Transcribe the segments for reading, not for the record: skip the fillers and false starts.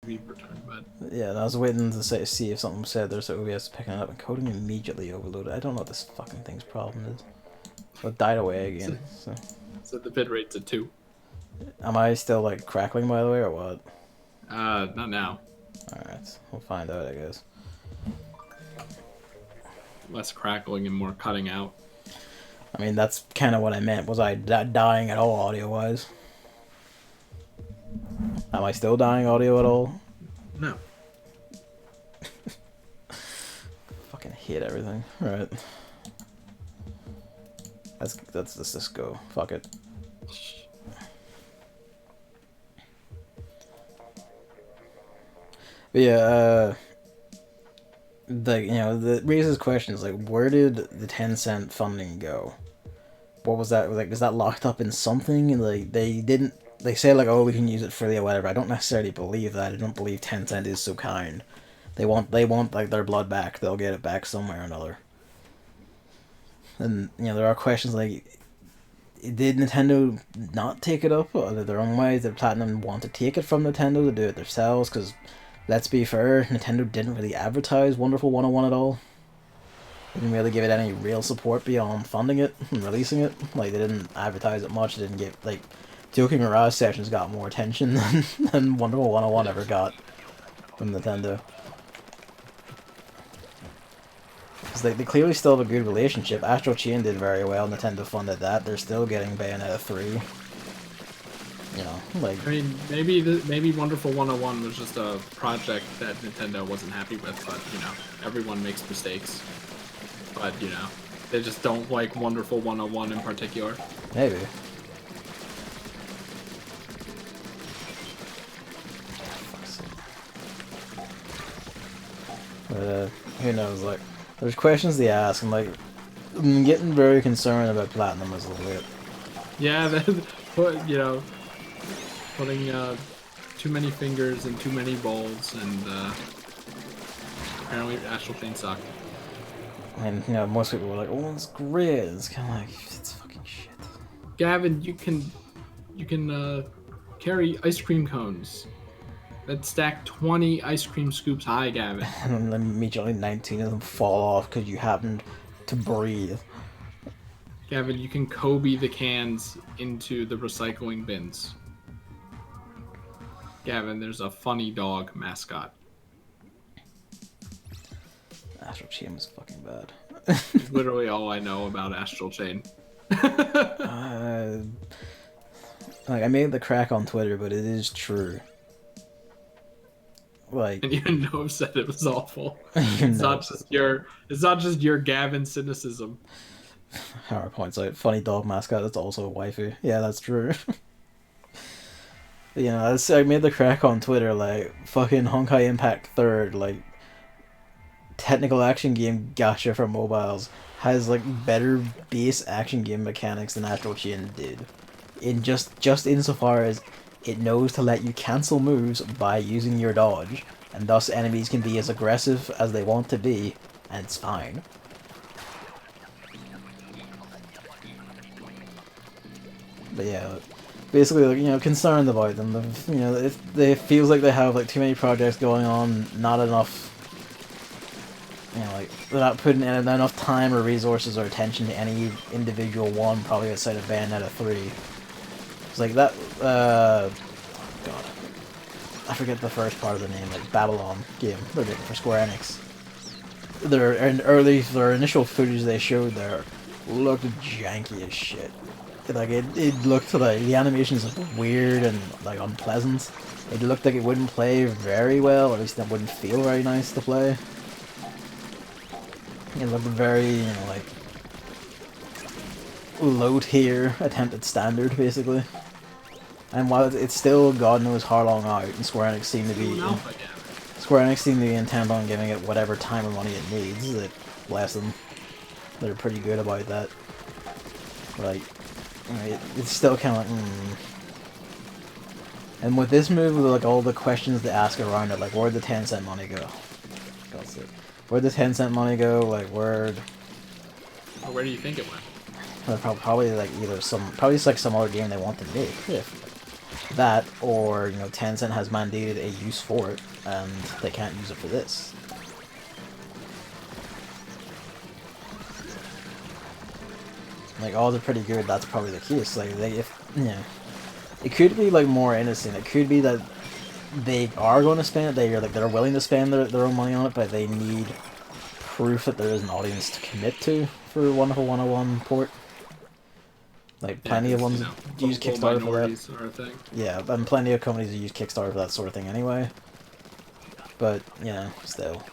GB per turn, but Yeah, and I was waiting to see if something said there's OBS picking it up and coding immediately overloaded. I don't know what this fucking thing's problem is. It died away again. So the bit rate's at 2. Am I still like crackling by the way or what? Not now. Alright, we'll find out I guess. Less crackling and more cutting out. I mean, that's kind of what I meant. Was I dying at all audio-wise? Am I still dying audio at all? No. Fucking hate everything. Right. Let's just go. Fuck it. But yeah, like, you know, that raises questions like, where did the 10-cent funding go? What was that? Like, is that locked up in something? And like, they say like, oh, we can use it freely or whatever. I don't necessarily believe that. I don't believe 10-cent is so kind. They want like their blood back. They'll get it back somewhere or another. And you know, there are questions like, did Nintendo not take it up their own way? Did Platinum want to take it from Nintendo to do it themselves? Because let's be fair, Nintendo didn't really advertise Wonderful 101 at all. They didn't really give it any real support beyond funding it and releasing it. Like, they didn't advertise it much. They didn't get, like, Joking Mirage Sessions got more attention than Wonderful 101 ever got from Nintendo. Because they clearly still have a good relationship. Astral Chain did very well. Nintendo funded that. They're still getting Bayonetta 3. You know, like... I mean, maybe Wonderful 101 was just a project that Nintendo wasn't happy with, but, you know, everyone makes mistakes. But, you know, they just don't like Wonderful 101 in particular. Maybe. But, who knows, like... There's questions they ask, and like, I'm getting very concerned about Platinum as a little bit. Yeah, you know, putting too many fingers in too many bowls, and apparently Astral Chain sucked. And you know, most people were like, "Oh, it's great." It's kind of like, it's fucking shit. Gavin, you can carry ice cream cones that stack 20 ice cream scoops high, Gavin. And then immediately 19 of them fall off because you happened to breathe. Gavin, you can Kobe the cans into the recycling bins. Gavin, there's a funny dog mascot. Astral Chain was fucking bad. Literally all I know about Astral Chain. Like, I made the crack on Twitter, but it is true. Like, and even Noah said it was awful. It's not just your Gavin cynicism. Howard points out, funny dog mascot, that's also a waifu. Yeah, that's true. You know, I made the crack on Twitter, like, fucking Honkai Impact 3rd, like, technical action game gacha for mobiles has, like, better base action game mechanics than Astral Chain did. In just insofar as it knows to let you cancel moves by using your dodge, and thus enemies can be as aggressive as they want to be, and it's fine. But yeah, basically, like, you know, concerned about them. You know, it feels like they have like too many projects going on, not enough. You know, like, they're not putting in enough time or resources or attention to any individual one, probably outside of Bayonetta 3. It's like that, God. I forget the first part of the name, like, Babylon game they're doing for Square Enix. Their initial footage they showed there looked janky as shit. Like, it looked like, the animations looked weird and, like, unpleasant. It looked like it wouldn't play very well, or at least it wouldn't feel very nice to play. It looked very, you know, like, low tier attempt at standard, basically. And while it's still God knows how long out, and Square Enix seem to be intent on giving it whatever time and money it needs, that, bless them, they're pretty good about that. Like, it's still kind of like, And with this move, with like all the questions they ask around it, like, where'd the 10-cent money go? God's sake. Where'd the 10-cent money go? Like, where do you think it went? Probably like probably like some other game they want to make. That, or, you know, Tencent has mandated a use for it, and they can't use it for this. Like, odds are pretty good that's probably the case. Like, it could be, like, more innocent. It could be that they are going to spend it, they're willing to spend their own money on it, but they need proof that there is an audience to commit to for Wonderful 101 port. Like, plenty of ones use Kickstarter for that. Yeah, and plenty of companies use Kickstarter for that sort of thing anyway. But, you know, still.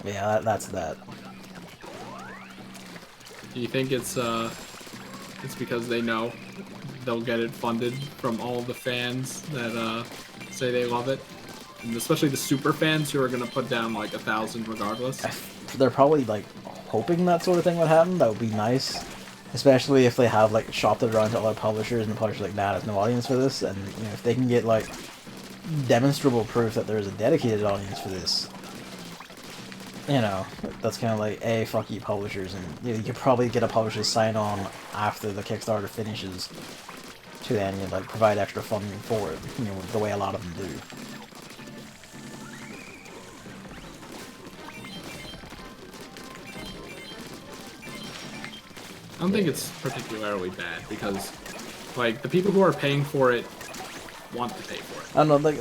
Yeah, that's that. Do you think it's because they know they'll get it funded from all the fans that say they love it? And especially the super fans who are going to put down like 1,000 regardless? They're probably, like, hoping that sort of thing would happen. That would be nice. Especially if they have, like, shopped it around to other publishers and the publisher's like, nah, there's no audience for this. And, you know, if they can get, like, demonstrable proof that there's a dedicated audience for this, you know, that's kind of like, A, fuck you publishers. And, you know, you could probably get a publisher to sign on after the Kickstarter finishes to then, you know, like, provide extra funding for it, you know, the way a lot of them do. I don't think it's particularly bad because, like, the people who are paying for it want to pay for it. I don't know, like,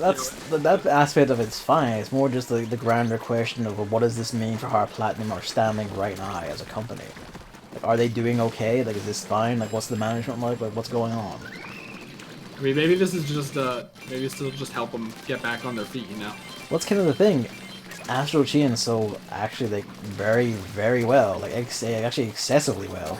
that aspect of it's fine. It's more just the grander question of, well, what does this mean for how Platinum are standing right now as a company? Like, are they doing okay? Like, is this fine? Like, what's the management like? Like, what's going on? I mean, maybe this is just, maybe this will just help them get back on their feet, you know? What's kind of the thing? Astral Chain sold actually, like, very, very well. Like, actually excessively well.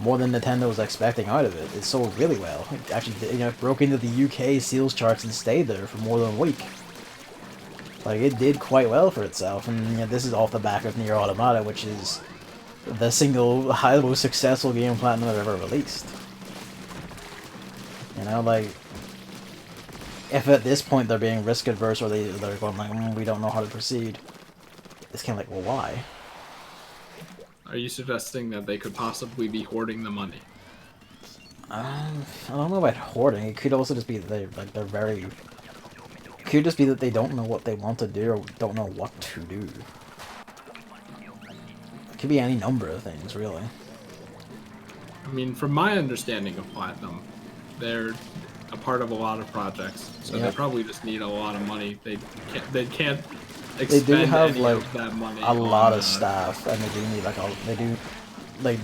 More than Nintendo was expecting out of it. It sold really well. It actually, you know, broke into the UK sales charts and stayed there for more than a week. Like, it did quite well for itself, and, you know, this is off the back of Nier Automata, which is the single highly successful game Platinum have ever released. You know, like, if at this point they're being risk adverse or they're going like, we don't know how to proceed, it's kind of like, well, why? Are you suggesting that they could possibly be hoarding the money? I don't know about hoarding. It could also just be that they're very. It could just be that they don't know what they want to do or don't know what to do. It could be any number of things, really. I mean, from my understanding of Platinum, they're a part of a lot of projects, so they probably just need a lot of money. They can't. They do have like that money a lot of staff, and they do need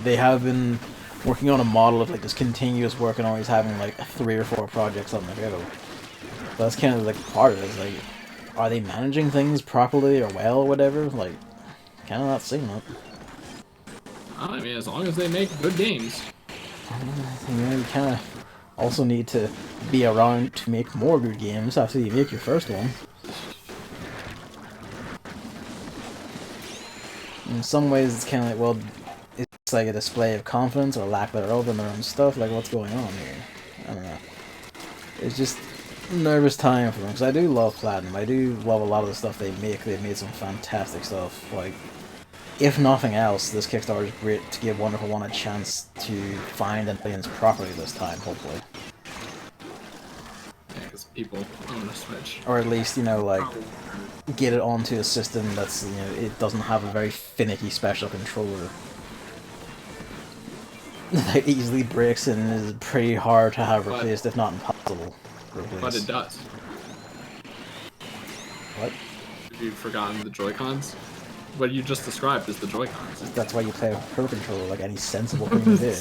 they have been working on a model of like this continuous work and always having like 3 or 4 projects on the go. But that's kind of like part of it. Is like, are they managing things properly or well or whatever? Like, kind of not seeing it. I mean, as long as they make good games. You know, you kind of also need to be around to make more good games after you make your first one. In some ways, it's kind of like, well, it's like a display of confidence or lack thereof in their own stuff. Like, what's going on here? I don't know. It's just nervous time for them, because I do love Platinum. I do love a lot of the stuff they make. They've made some fantastic stuff. Like, if nothing else, this Kickstarter is great to give Wonderful One a chance to find an audience properly this time, hopefully. Yeah, because people own a Switch. Or at least, you know, like, get it onto a system that's, you know, it doesn't have a very finicky special controller that easily breaks and is pretty hard to have replaced, if not impossible to replace. But it does. What? Have you forgotten the Joy-Cons? What you just described is the Joy-Cons. That's why you play a Pro Controller, like any sensible thing to do.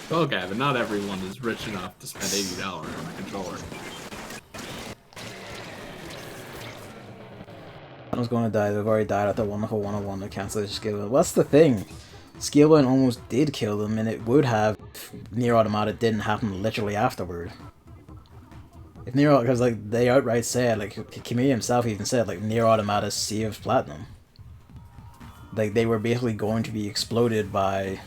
Well, Gavin, not everyone is rich enough to spend $80 on a controller. I was going to die. They've already died at the Wonderful 101 to cancel this skill. Well, that's the thing. Scalebound almost did kill them, and it would have if Nier Automata didn't happen literally afterward. If Nier, because like they outright said, like Kimi himself even said, like Nier Automata saved Platinum. Like they were basically going to be exploded by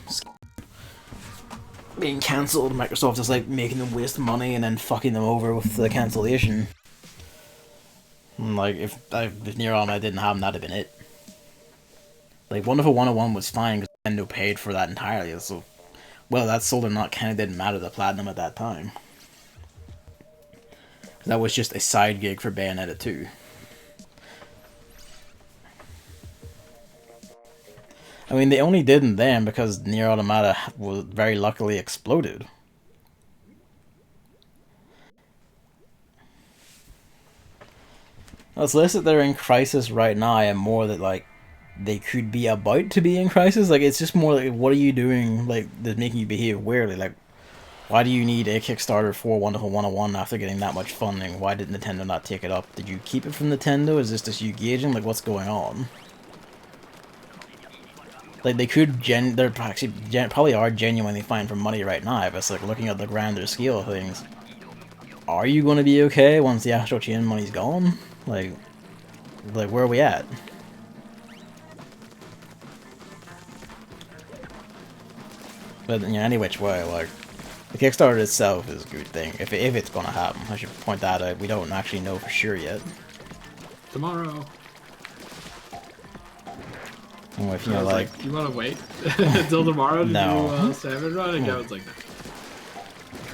being cancelled. Microsoft just like making them waste money and then fucking them over with the cancellation. And, like if Nier Automata didn't happen, that'd have been it. Like Wonderful 101 was fine because Nintendo paid for that entirely. So Well, that sold or not kind of didn't matter to Platinum at that time. That was just a side gig for Bayonetta 2. I mean, they only didn't then because Nier Automata was very luckily exploded. It's less that they're in crisis right now and more that, like, they could be about to be in crisis. Like, it's just more like, what are you doing, like, that's making you behave weirdly? Like, why do you need a Kickstarter for Wonderful 101 after getting that much funding? Why did Nintendo not take it up? Did you keep it from Nintendo? Is this just you gauging? Like, what's going on? Like, they could they're actually probably are genuinely fine for money right now, but it's like, looking at the grander scale of things, are you going to be okay once the Astral Chain money's gone? Like, where are we at? But, you know, any which way, like, the Kickstarter itself is a good thing. If it's gonna happen, I should point that out. We don't actually know for sure yet. Tomorrow. And if, you know, like, you want to wait until tomorrow to do Salmon Run? And Gavin's like,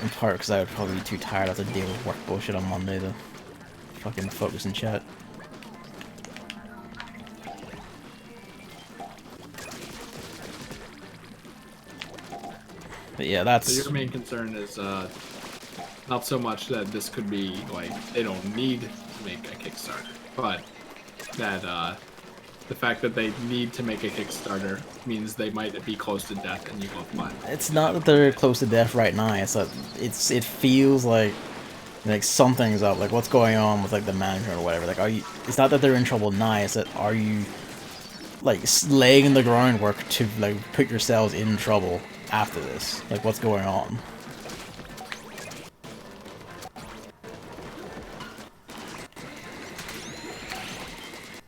in part because I would probably be too tired after dealing with work bullshit on Monday to fucking focus and chat. But yeah, that's... So your main concern is not so much that this could be, like, they don't need to make a Kickstarter, but that the fact that they need to make a Kickstarter means they might be close to death and you go fine. It's not that they're close to death right now, it's that it feels like something's up, like what's going on with like the management or whatever. Like, are you, it's not that they're in trouble now, it's that are you like laying the groundwork to like put yourselves in trouble after this? Like, what's going on?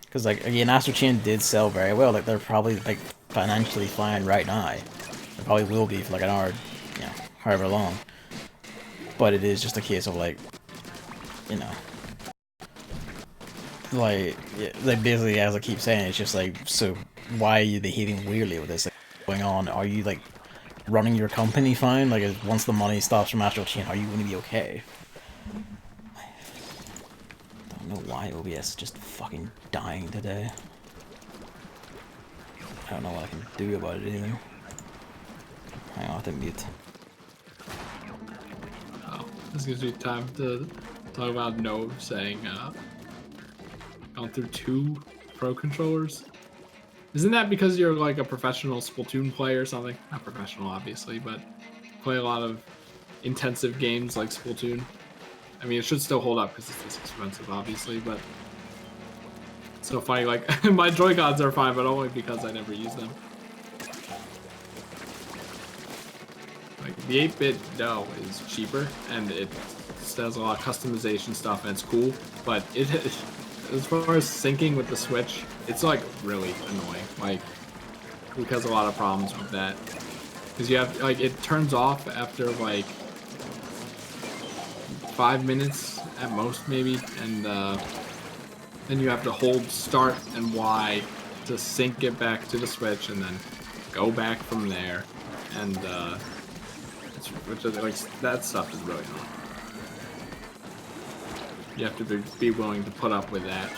Because, like, again, Astral Chain did sell very well. Like, they're probably, like, financially fine right now. They probably will be for, like, an hour, you know, however long. But it is just a case of, like, you know, like, yeah, like, basically, as I keep saying, it's just, like, so why are you behaving weirdly with this? Like, what's going on? Are you, like, running your company fine? Like, once the money stops from Astral Chain, are you going to be okay? I don't know why OBS is just fucking dying today. I don't know what I can do about it either. Hang on, I have to mute. Oh, this gives me time to talk about Nove saying, gone through 2 Pro controllers. Isn't that because you're like a professional Splatoon player or something? Not professional, obviously, but play a lot of intensive games like Splatoon. I mean, it should still hold up because it's this expensive, obviously, but it's so funny. Like, my Joy-Cons are fine, but only because I never use them. Like, the 8-bit no is cheaper, and it does a lot of customization stuff, and it's cool, but it, as far as syncing with the Switch, it's, like, really annoying. Like, because a lot of problems with that. Because you have, like, it turns off after, like, 5 minutes at most, maybe, and then you have to hold start and Y to sync it back to the Switch, and then go back from there, and which is, like, that stuff is really annoying. You have to be willing to put up with that.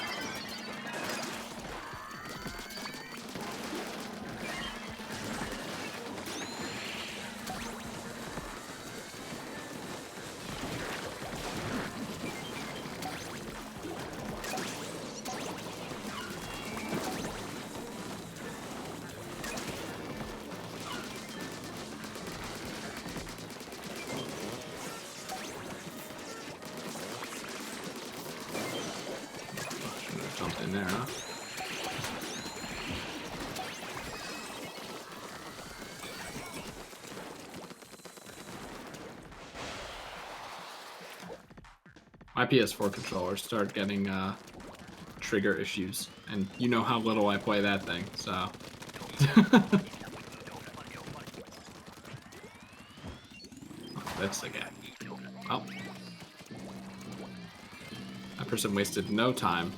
In there, huh? My PS4 controllers start getting trigger issues, and you know how little I play that thing, so. This again. Well, that person wasted no time.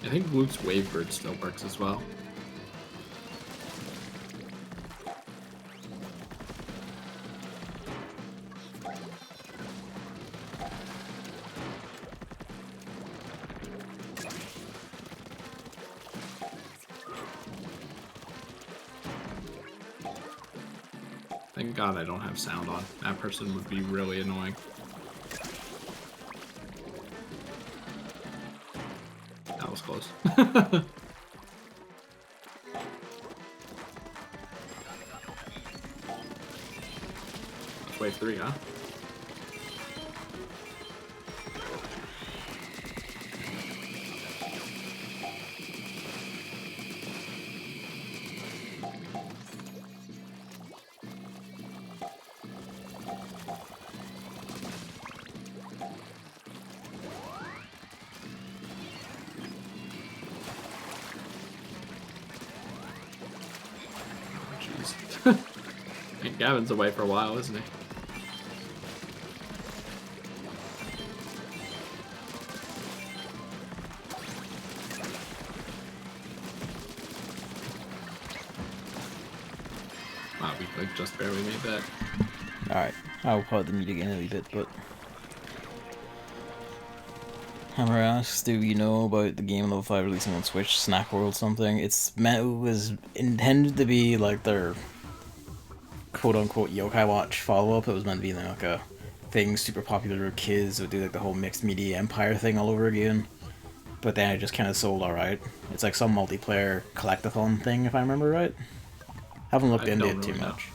I think Luke's Wavebird still works as well. Thank God I don't have sound on. That person would be really annoying. That was close. That's wave 3, huh? Gavin's away for a while, isn't he? Wow, we like just barely made that. Alright, I'll pause the mute again a wee bit, but... Hammer asks, do you know about the game level 5 releasing on Switch, Snack World something? It was intended to be like their quote-unquote Yokai Watch follow-up. It was meant to be like a thing super popular with kids, would do like the whole mixed media empire thing all over again. But then it just kind of sold alright. It's like some multiplayer collectathon thing, if I remember right. Haven't looked into it too much.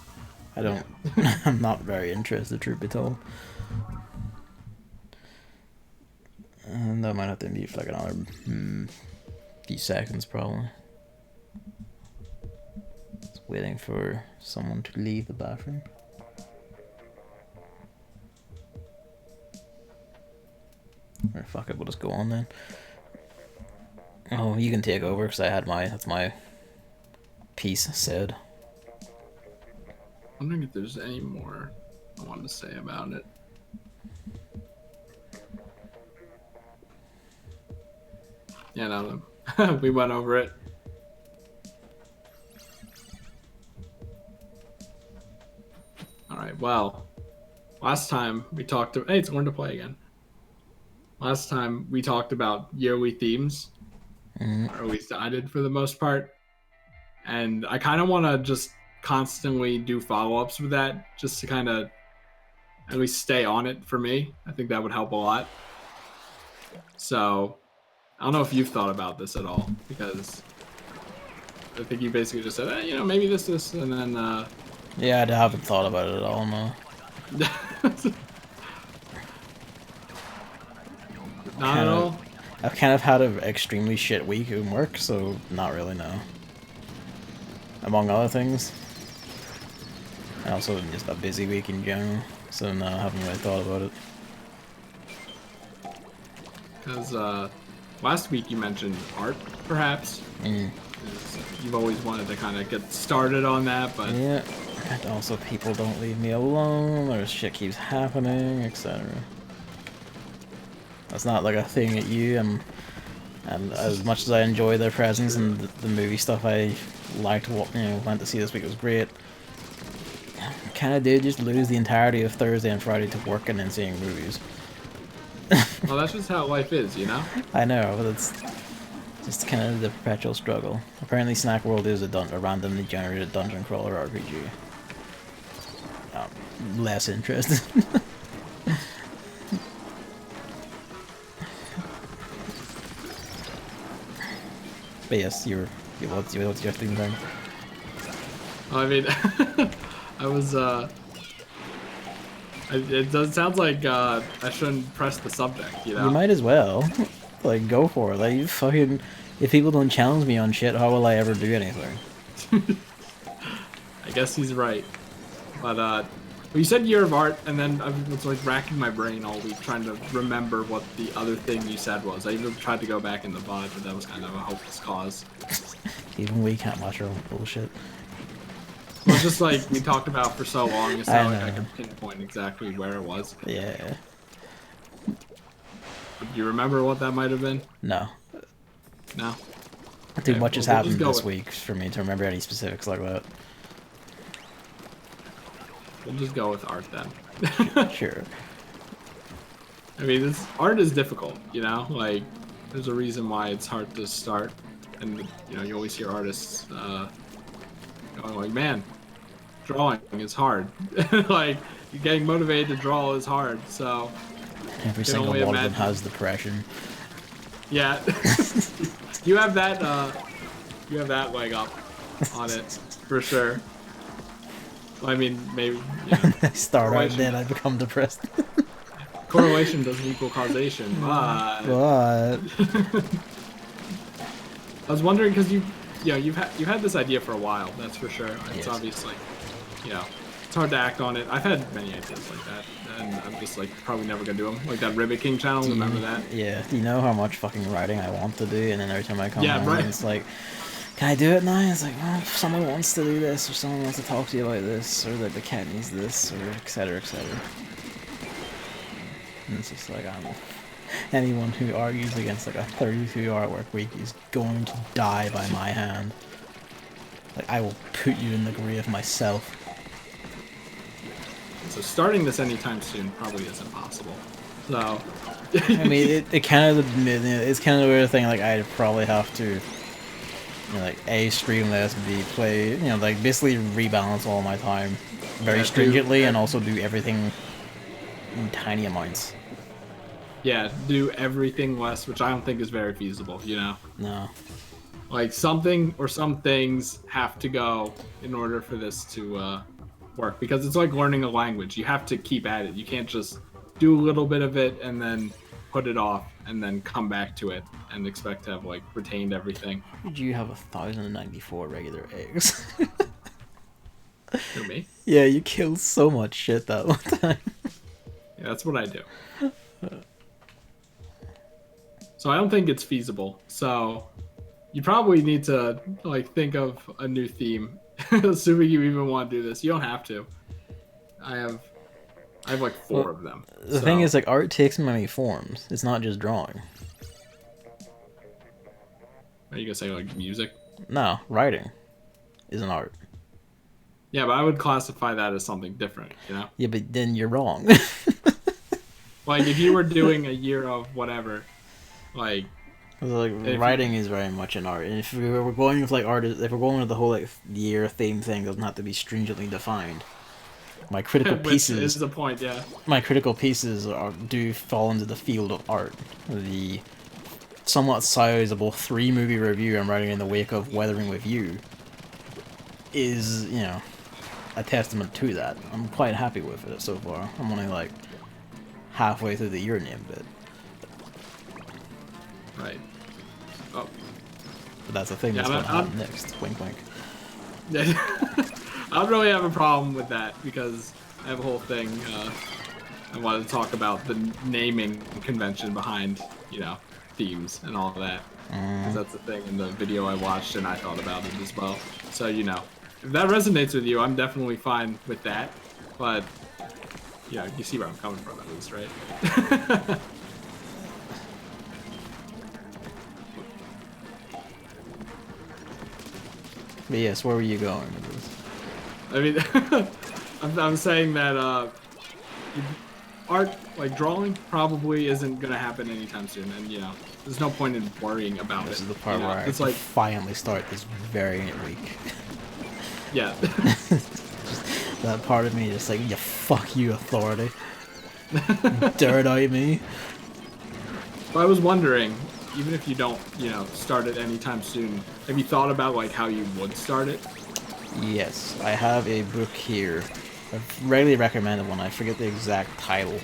I don't... I'm not very interested, truth be told. And that might have to be for like another few seconds, probably. Just waiting for someone to leave the bathroom. Or fuck it, we'll just go on then. Oh, you can take over because I had that's my piece said. I'm wondering if there's any more I want to say about it. Yeah, no, we went over it. Alright, well, last time we talked to... Hey, it's going to play again. Last time we talked about yearly themes, or at least I did for the most part. And I kind of want to just constantly do follow-ups with that, just to kind of at least stay on it for me. I think that would help a lot. So, I don't know if you've thought about this at all, because I think you basically just said, you know, maybe this, and then... Yeah, I haven't thought about it at all, no. Not at all? I've kind of had an extremely shit week in work, so not really, no. Among other things. And also just a busy week in general, so no, I haven't really thought about it. Because last week you mentioned art, perhaps. You've always wanted to kind of get started on that, but... Yeah, and also people don't leave me alone, or shit keeps happening, etc. That's not like a thing at you, and as much as I enjoy their presence and the movie stuff I liked, went to see this week, it was great. I kind of did just lose the entirety of Thursday and Friday to work and then seeing movies. Well, that's just how life is, you know? I know, but it's just kind of the perpetual struggle. Apparently Snack World is a randomly generated dungeon crawler RPG. Less interested. But yes, what's your thing then? I mean, I was, it does sounds like I shouldn't press the subject, you know? You might as well. Like, go for it. Like, fucking, if people don't challenge me on shit, how will I ever do anything? I guess he's right. But, well, you said Year of Art, and then I was like racking my brain all week trying to remember what the other thing you said was. I even tried to go back in the VOD, but that was kind of a hopeless cause. Even we can't watch our own bullshit. Well, it's just like we talked about for so long, it's not like I could pinpoint exactly where it was. Yeah. Do you remember what that might have been? No. No. Too Okay, much has well, we'll happened just go this with- week for me to remember any specifics like that. We'll just go with art then. Sure. I mean, this art is difficult, you know? Like, there's a reason why it's hard to start. And, you know, you always hear artists going like, man, drawing is hard. Like, getting motivated to draw is hard, so... Every can single only one of them imagine. has depression. Yeah. You have that leg up on it, for sure. I mean, maybe, yeah. I start out Correlation. then I become depressed. Correlation doesn't equal causation, but... What? I was wondering because you've had this idea for a while. That's for sure. It's Yes. obviously, you know, it's hard to act on it. I've had many ideas like that, and I'm just like probably never gonna do them. Like that Ribbit King channel. Remember that? Yeah. Do you know how much fucking writing I want to do, and then every time I come Yeah, home, right. it's like, can I do it now? It's like, well, if someone wants to do this, or someone wants to talk to you about this, or that the cat needs this, or etc. etc. And it's just like, I don't know. Anyone who argues against like a 32-hour work week is going to die by my hand. Like, I will put you in the grave myself. So starting this anytime soon probably isn't possible. So. I mean, it kind of, it's kind of the weird thing. Like, I'd probably have to, you know, like A, stream less, B, play, you know, like basically rebalance all my time very Yeah, stringently, and also do everything in tiny amounts. Yeah, do everything less, which I don't think is very feasible. You know. No. Like something or some things have to go in order for this to work, because it's like learning a language. You have to keep at it. You can't just do a little bit of it and then put it off and then come back to it and expect to have like retained everything. Did you have 1,094 regular eggs? For me, Yeah, you killed so much shit that one time. yeah, that's what I do. So I don't think it's feasible. So you probably need to like think of a new theme, assuming you even want to do this. You don't have to. I have like 4 of them. The thing is, like, art takes many forms. It's not just drawing. Are you gonna say like music? No, writing is an art. Yeah, but I would classify that as something different, you know? Yeah, but then you're wrong. Like if you were doing a year of whatever, like Like, If writing is very much an art, and if we're going with like if we're going with the whole like year theme thing, doesn't have to be stringently defined. My critical which pieces, is the point, yeah. my critical pieces do fall into the field of art. The somewhat sizable 3-movie review I'm writing in the wake of Weathering with You is, you know, a testament to that. I'm quite happy with it so far. I'm only like halfway through the Your Name bit. Right. Oh. But that's the thing Yeah, that's going to I'm- happen next. Wink, wink. I don't really have a problem with that because I have a whole thing I wanted to talk about the naming convention behind, you know, themes and all of that. Because that's the thing in the video I watched and I thought about it as well. So, you know, if that resonates with you, I'm definitely fine with that. But, you know, you see where I'm coming from at least, right? But yes, where were you going with this? I mean, I'm saying that art, like drawing, probably isn't gonna happen anytime soon, and you know, there's no point in worrying about This it. is the part you know? where I It's like, finally start this variant week. yeah, That part of me just like, yeah, fuck you, authority. Dirt out me. but I was wondering, even if you don't, you know, start it anytime soon, have you thought about like how you would start it? Yes, I have a book here. I've rarely recommended one. I forget the exact title,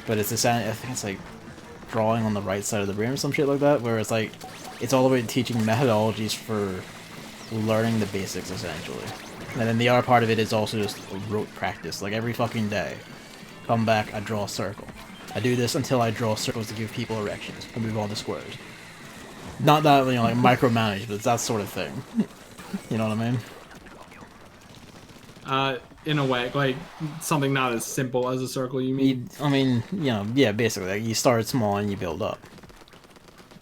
but it's I think it's like drawing on the right side of the brain or some shit like that, where it's like it's all about teaching methodologies for learning the basics essentially. And then the other part of it is also just rote practice. Like every fucking day, come back, I draw a circle. I do this until I draw circles to give people erections. I move on to squares. Not that, you know, like micromanage, but it's that sort of thing. You know what I mean? In a way, like something not as simple as a circle. You mean? I mean, you know, yeah, basically, like, you start small and you build up.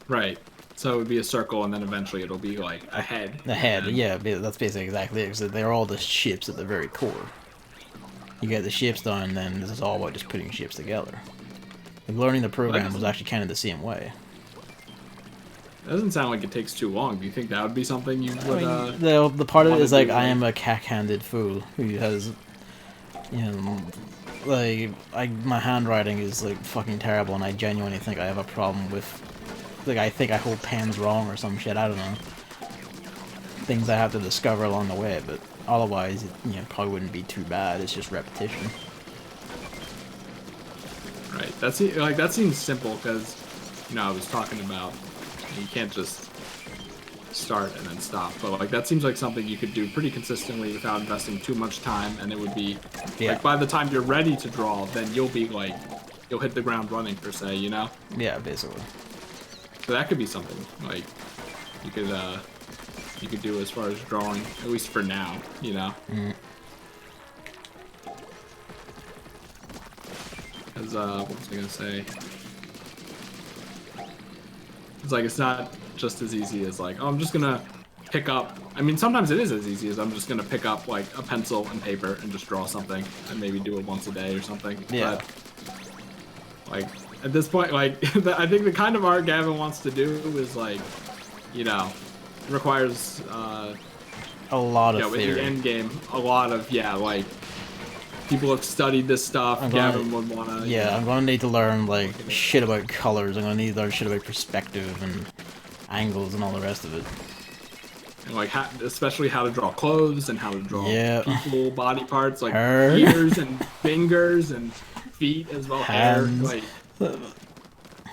Right. So it would be a circle, and then eventually it'll be like a head. The head, yeah, that's basically exactly it. Because they're all the ships at the very core. You get the ships done, and then this is all about just putting ships together. Like, learning the program was actually kind of the same way. It doesn't sound like it takes too long. Do you think that would be something you would? I mean, the part of it is like I am a cack-handed fool who has, you know, like my handwriting is like fucking terrible, and I genuinely think I have a problem with, like, I think I hold pens wrong or some shit. I don't know. Things I have to discover along the way, but otherwise, it, probably wouldn't be too bad. It's just repetition. Right. That seems simple because, I was talking about you can't just start and then stop, but like that seems like something you could do pretty consistently without investing too much time, and it would be like by the time you're ready to draw, then you'll be like you'll hit the ground running per se, Yeah, basically. So that could be something like you could do as far as drawing, at least for now, Because what was I gonna say? It's like it's not just as easy as like, oh, I'm just gonna pick up. I mean, sometimes it is as easy as I'm just gonna pick up like a pencil and paper and just draw something and maybe do it once a day or something. Yeah. But like at this point, like I think the kind of art Gavin wants to do is like, requires a lot of theory. In the end game, a lot of like. People have studied this stuff. Gavin would wanna. Yeah, I'm gonna need to learn like shit about colors. I'm gonna need to learn shit about perspective and angles and all the rest of it. And like, especially how to draw clothes and how to draw people, body parts, like ears and fingers and feet as well. Hands. Hair. Like,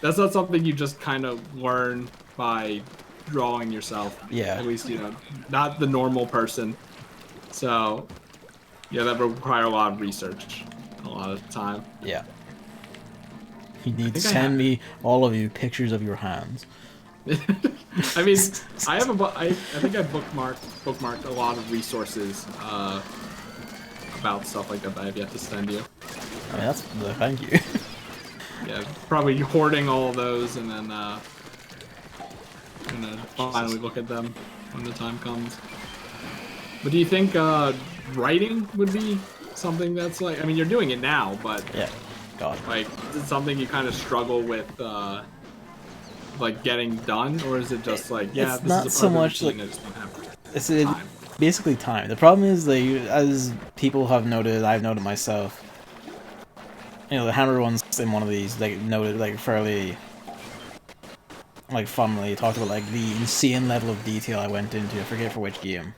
that's not something you just kind of learn by drawing yourself. Yeah. At least not the normal person. So. Yeah, that would require a lot of research, a lot of time. Yeah. You need to send me, all of you, pictures of your hands. I mean, I think I bookmarked a lot of resources about stuff like that I have yet to send you. I mean, thank you. Yeah, probably hoarding all of those and then gonna finally look at them when the time comes. But do you think writing would be something that's like, I mean, you're doing it now, but yeah, God, like, is it something you kind of struggle with, like getting done, or is it just like, yeah, it's this not is a so much like it's basically time. The problem is that as people have noted, I've noted myself. The Hammer ones in one of these noted fairly funnily talked about the insane level of detail I went into. I forget for which game.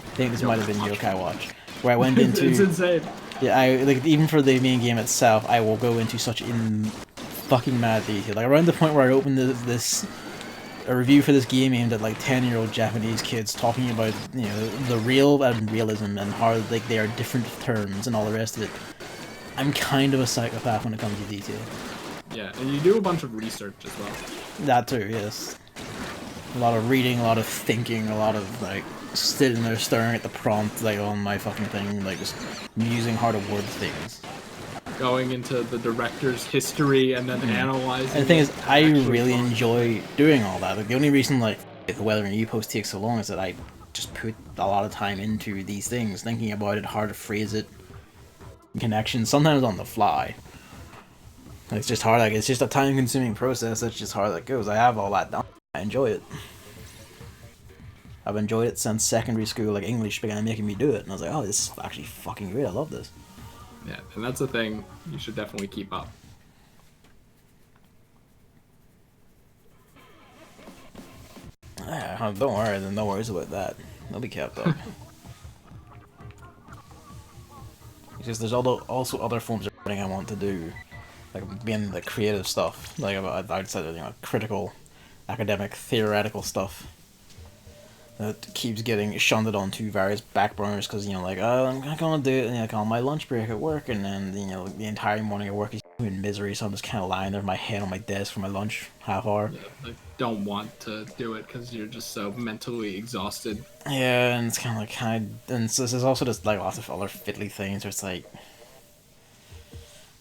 I think this might have been Yokai Watch, where I went into. It's insane. Yeah, even for the main game itself, I will go into such fucking mad detail. Like around the point where I opened a review for this game aimed at 10-year-old Japanese kids talking about the real and realism and how they are different terms and all the rest of it. I'm kind of a psychopath when it comes to detail. Yeah, and you do a bunch of research as well. That too, yes. A lot of reading, a lot of thinking, a lot of sitting there staring at the prompt on my fucking thing, just musing how to word things. Going into the director's history and then analyzing. And the thing is, I really enjoy doing all that. The only reason whether a new post takes so long is that I just put a lot of time into these things, thinking about it, how to phrase it, connections, sometimes on the fly. It's just hard. It's just a time-consuming process. That's just how that goes. I have all that done. I enjoy it. I've enjoyed it since secondary school. English began making me do it, and I was like, "Oh, this is actually fucking great. I love this." Yeah, and that's the thing you should definitely keep up. Don't worry. No worries about that. They'll be kept up. Because there's also other forms of writing I want to do, being the creative stuff, outside of critical, academic, theoretical stuff that keeps getting shunted onto various back burners because I'm not gonna do it on my lunch break at work, and then the entire morning at work is in misery, so I'm just kind of lying there with my head on my desk for my lunch half hour. Yeah, don't want to do it because you're just so mentally exhausted. Yeah, and it's kind of and so there's also just lots of other fiddly things where it's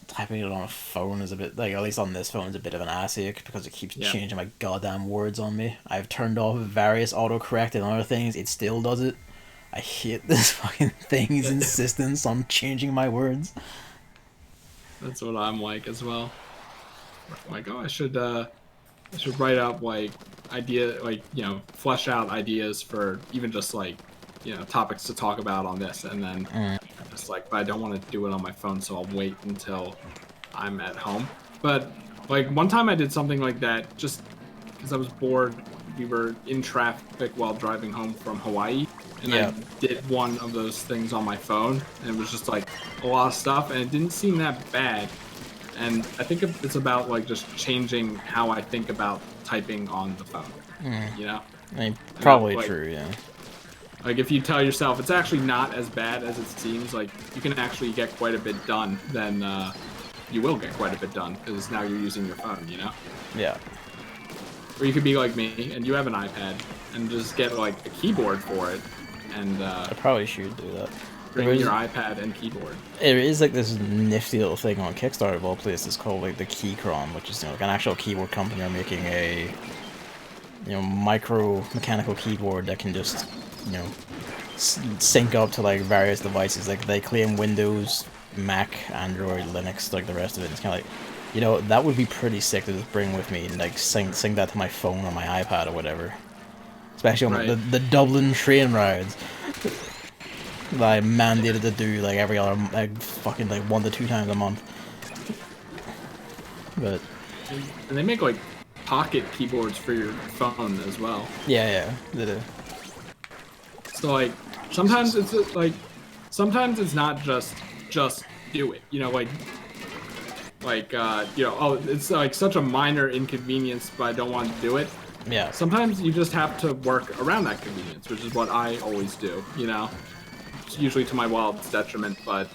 typing it on a phone is a bit, like, at least on this phone, is a bit of an ass ache because it keeps changing my goddamn words on me. I've turned off various autocorrect and other things. It still does it. I hate this fucking thing's insistence on changing my words. That's what I'm like as well. I'm like, oh, I should write up like flesh out ideas for even just like, topics to talk about on this, and then just like, but I don't want to do it on my phone, so I'll wait until I'm at home. But like one time I did something like that just because I was bored. We were in traffic while driving home from Hawaii, and I did one of those things on my phone, and it was just like a lot of stuff, and it didn't seem that bad. And I think it's about like just changing how I think about typing on the phone. You know? I mean, probably true, yeah. Like if you tell yourself it's actually not as bad as it seems, like you can actually get quite a bit done, then you will get quite a bit done because now you're using your phone, you know? Yeah. Or you could be like me and you have an iPad and just get like a keyboard for it, and I probably should do that. bring your iPad and keyboard. There is like this nifty little thing on Kickstarter of all places called like the Keychron, which is like an actual keyboard company are making a micro mechanical keyboard that can just sync up to like various devices. Like they claim Windows, Mac, Android, Linux, like the rest of it. It's kind of like that would be pretty sick to just bring with me and like sync that to my phone or my iPad or whatever. Especially on the Dublin train rides. That I mandated to do like every other, like fucking like 1 to 2 times a month. But and they make like pocket keyboards for your phone as well. Yeah, they do. So like sometimes it's not just do it. It's like such a minor inconvenience, but I don't want to do it. Yeah. Sometimes you just have to work around that convenience, which is what I always do. It's usually to my wallet's detriment, but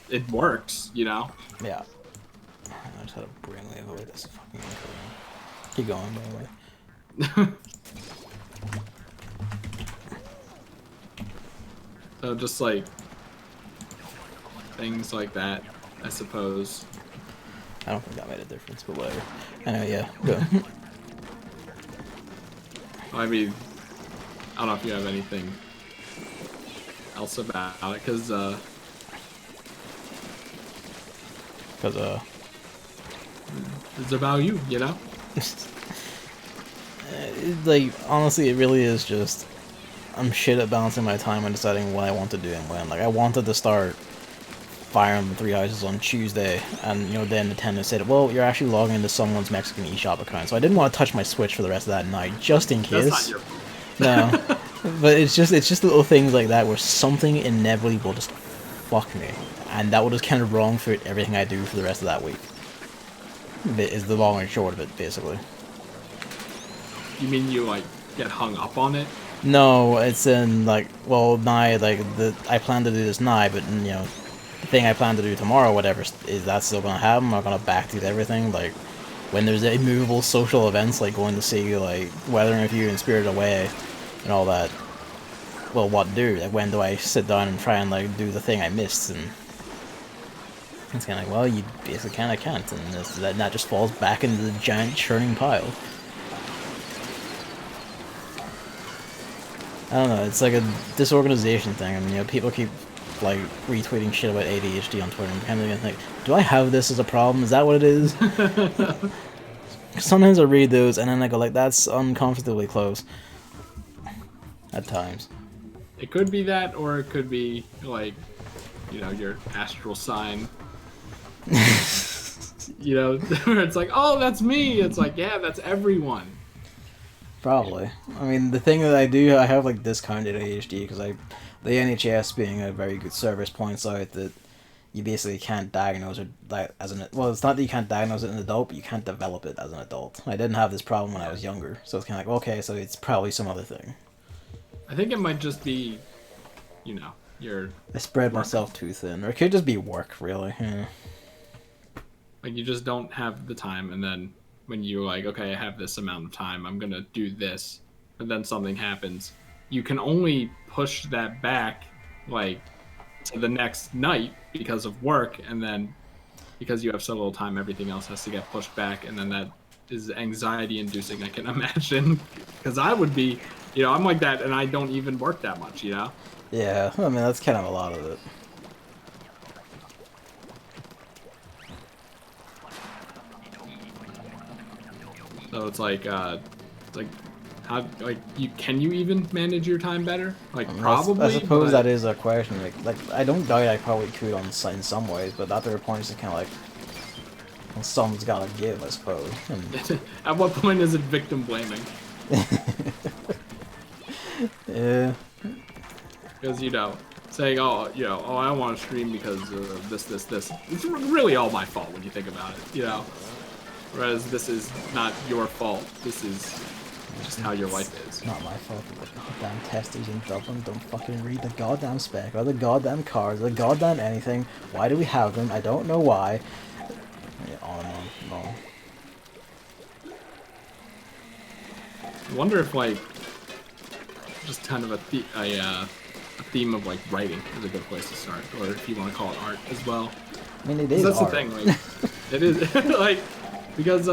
it works. Yeah. I just had to brainwave away this fucking thing. Keep going, by the way. So just like things like that, I suppose. I don't think that made a difference, but whatever. Anyway, yeah, go. I mean, I don't know if you have anything else about it, because it's about you, Like, honestly, it really is just, I'm shit at balancing my time and deciding what I want to do and when. Like, I wanted to start Fire Emblem Three Houses on Tuesday, and then Nintendo said, well, you're actually logging into someone's Mexican eShop account, so I didn't want to touch my Switch for the rest of that night, just in case. That's not your fault. No. But it's just little things like that where something inevitably will just fuck me, and that will just kind of wrong for everything I do for the rest of that week. Is the long and short of it, basically. You mean you like get hung up on it? No, it's in like, well, now I plan to do this now, but the thing I plan to do tomorrow, whatever, is that still gonna happen? I'm gonna backdate everything. Like when there's immovable social events like going to see like Weather Review and Spirited Away and all that. Well, what do? Like, when do I sit down and try and like do the thing I missed? And it's kind of like, well, you basically kind of can't, and that just falls back into the giant churning pile. I don't know, it's like a disorganization thing. I mean, people keep like retweeting shit about ADHD on Twitter, and kind of think, do I have this as a problem? Is that what it is? Sometimes I read those and then I go like, that's uncomfortably close. At times. It could be that, or it could be like, your astral sign. Where it's like, oh, that's me. It's like, yeah, that's everyone. Probably. I mean, the thing that I have like discounted ADHD because the NHS being a very good service points out that you basically can't diagnose it well, it's not that you can't diagnose it as an adult, but you can't develop it as an adult. I didn't have this problem when I was younger, so it's kind of like, okay, so it's probably some other thing. I think it might just be, I spread myself too thin, or it could just be work, really. Yeah. Like you just don't have the time, and then when you're like, okay, I have this amount of time, I'm gonna do this, and then something happens, you can only push that back, like, to the next night because of work, and then because you have so little time, everything else has to get pushed back, and then that is anxiety-inducing, I can imagine. Because I would be, I'm like that, and I don't even work that much, Yeah, I mean, that's kind of a lot of it. So it's like how, can you even manage your time better? Like, probably. I suppose but... that is a question. Like I don't doubt I probably could in some ways, but at their point, it's kind of like, well, someone's gotta give, I suppose. And... At what point is it victim blaming? Yeah. Because saying, oh, I don't want to stream because of this. It's really all my fault when you think about it, Whereas this is not your fault. This is just how your life is. It's not my fault. The damn testers in Dublin don't fucking read the goddamn spec or the goddamn cards or the goddamn anything. Why do we have them? I don't know why. Yeah, on and on. I wonder if just kind of a theme of writing is a good place to start, or if you want to call it art as well. I mean, it is that's art. The thing, it is because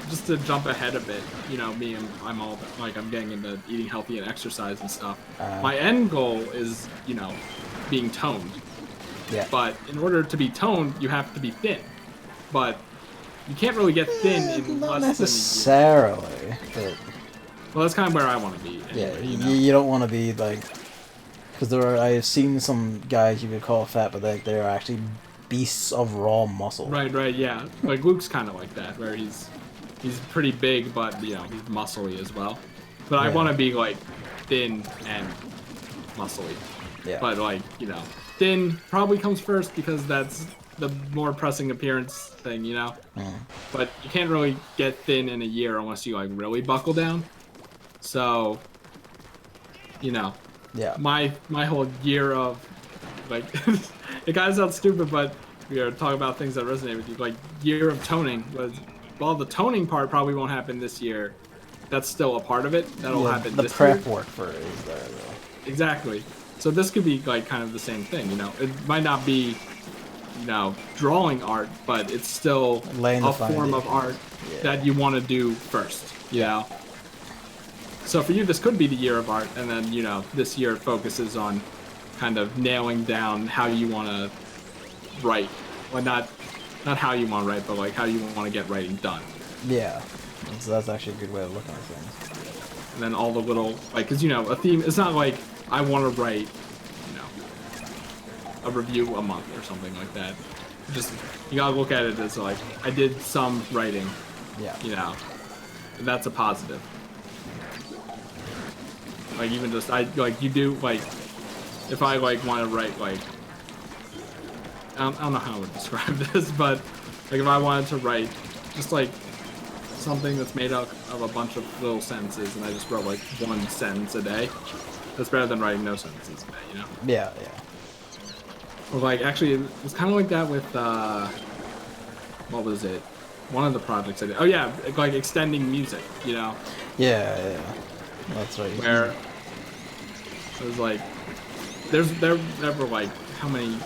just to jump ahead a bit, me, I'm all I'm getting into eating healthy and exercise and stuff. My end goal is being toned. Yeah. But in order to be toned, you have to be thin. But you can't really get thin in not less necessarily, than a year. But... Well, that's kind of where I want to be. Anyway, yeah, you don't want to be because I've seen some guys you could call fat, but they're actually beasts of raw muscle. Right, yeah. Like Luke's kind of like that, where he's pretty big, but he's muscly as well. But I want to be thin and muscly. Yeah. But thin probably comes first because that's the more pressing appearance thing, But you can't really get thin in a year unless you really buckle down. So, yeah. My whole year of it kind of sounds stupid, but we are talking about things that resonate with you. Year of toning was, well, the toning part probably won't happen this year. That's still a part of it. That'll happen this year. The prep work for it is there, though. Exactly. So this could be kind of the same thing, It might not be, drawing art, but it's still a form of art that you want to do first, So for you, this could be the year of art, and then, this year focuses on kind of nailing down how you want to write. Well, not how you want to write, but how you want to get writing done. Yeah. So that's actually a good way of looking at things. And then all the little, because, a theme, it's not I want to write, a review a month or something like that. Just, you gotta look at it as I did some writing. Yeah. And that's a positive. Even just, you do, if I, want to write, I don't know how I would describe this, but, if I wanted to write just, something that's made up of a bunch of little sentences, and I just wrote, one sentence a day, that's better than writing no sentences a day, Yeah. Or, actually, it was kind of like that with, what was it? One of the projects I did. Oh, yeah, extending music, Yeah. That's right. Where it was there were how many,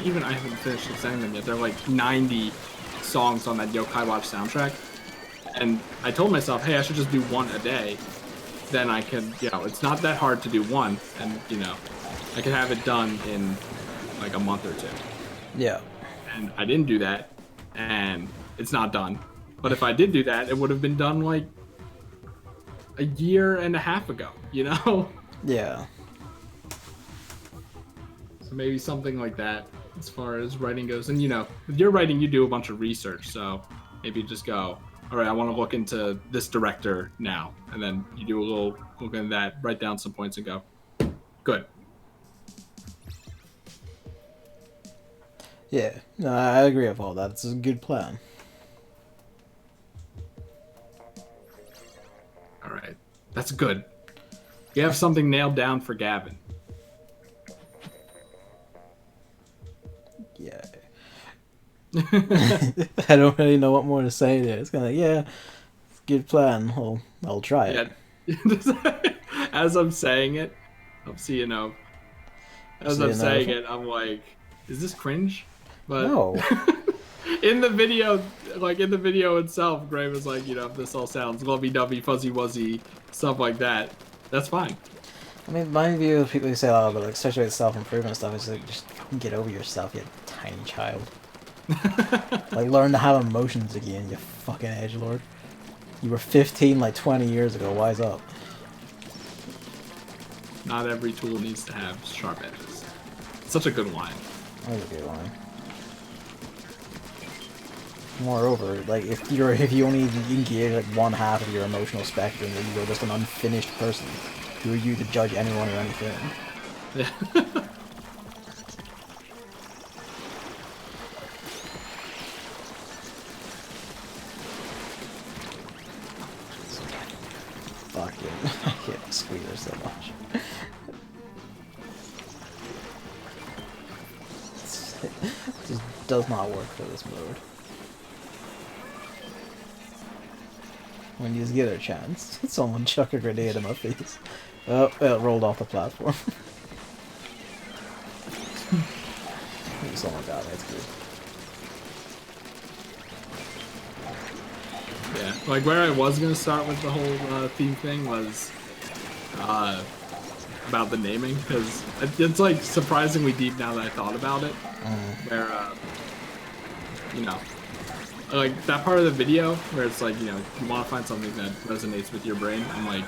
even I haven't finished extending them yet. There are 90 songs on that Yokai Watch soundtrack. And I told myself, hey, I should just do one a day. Then I can, it's not that hard to do one. And, I can have it done in a month or two. Yeah. And I didn't do that. And it's not done. But if I did do that, it would have been done a year and a half ago, Yeah. So maybe something like that as far as writing goes. And, with your writing, you do a bunch of research. So maybe just go, all right, I want to look into this director now. And then you do a little look into that, write down some points and go, good. Yeah. No, I agree with all that. It's a good plan. All right. That's good. You have something nailed down for Gavin. Yeah. I don't really know what more to say there. It's kind of it's a good plan. I'll try it. Yeah. As I'm saying it, I'm saying it, I'm is this cringe? But No. in the video, like in the video itself, Gray was like, you know, if this all sounds lovey-dovey, fuzzy-wuzzy, stuff like that, that's fine. I mean, my view of people who say, oh, but like, especially with self-improvement stuff, is like, just fucking get over yourself, you tiny child. Like, learn to have emotions again, you fucking edgelord. You were 15 like 20 years ago, wise up. Not every tool needs to have sharp edges. Such a good line. That was a good line. Moreover, like, if you only engage like one half of your emotional spectrum, then you're just an unfinished person. Who are you to judge anyone or anything? Yeah. Fuck it. I hate Squealer so much. It just does not work for this mode. When you just get a chance, someone chuck a grenade in my face. Oh, it rolled off the platform. Someone got it, that's good. Yeah, like where I was gonna start with the whole theme thing was about the naming, because it's like surprisingly deep now that I thought about it. Where you know, like that part of the video where it's like, you know, you want to find something that resonates with your brain. I'm like,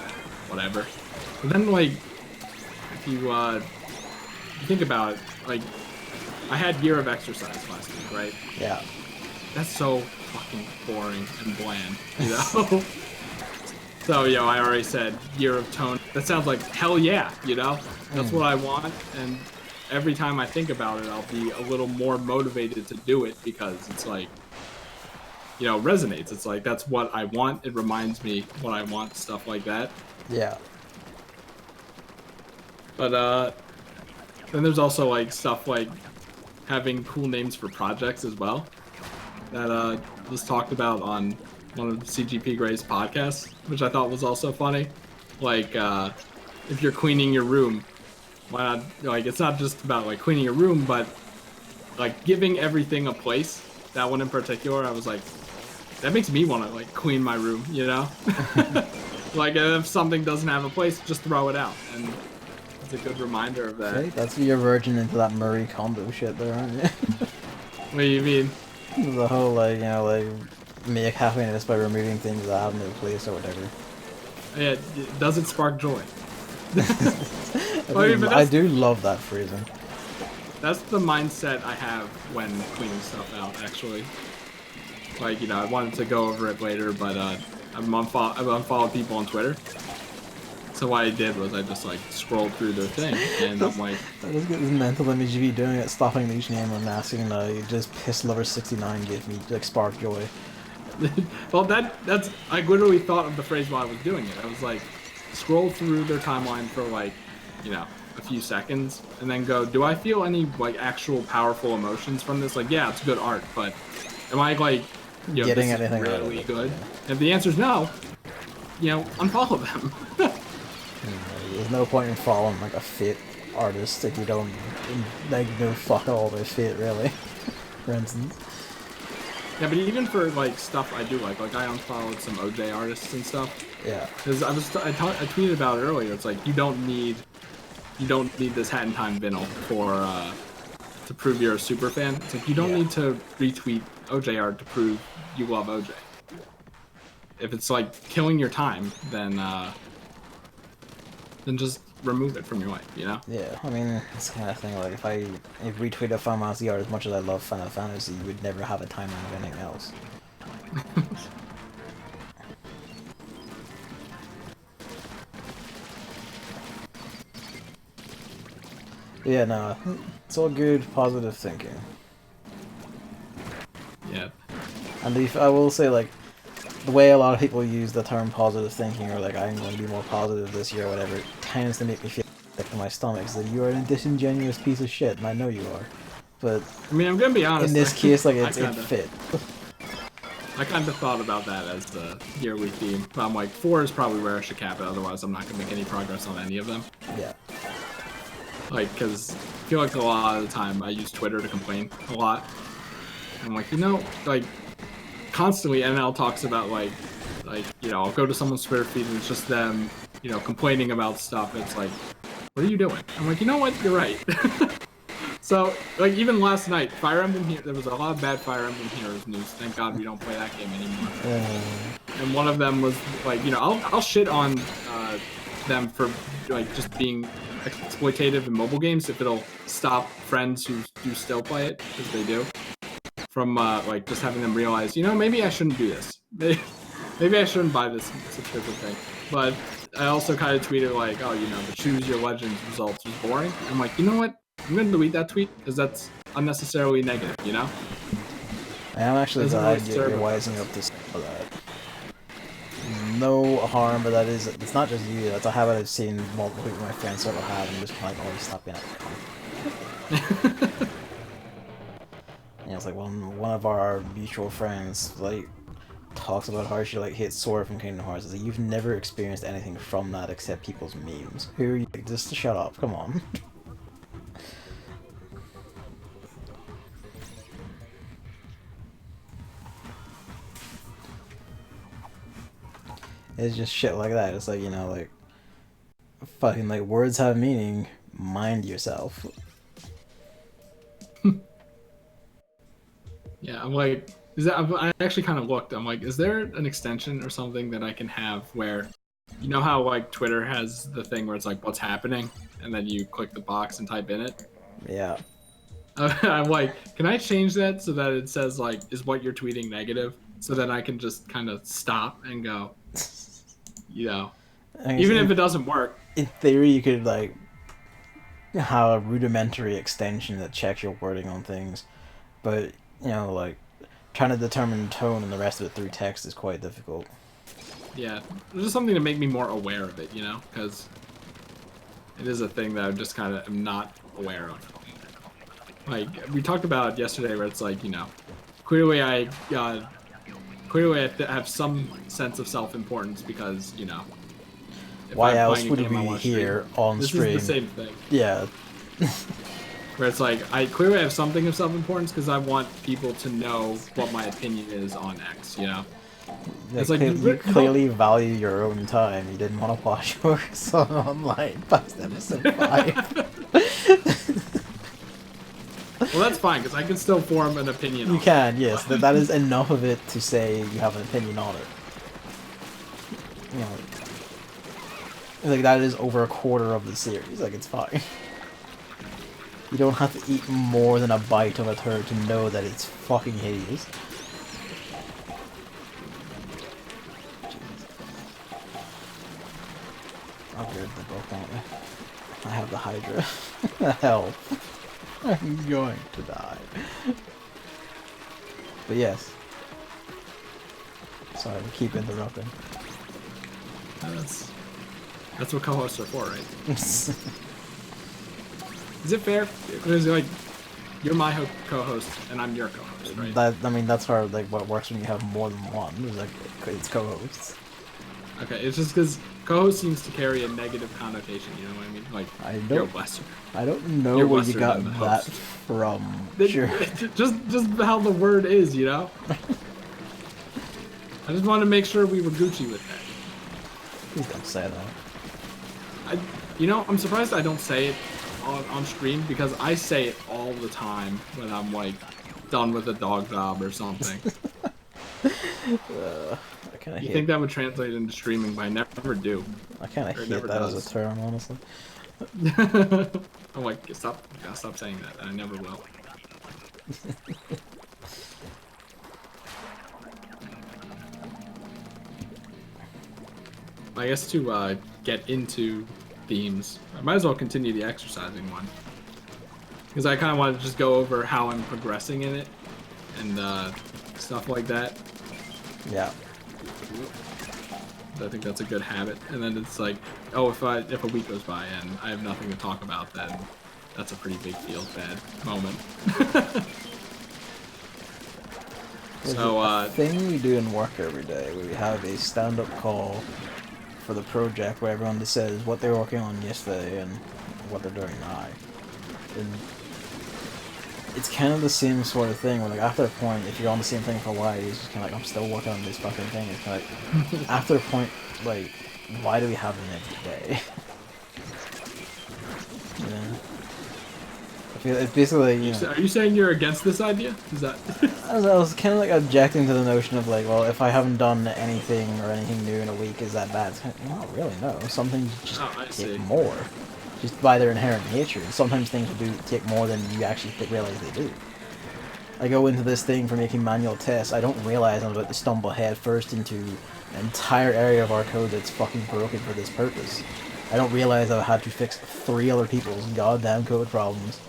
whatever. But then like, if you think about it, like I had Year of Exercise last week, right? Yeah. That's so fucking boring and bland, you know? So, you know, I already said Year of Tone. That sounds like hell yeah, you know? That's what I want, and every time I think about it, I'll be a little more motivated to do it because it's like, you know, resonates. It's like, that's what I want. It reminds me what I want, stuff like that. Yeah. But, then there's also, like, stuff like having cool names for projects as well. That was talked about on one of CGP Gray's podcasts, which I thought was also funny. Like, if you're cleaning your room, why not, like, it's not just about, like, cleaning your room, but, like, giving everything a place. That one in particular, I was like, that makes me want to, like, clean my room, you know? Like, if something doesn't have a place, just throw it out. And it's a good reminder of that. Okay, that's your version into that Murray combo shit there, aren't you? What do you mean? The whole, like, you know, like, make happiness by removing things that have no place or whatever. Yeah, does it spark joy? I do love that phrasing. That's the mindset I have when cleaning stuff out, actually. Like, you know, I wanted to go over it later, but I've unfollowed people on Twitter. So what I did was I just, like, scrolled through their thing, and I'm like... I just get this mental image of you doing it, stopping each name and asking, just Piss Lover 69 give me, like, spark joy. Well, that's... I literally thought of the phrase while I was doing it. I was like, scroll through their timeline for, like, you know, a few seconds, and then go, do I feel any, like, actual powerful emotions from this? Like, yeah, it's good art, but am I, like, you know, getting this anything is really out of it? good? If the answer's no, you know, unfollow them. There's no point in following, like, a fit artist if you don't, like, know fuck all about fit, really, for instance. Yeah, but even for, like, stuff I do like I unfollowed some OJ artists and stuff. Yeah. Because I tweeted about it earlier. It's like, you don't need this Hat in Time vinyl for to prove you're a super fan. It's like, you don't need to retweet OJ art to prove you love OJ. If it's like killing your time, then just remove it from your life, you know? Yeah, I mean, it's the kind of thing, like, if retweet a Phantasy art as much as I love Final Fantasy, you would never have a timeline of anything else. Yeah, no, it's all good, positive thinking. Yeah. And I will say, like, the way a lot of people use the term positive thinking, or like, I'm going to be more positive this year or whatever, it tends to make me feel sick in my stomach, so you are a disingenuous piece of shit, and I know you are. But I mean, I'm gonna be honest. in this case, like, it fit. I kind of thought about that as the yearly theme, but I'm like, 4 is probably where I should cap it, otherwise I'm not gonna make any progress on any of them. Yeah. Like, because I feel like a lot of the time I use Twitter to complain a lot, And I'm like, you know, like constantly NL talks about like you know, I'll go to someone's Twitter feed and it's just them, you know, complaining about stuff. It's like, what are you doing? I'm like, you know what? You're right. So, like, even last night, Fire Emblem here, there was a lot of bad Fire Emblem Heroes news. Thank God we don't play that game anymore. And one of them was, like, you know, I'll shit on them for, like, just being exploitative in mobile games if it'll stop friends who do still play it, because they do, from, like, just having them realize, you know, maybe I shouldn't do this. Maybe I shouldn't buy this subscription thing. But I also kind of tweeted, like, oh, you know, the Choose Your Legends results was boring. I'm like, you know what? I'm going to delete that tweet because that's unnecessarily negative, you know? I'm actually glad you're wising up to that. No harm, but that is, it's not just you, that's a habit I've seen multiple people in my friends sort of have, and just kind of like, always stop being like, yeah, it's like one of our mutual friends, like, talks about how she, like, hits Sora from Kingdom Hearts. It's like, you've never experienced anything from that except people's memes. Who are you? Just shut up, come on. It's just shit like that. It's like, you know, like, fucking, like, words have meaning. Mind yourself. Yeah, I'm like, I actually kind of looked. I'm like, is there an extension or something that I can have where, you know how, like, Twitter has the thing where it's like, what's happening? And then you click the box and type in it? Yeah. I'm like, can I change that so that it says, like, is what you're tweeting negative? So that I can just kind of stop and go, you know, I mean, even if it doesn't work. In theory, you could, like, have a rudimentary extension that checks your wording on things. But, you know, like, trying to determine tone and the rest of it through text is quite difficult. Yeah, there's just something to make me more aware of it, you know? Because it is a thing that I just kind of am not aware of. Like, we talked about yesterday where it's like, you know, clearly I have some sense of self-importance because, you know, why else would we here on stream? This is the same thing. Yeah. Where it's like, I clearly have something of self-importance because I want people to know what my opinion is on X, you know? It's like, you clearly value your own time. You didn't want to watch Warcraft Online past episode 5. Well, that's fine, because I can still form an opinion on it. You can, yes. That is enough of it to say you have an opinion on it. You know, like, that is over a quarter of the series. Like, it's fine. You don't have to eat more than a bite of a turd to know that it's fucking hideous. I'll get the book, don't I? I have the Hydra. Help. I'm going to die. But yes. Sorry, we keep interrupting. That's what co-hosts are for, right? Is it fair? Because, like, you're my co-host and I'm your co-host, right? I mean, that's how, like, what works when you have more than one. It's like, it's co-hosts. Okay, it's just because co-host seems to carry a negative connotation, you know what I mean? Like, you're lesser. I don't know where you got that from. Sure. just how the word is, you know? I just wanted to make sure we were Gucci with that. Please don't say that. You know, I'm surprised I don't say it on stream because I say it all the time when I'm, like, done with a dog job or something. You think that would translate into streaming, but I never do. I kind of hate that as a term, honestly. I'm like, stop saying that. I never will. I guess to get into themes, I might as well continue the exercising one. Because I kind of wanted to just go over how I'm progressing in it and stuff like that. Yeah. I think that's a good habit. And then it's like, oh, if a week goes by and I have nothing to talk about, then that's a pretty big bad moment. So, thing we do in work every day, we have a stand-up call for the project where everyone just says what they're working on yesterday and what they're doing now. And it's kind of the same sort of thing. Where like after a point, if you're on the same thing for a while, you're just kind of like, I'm still working on this fucking thing. It's kind of like after a point, like, why do we have it every day? Yeah. I feel it's basically Are you saying you're against this idea? Is that? I was kind of like objecting to the notion of like, well, if I haven't done anything or anything new in a week, is that bad? It's kind of, not really, no. Some things just take more, just by their inherent nature. Sometimes things do take more than you actually realize they do. I go into this thing for making manual tests. I don't realize I'm about to stumble head first into an entire area of our code that's fucking broken for this purpose. I don't realize I had to fix 3 other people's goddamn code problems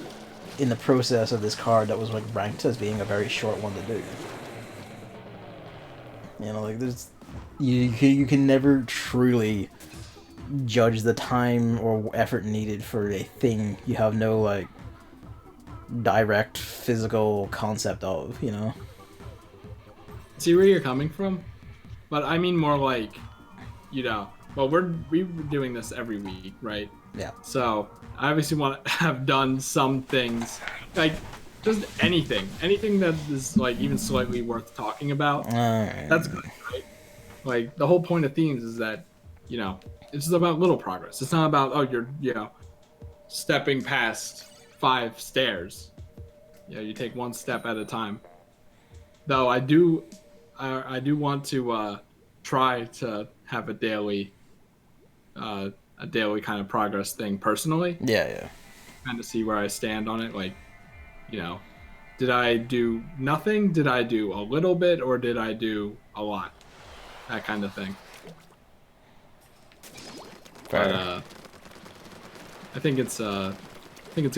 in the process of this card that was like ranked as being a very short one to do. You know, like there's you can never truly judge the time or effort needed for a thing you have no like direct physical concept of, you know. See where you're coming from, but I mean more like, you know, well we're doing this every week, right? Yeah. So I obviously want to have done some things, like just anything that is like even slightly worth talking about. That's good, right? Like the whole point of themes is that, you know, it's just about little progress. It's not about, oh, you're, you know, stepping past 5 stairs. You know, you take 1 step at a time. Though I do want to try to have a daily kind of progress thing personally. Yeah. Kind of see where I stand on it. Like, you know, did I do nothing? Did I do a little bit? Or did I do a lot? That kind of thing. Fair. But I think it's a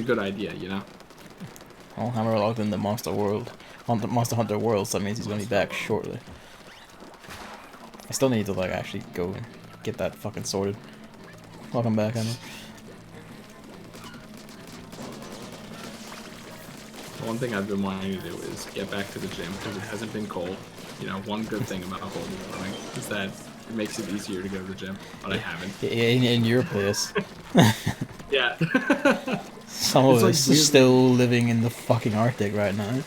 good idea, you know. Well, Hammer logged in the Monster Hunter World, so that means he's gonna be back shortly. I still need to like actually go and get that fucking sorted. Welcome back, Hammer. One thing I've been wanting to do is get back to the gym because it hasn't been cold. You know, one good thing about cold running is that it makes it easier to go to the gym, but I haven't. In your place. Yeah. Some of us are still living in the fucking Arctic right now.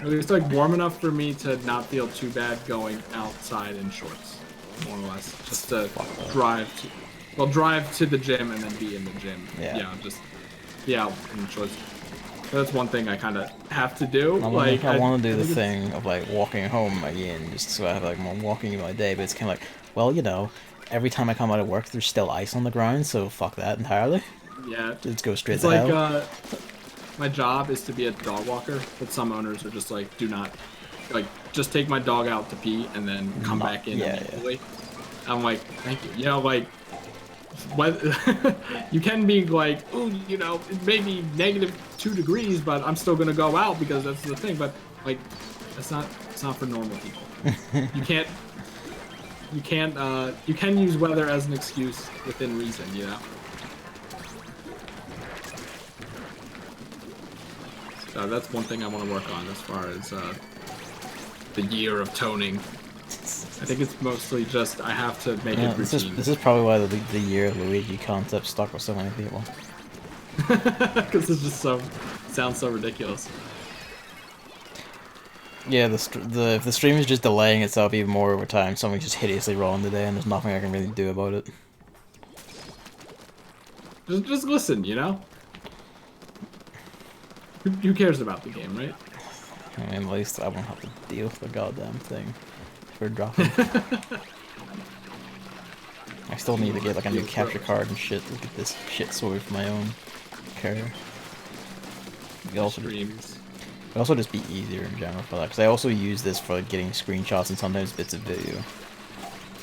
It's like warm enough for me to not feel too bad going outside in shorts, more or less. Just to drive to the gym and then be in the gym. Yeah. Just be out in shorts. That's one thing I kind of have to do. I want to do the thing of like walking home again, just so I have like more walking in my day. But it's kind of like, well, you know, every time I come out of work, there's still ice on the ground, so fuck that entirely. Yeah. Let's go straight to hell. My job is to be a dog walker, but some owners are just like, do not, like, just take my dog out to pee and then come back in immediately. Yeah. I'm like, thank you. You know, like, what you can be like, oh, you know, it may be -2 degrees, but I'm still gonna go out because that's the thing. But like, it's not for normal people. You can use weather as an excuse within reason, you know. So that's one thing I want to work on as far as the year of toning. I think it's mostly just I have to make it routine. This is probably why the year of Luigi concept stuck with so many people. Because it's just sounds so ridiculous. Yeah, if the stream is just delaying itself even more over time, something's just hideously wrong today, and there's nothing I can really do about it. Just listen, you know. Who cares about the game, right? I mean, at least I won't have to deal with the goddamn thing for dropping. I still need to get like a new capture card and shit to get this shit sorted for my own character. It would also just be easier in general for that, because I also use this for like getting screenshots and sometimes bits of video.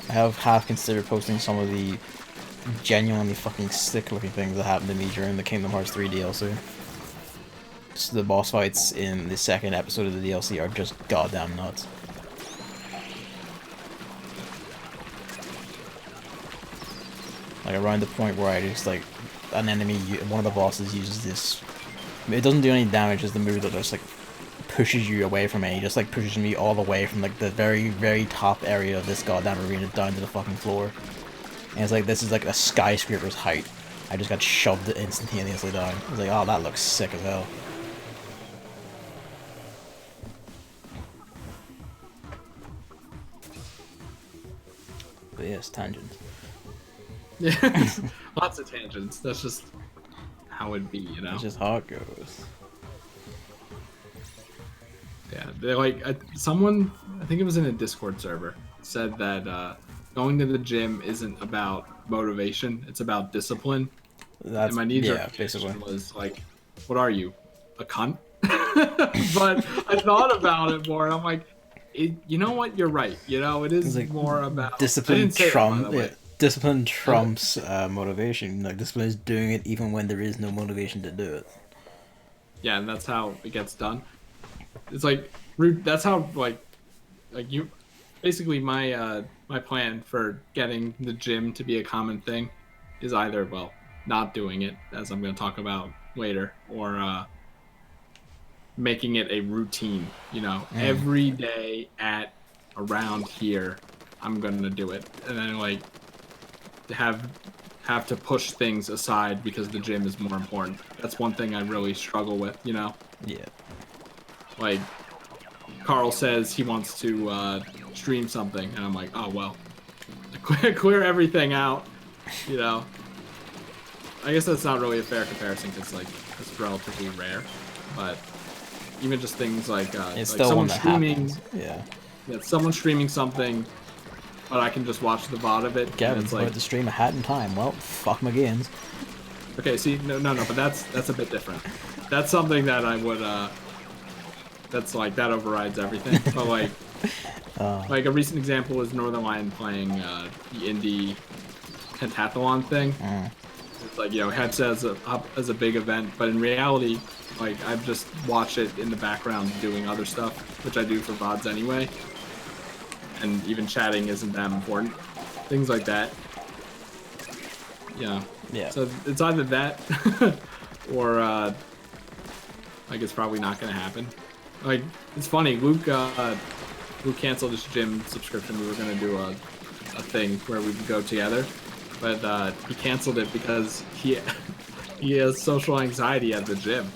I have half considered posting some of the genuinely fucking sick looking things that happened to me during the Kingdom Hearts 3 DLC. So the boss fights in the second episode of the DLC are just goddamn nuts. Like around the point where I just like an enemy, one of the bosses uses this. It doesn't do any damage, it's the move that just like pushes you away from it. He just like pushes me all the way from like the very, very top area of this goddamn arena down to the fucking floor. And it's like, this is like a skyscraper's height. I just got shoved instantaneously down. I was like, oh, that looks sick as hell. Yes, tangents. Yeah, lots of tangents. That's just how it'd be, you know. That's just how it goes. Yeah, they're like someone. I think it was in a Discord server said that going to the gym isn't about motivation; it's about discipline. That's And my knee-jerk basically. reaction was like, "What are you, a cunt?" But I thought about it more, and I'm like, you know what? You're right. You know, it is Like, more about I discipline didn't say that, by the way. discipline trumps motivation. Like, discipline is doing it even when there is no motivation to do it. Yeah, and that's how it gets done. It's like that's how like you basically my plan for getting the gym to be a common thing is either, well, not doing it, as I'm going to talk about later, or making it a routine. You know, every day at around here, I'm going to do it, and then like have to push things aside because the gym is more important. That's one thing I really struggle with. You know. Yeah. Like, Carl says he wants to stream something, and I'm like, oh well, clear everything out, you know. I guess that's not really a fair comparison because like it's relatively rare, but even just things like It's like still one someone that streaming, happens. Yeah. someone streaming something, but I can just watch the VOD of it. Gavin's and it's like about to stream a hat in time. Well, fuck my games. okay, see, no, but that's a bit different. That's something that I would that's like that overrides everything. But like a recent example is Northern Lion playing the indie pentathlon thing. It's like, you know, heads as a big event, but in reality, like I just watch it in the background doing other stuff, which I do for VODs anyway. And even chatting isn't that important. Things like that. Yeah. Yeah. So it's either that or like it's probably not gonna happen. Like, it's funny, Luke canceled his gym subscription. We were gonna do a thing where we could go together, but he canceled it because he has social anxiety at the gym.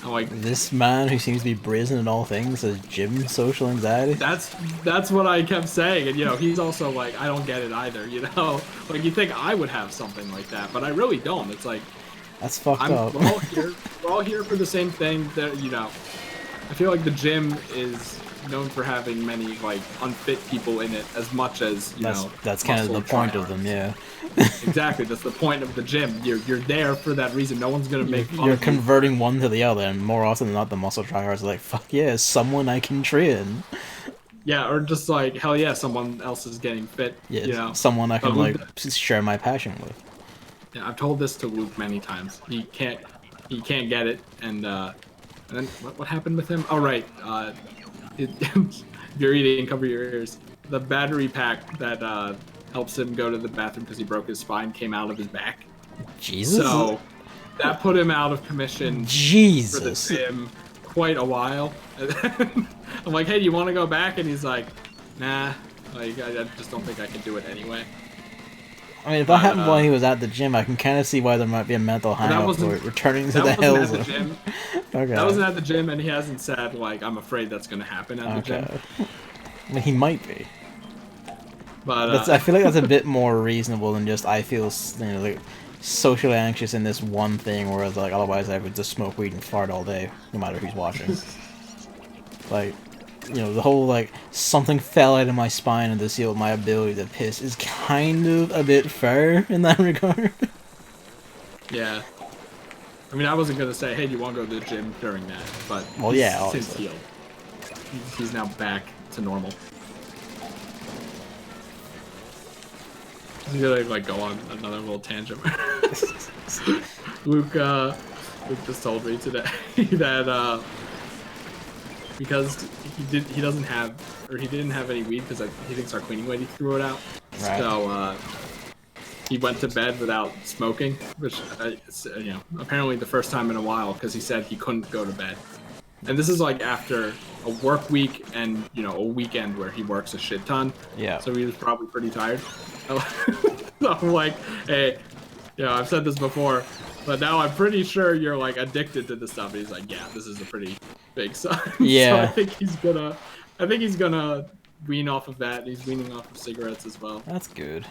I'm like, this man who seems to be brazen in all things has gym social anxiety. that's what I kept saying, and you know, he's also like, I don't get it either. You know, like you think I would have something like that, but I really don't. It's like That's fucked up. We're all here for the same thing. That, you know, I feel like the gym is known for having many like unfit people in it as much as that's kind of the point of them, yeah. Exactly, that's the point of the gym. You're there for that reason. No one's gonna make fun You're of converting one to the other, and more often than not, the muscle tryhards are like, fuck yeah, someone I can train. Yeah, or just like, hell yeah, someone else is getting fit. Yeah, you know, someone I can like share my passion with. Yeah, I've told this to Luke many times. He can't get it, and then what happened with him? Oh right, if you're eating, cover your ears. The battery pack that helps him go to the bathroom because he broke his spine came out of his back. Jesus. So that put him out of commission. Jesus. For the gym quite a while. I'm like, hey, do you want to go back? And he's like, nah. Like, I just don't think I can do it anyway. I mean, if that happened while he was at the gym, I can kind of see why there might be a mental hang-up for returning to the hills. That wasn't at the gym. Okay. That wasn't at the gym, and he hasn't said, like, I'm afraid that's going to happen at the gym. I mean, he might be. But I feel like that's a bit more reasonable than just, I feel, like, socially anxious in this one thing, whereas, like, otherwise I would just smoke weed and fart all day, no matter who's watching. Like, you know, the whole, like, something fell out of my spine and to seal my ability to piss is kind of a bit fair in that regard. Yeah. I mean, I wasn't going to say, hey, do you want to go to the gym during that? But well, yeah, since healed. He's now back to normal. I'm gonna, like, go on another little tangent. Luke just told me today that, because he didn't have any weed because he thinks our cleaning lady threw it out. Right. So he went to bed without smoking, which you know, apparently the first time in a while because he said he couldn't go to bed. And this is like after a work week and, you know, a weekend where he works a shit ton. Yeah. So he was probably pretty tired. So I'm like, hey, you know, I've said this before, but now I'm pretty sure you're like addicted to this stuff. And he's like, yeah, this is a pretty big sign. Yeah. So I think he's gonna wean off of that. He's weaning off of cigarettes as well. That's good.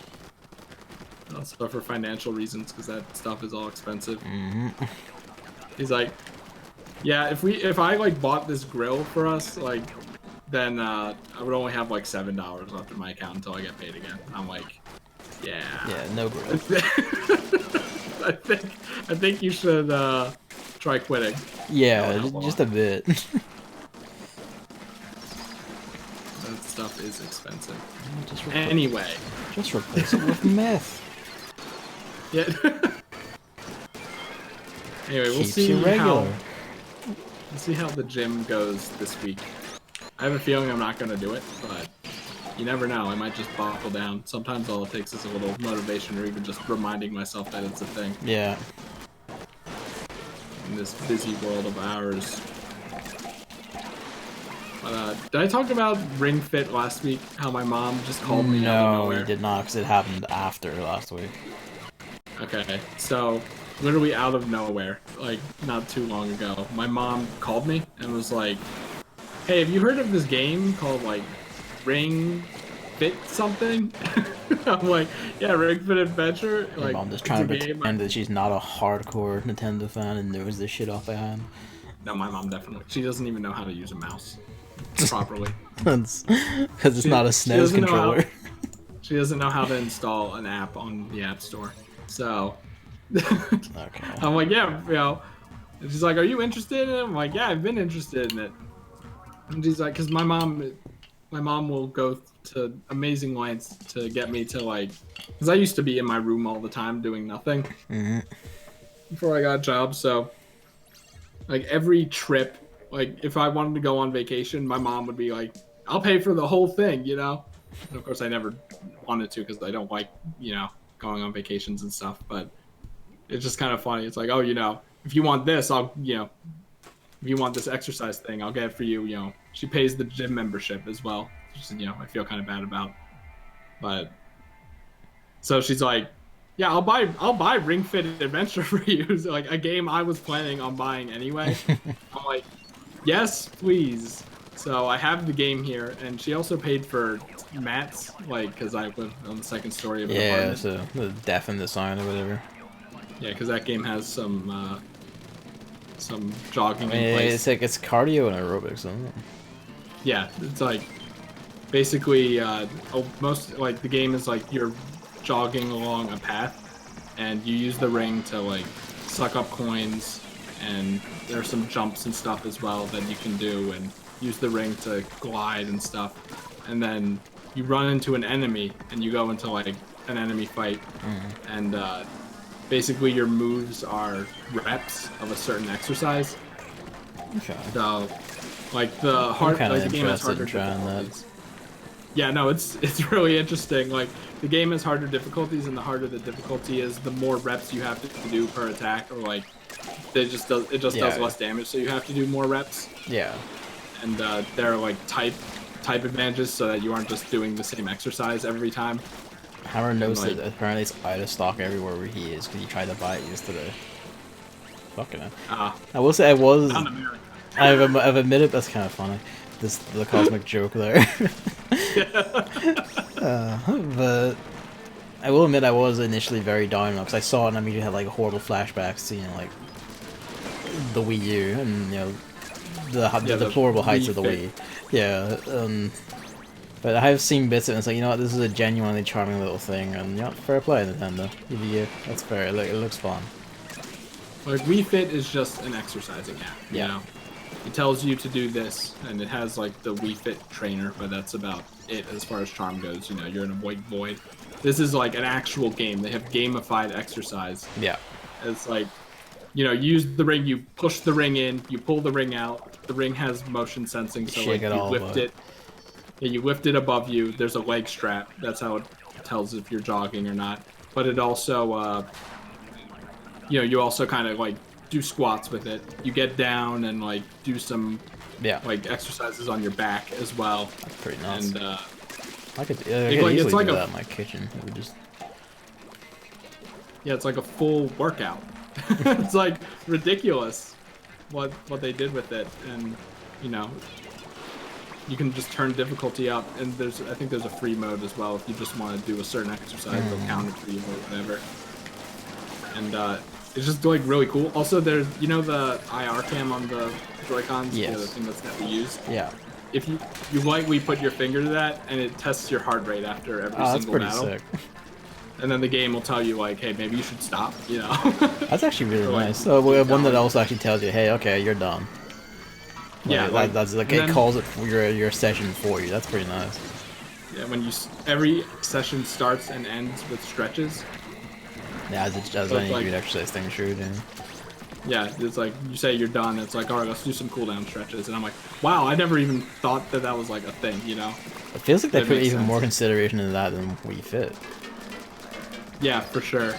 Also for financial reasons, because that stuff is all expensive. Mm-hmm. He's like, yeah, if I like bought this grill for us, like, then I would only have like $7 left in my account until I get paid again. I'm like, yeah. Yeah, no grill. I think you should try quitting. Yeah, just a bit. That stuff is expensive. Anyway. Just replace it with meth. Yeah. Anyway, we'll Keeps see you regular. We'll see how the gym goes this week. I have a feeling I'm not gonna do it, but you never know. I might just buckle down. Sometimes all it takes is a little motivation, or even just reminding myself that it's a thing. Yeah. In this busy world of ours. But, did I talk about Ring Fit last week? How my mom just called me out of No, nowhere? you did not, because it happened after last week. Okay, so literally out of nowhere, like not too long ago, my mom called me and was like, "Hey, have you heard of this game called like Ring Fit something?" I'm like, "Yeah, Ring Fit Adventure." Your Like, mom just trying to it's a game. pretend that she's not a hardcore Nintendo fan and knows this shit off by hand. No, my mom definitely. She doesn't even know how to use a mouse properly. Because it's not a SNES doesn't know controller. She doesn't know how to install an app on the App Store. So, Okay. I'm like, yeah, you know. And she's like, "Are you interested in it?" I'm like, "Yeah, I've been interested in it." And she's like, "Cause my mom will go to amazing lengths to get me to like, cause I used to be in my room all the time doing nothing Mm-hmm. before I got a job. So, like every trip, like if I wanted to go on vacation, my mom would be like, "I'll pay for the whole thing," you know. And of course, I never wanted to because I don't like, going on vacations and stuff. But it's just kind of funny. It's like, oh, if you want this, if you want this exercise thing, I'll get it for you. She pays the gym membership as well, which I feel kind of bad about. But so she's like, yeah, I'll buy Ring Fit Adventure for you. So, like a game I was planning on buying anyway. I'm like, yes, please. So I have the game here, and she also paid for mats, like, because I live on the second story of an apartment. So the deaf in the sign or whatever. Yeah, because that game has some jogging I mean, in place. it's cardio and aerobics, isn't it? Yeah, it's like basically most like the game is like you're jogging along a path, and you use the ring to like suck up coins, and there's some jumps and stuff as well that you can do, and use the ring to glide and stuff, and then you run into an enemy and you go into like an enemy fight, and basically your moves are reps of a certain exercise. Okay. So like the hard, I'm like the game has interested harder in trying difficulties. Yeah, no, it's really interesting. Like the game has harder difficulties, and the harder the difficulty is, the more reps you have to do per attack, or like it just does less damage, so you have to do more reps. Yeah. And there are like type advantages, so that you aren't just doing the same exercise every time. Hammer knows that apparently it's out of stock everywhere where he is because he tried to buy it yesterday. Fucking hell. I will say I've admitted that's kind of funny. The cosmic joke there. But I will admit I was initially very down because I saw it and I immediately had like horrible flashbacks to like the Wii U and the deplorable heights of the Wii. Yeah. But I have seen bits of it and it's like, what, this is a genuinely charming little thing, and fair play, Nintendo. That's fair. It looks fun. Like Wii Fit is just an exercising app. Yeah. It tells you to do this, and it has like the Wii Fit trainer, but that's about it as far as charm goes. You're in a white void. This is like an actual game. They have gamified exercise. Yeah. It's like, you use the ring, you push the ring in, you pull the ring out. The ring has motion sensing, so like you lift it. Yeah, you lift it above you. There's a leg strap. That's how it tells if you're jogging or not. But it also, you also kind of like do squats with it. You get down and like do some like exercises on your back as well. That's pretty nice. And I could easily it's like do that in my kitchen. It would just... Yeah, it's like a full workout. It's like ridiculous what they did with it, and you can just turn difficulty up, and I think there's a free mode as well if you just want to do a certain exercise, it'll count it for you or whatever. And it's just like really cool. Also, there's the IR cam on the Joy-Cons, the other thing that's never used. Yeah. If you lightly put your finger to that, and it tests your heart rate after every single battle. That's pretty sick. And then the game will tell you like, hey, maybe you should stop. That's actually really like, nice. So one that also actually tells you, hey, okay, you're done. Yeah, that's like it calls it for your session for you. That's pretty nice. Yeah, when every session starts and ends with stretches. Yeah, as any good exercise thing should. Yeah, it's like you say you're done. It's like, all right, let's do some cooldown stretches, and I'm like, wow, I never even thought that was like a thing. It feels like they put even more consideration into that than Wii Fit. Yeah, for sure.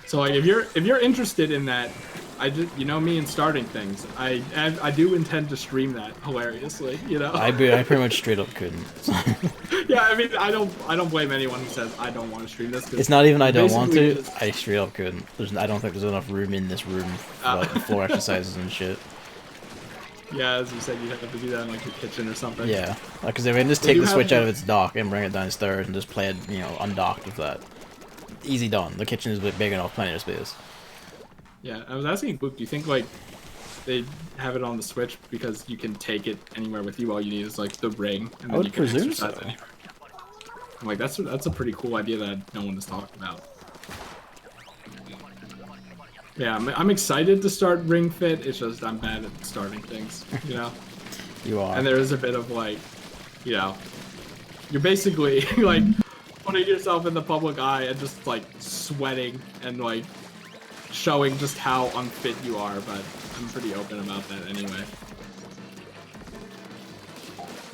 So like, if you're interested in that, I just me and starting things. I do intend to stream that hilariously. I pretty much straight up couldn't. Yeah, I mean, I don't blame anyone who says I don't want to stream this. It's not even I don't want to. I straight up couldn't. I don't think there's enough room in this room for like, floor exercises and shit. Yeah, as you said, you'd have to do that in like your kitchen or something. Yeah, because if I can just take the Switch out of its dock and bring it downstairs and just play it, undocked with that, easy done. The kitchen is big enough, plenty of space. Yeah, I was asking Book, do you think like they have it on the Switch because you can take it anywhere with you? All you need is like the ring, and then you can exercise anywhere. I'm like, that's a pretty cool idea that no one has talked about. Yeah, I'm excited to start Ring Fit. It's just I'm bad at starting things, You are. And there is a bit of like, you're basically like putting yourself in the public eye and just like sweating and like showing just how unfit you are. But I'm pretty open about that anyway.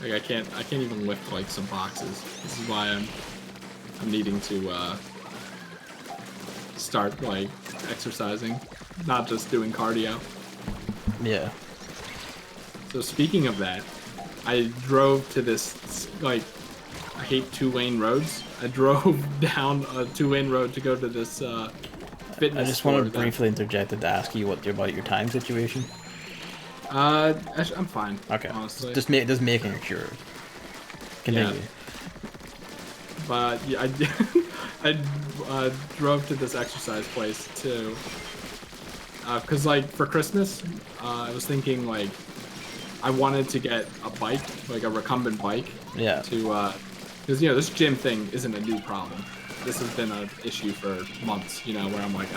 Like I can't even lift like some boxes. This is why I'm needing to start like exercising, not just doing cardio. Yeah. So speaking of that, I drove to this like I hate 2-lane roads. I drove down a 2-lane road to go to this fitness. I just want to briefly interject to ask you about your time situation. I'm fine. Okay. Honestly, just making sure. Continue. Yeah. But yeah, I drove to this exercise place to, cause like for Christmas, I was thinking like, I wanted to get a bike, like a recumbent bike. Yeah. To, cause this gym thing isn't a new problem. This has been an issue for months, where I'm like,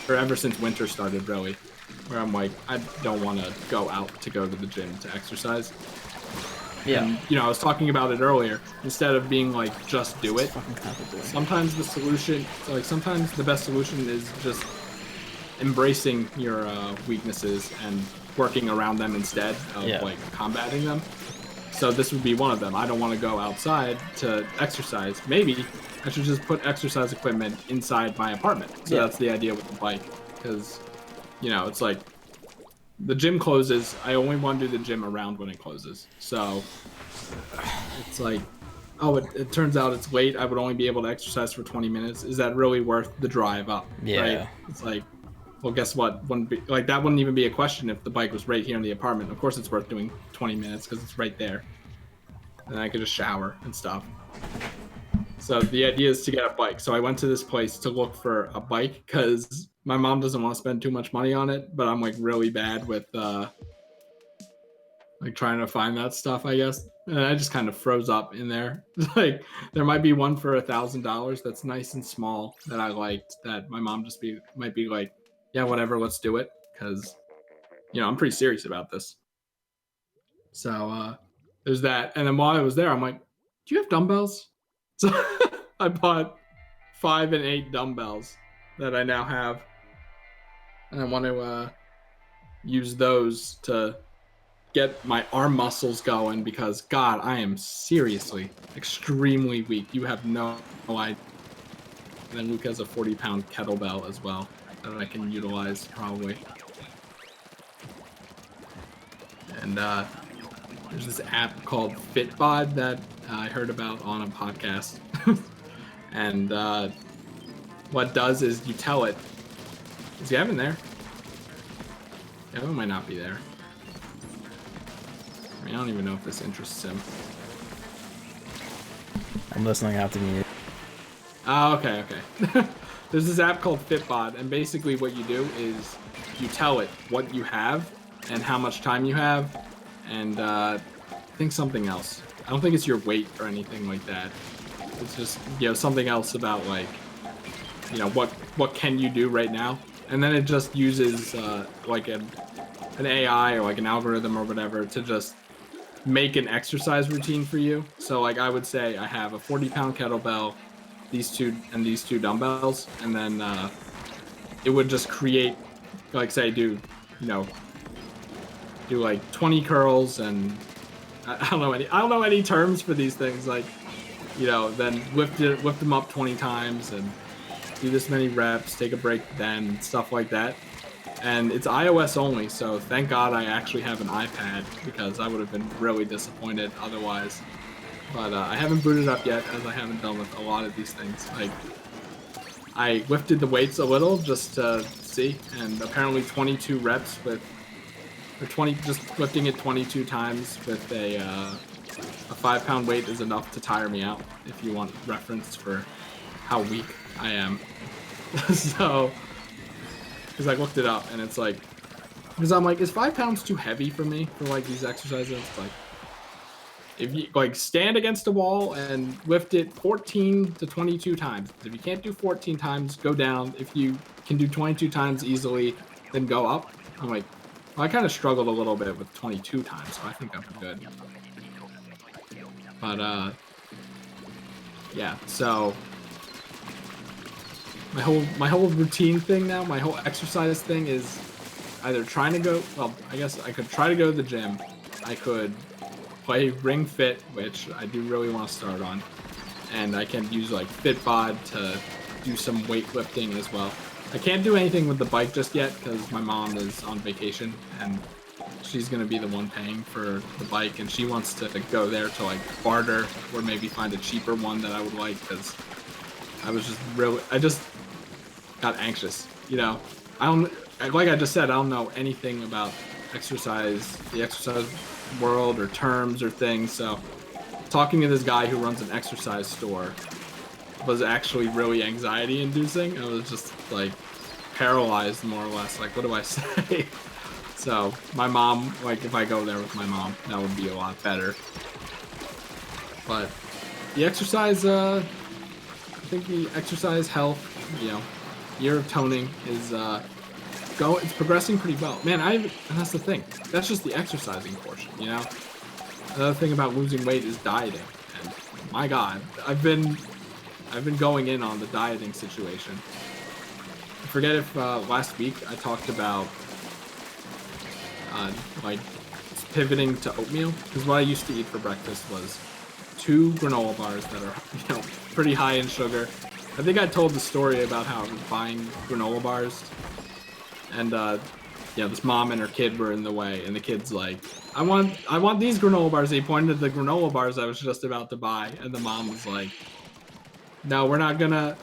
or ever since winter started really, where I'm like, I don't want to go out to go to the gym to exercise. Yeah. And, I was talking about it earlier. Instead of being like, just do it. Sometimes the solution, sometimes the best solution is just embracing your weaknesses and working around them instead of like combating them. So this would be one of them. I don't want to go outside to exercise. Maybe I should just put exercise equipment inside my apartment. So that's the idea with the bike. Because, it's like, the gym closes. I only want to do the gym around when it closes. So it's like, oh, it turns out it's late. I would only be able to exercise for 20 minutes. Is that really worth the drive up? Yeah. Right? It's like, well, guess what? That wouldn't even be a question if the bike was right here in the apartment. Of course, it's worth doing 20 minutes because it's right there. And I could just shower and stuff. So the idea is to get a bike. So I went to this place to look for a bike because my mom doesn't want to spend too much money on it, but I'm like really bad with like trying to find that stuff, I guess. And I just kind of froze up in there. Like there might be one for $1,000 that's nice and small that I liked that my mom might be like, yeah, whatever, let's do it. Because, I'm pretty serious about this. So there's that. And then while I was there, I'm like, do you have dumbbells? So I bought 5 and 8 dumbbells that I now have. And I want to use those to get my arm muscles going because, God, I am seriously extremely weak. You have no idea. And then Luke has a 40-pound kettlebell as well that I can utilize probably. And there's this app called Fitbod that I heard about on a podcast. And what it does is you tell it, is Gavin there? Gavin might not be there. I mean, I don't even know if this interests him. I'm listening after you. Oh, okay. There's this app called Fitbod, and basically what you do is you tell it what you have and how much time you have, and I think something else. I don't think it's your weight or anything like that. It's just, something else about, like, what can you do right now, and then it just uses like an AI or like an algorithm or whatever to just make an exercise routine for you. So like I would say I have a 40-pound kettlebell, these two dumbbells, and then it would just create, like, say do like 20 curls, and I don't know any terms for these things, like, then lift them up 20 times and do this many reps, take a break then, stuff like that. And it's iOS only, so thank God I actually have an iPad, because I would have been really disappointed otherwise. But I haven't booted up yet, as I haven't done with a lot of these things. Like, I lifted the weights a little just to see, and apparently 22 reps with, or 20, just lifting it 22 times with a 5-pound weight is enough to tire me out, if you want reference for how weak I am. So, because I looked it up, and it's like, because I'm like, is 5 pounds too heavy for me for like these exercises? It's like, if you like stand against a wall and lift it 14 to 22 times. If you can't do 14 times, go down. If you can do 22 times easily, then go up. I'm like, well, I kind of struggled a little bit with 22 times, so I think I'm good. But yeah, so my whole routine thing now, my whole exercise thing is either trying to go, well, I guess I could try to go to the gym. I could play Ring Fit, which I do really want to start on. And I can use like Fitbod to do some weightlifting as well. I can't do anything with the bike just yet because my mom is on vacation and she's going to be the one paying for the bike, and she wants to go there to like barter or maybe find a cheaper one that I would like, because I just got anxious, like I just said, I don't know anything about the exercise world or terms or things, so talking to this guy who runs an exercise store was actually really anxiety inducing. I was just like paralyzed, more or less, like, what do I say? So my mom, like, if I go there with my mom, that would be a lot better. But the exercise, I think the exercise health, year of toning is it's progressing pretty well. Man, and that's the thing. That's just the exercising portion, Another thing about losing weight is dieting. And my God, I've been going in on the dieting situation. I forget if last week I talked about like pivoting to oatmeal, because what I used to eat for breakfast was 2 granola bars that are pretty high in sugar. I think I told the story about how I was buying granola bars, and this mom and her kid were in the way, and the kid's like, I want these granola bars. He pointed at the granola bars I was just about to buy, and the mom was like, no, we're not gonna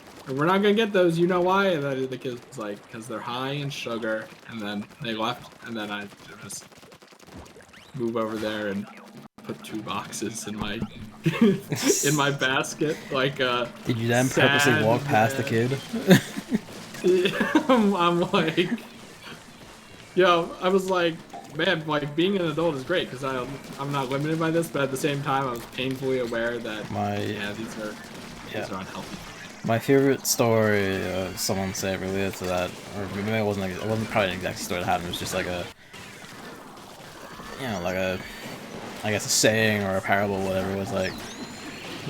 get those. You know why? And then the kid was like, because they're high in sugar. And then they left, and then I just move over there and put 2 boxes in my in my basket, like Did you then purposely walk past the kid? I'm like, I was like, man, like, being an adult is great because I'm not limited by this, but at the same time I was painfully aware that these are unhealthy. My favorite story someone said related to that, or maybe it wasn't probably an exact story that happened. It was just like a I guess a saying or a parable, whatever. It was like,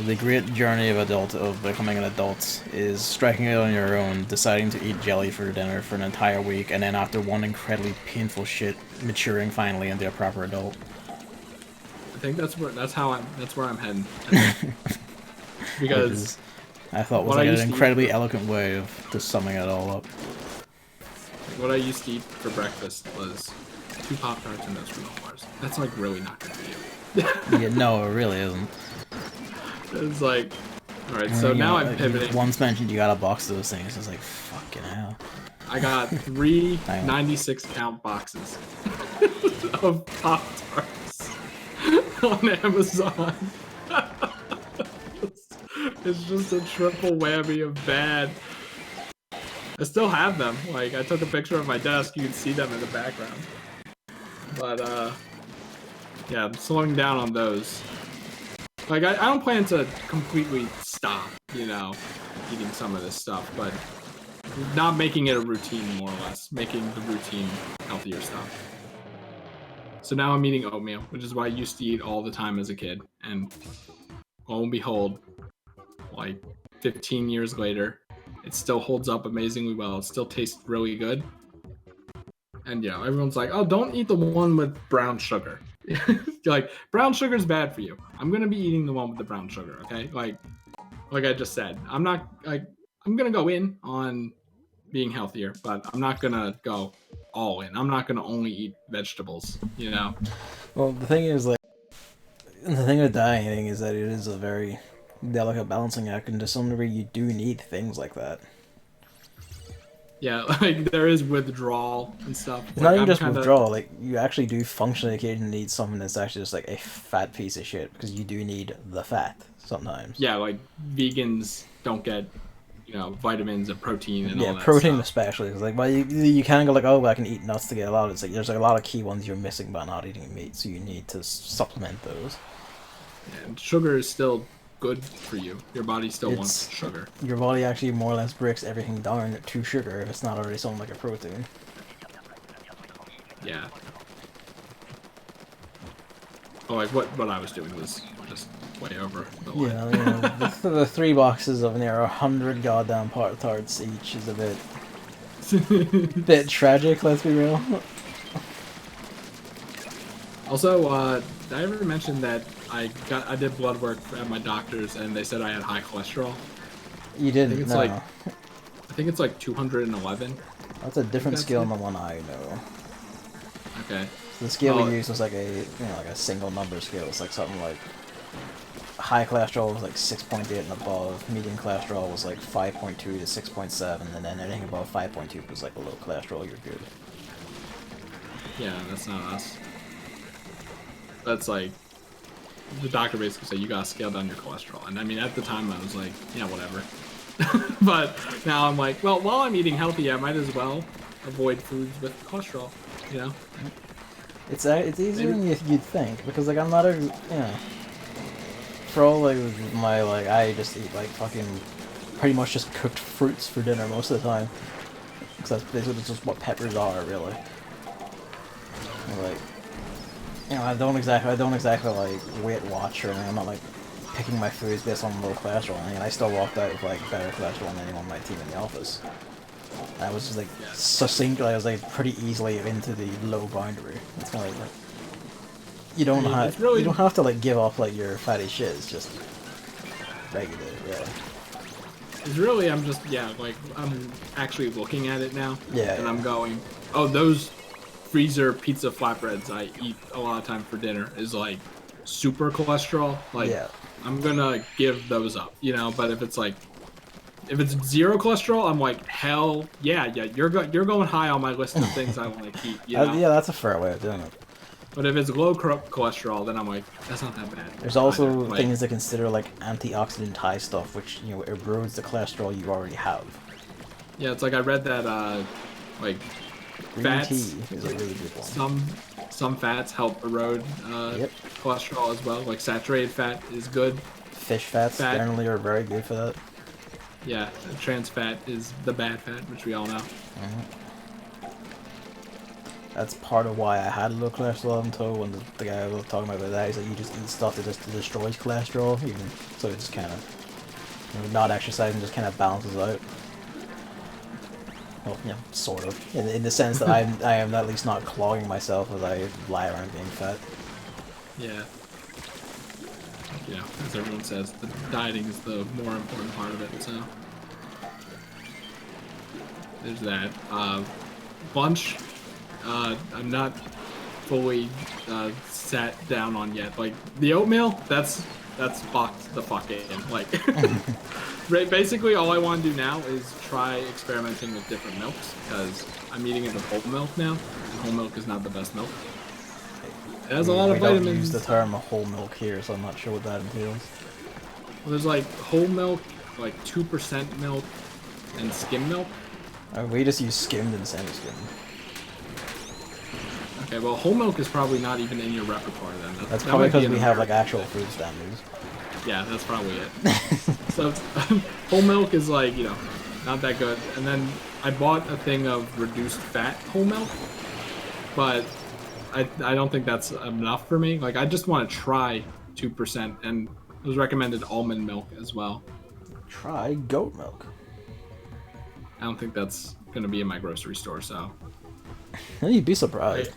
the great journey of becoming an adult is striking out on your own, deciding to eat jelly for dinner for an entire week, and then after one incredibly painful shit, maturing finally into a proper adult. I think that's where I'm heading. Because I thought was like an incredibly eloquent way of just summing it all up. What I used to eat for breakfast was 2 Pop-Tarts and those granola bars. That's like really not good for you. Yeah, no, it really isn't. It's like, alright, so now I'm pivoting. Once mentioned you got a box of those things, it's like, fucking hell. I got 3 96-count boxes of Pop-Tarts. on Amazon. It's just a triple whammy of bad. I still have them. Like, I took a picture of my desk. You can see them in the background. But, yeah, I'm slowing down on those. Like, I don't plan to completely stop, you know, eating some of this stuff, but not making it a routine, more or less. Making the routine healthier stuff. So now I'm eating oatmeal, which is what I used to eat all the time as a kid. And lo and behold, like 15 years later, it still holds up amazingly well. It still tastes really good. And yeah, everyone's like, oh, don't eat the one with brown sugar. Like, brown sugar is bad for you. I'm going to be eating the one with the brown sugar, okay? Like I just said, I'm not, like, I'm going to go in on being healthier, but I'm not going to go all in. I'm not going to only eat vegetables, you know? Well, the thing is, like, the thing with dieting is that it is a very delicate balancing act, and to some degree you do need things like that. Yeah, like, there is withdrawal and stuff. It's like, not even I'm just kinda... withdrawal, like, you actually do functionally occasionally need something that's actually just, like, a fat piece of shit, because you do need the fat, sometimes. Yeah, like, vegans don't get, you know, vitamins and protein and all that Yeah, protein stuff. especially. It's like, well, you can't go like, oh, I can eat nuts to get a lot. It's like, there's like a lot of key ones you're missing by not eating meat, so you need to supplement those. And sugar is still good for you. Your body still wants sugar. Your body actually more or less breaks everything down to sugar if it's not already something like a protein. Yeah. Oh, like what I was doing was just way over the line. Yeah, you know, the 3 boxes of near 100 goddamn tarts each is a bit tragic, let's be real. Also, did I ever mention that I did blood work at my doctor's and they said I had high cholesterol? You didn't, I think it's like 211. That's a different scale than the one I know. Okay. So the scale we used was like a, like a single number scale. It's like something like high cholesterol was like 6.8 and above, medium cholesterol was like 5.2 to 6.7, and then anything above 5.2 was like a low cholesterol, you're good. Yeah, that's not us. That's like, the doctor basically said, you gotta scale down your cholesterol. And I mean, at the time I was like, yeah, whatever. But now I'm like, well, while I'm eating healthy, I might as well avoid foods with cholesterol, you know? It's easier than you'd think, because like I'm not a, for all like my, like, I just eat like fucking pretty much just cooked fruits for dinner most of the time. Because that's basically just what peppers are, really. Like, I don't exactly like Weight Watch or anything. I'm not like picking my foods based on low cholesterol or anything. I still walked out with like better cholesterol than anyone on my team in the office. I was just like succinctly, I was like pretty easily into the low boundary. It's kind of like you don't have to like give up like your fatty shit. It's just regular, yeah. It's really, I'm actually looking at it now. Yeah. And I'm going, oh, those freezer pizza flatbreads I eat a lot of time for dinner is like super cholesterol. Like, yeah. I'm gonna give those up, but if it's zero cholesterol, I'm like, hell yeah, you're going high on my list of things I want to keep. Yeah, that's a fair way of doing it. But if it's low cholesterol, then I'm like, that's not that bad. There's also things to consider, like antioxidant high stuff, which erodes the cholesterol you already have. Yeah, it's like I read that like green fats tea is a really good one. Some fats help erode cholesterol as well. Like saturated fat is good. Fish fats generally are very good for that. Yeah, trans fat is the bad fat, which we all know. That's part of why I had low cholesterol until when the guy was talking about that. He's like, you just eat stuff that just destroys cholesterol, so it just kind of, not exercising just kind of balances out. Well, sort of, in the sense that I am at least not clogging myself as I lie around being fat. Yeah. As everyone says, the dieting is the more important part of it, so. There's that. Lunch, I'm not fully sat down on yet. Like, the oatmeal, that's locked the fuck in. Like, basically all I want to do now is try experimenting with different milks, because I'm eating it with whole milk now, and whole milk is not the best milk. It has a lot of we don't vitamins. use the term whole milk here, so I'm not sure what that entails. Well, there's like whole milk, like 2% milk, and skim milk. We just use skimmed and semi-skimmed. Okay, well, whole milk is probably not even in your repertoire then. That's probably because we have like actual food standards. Yeah, that's probably it. So whole milk is like, you know, not that good. And then I bought a thing of reduced fat whole milk, but I don't think that's enough for me. Like, I just want to try 2%, and it was recommended almond milk as well. Try goat milk. I don't think that's going to be in my grocery store, so. You'd be surprised.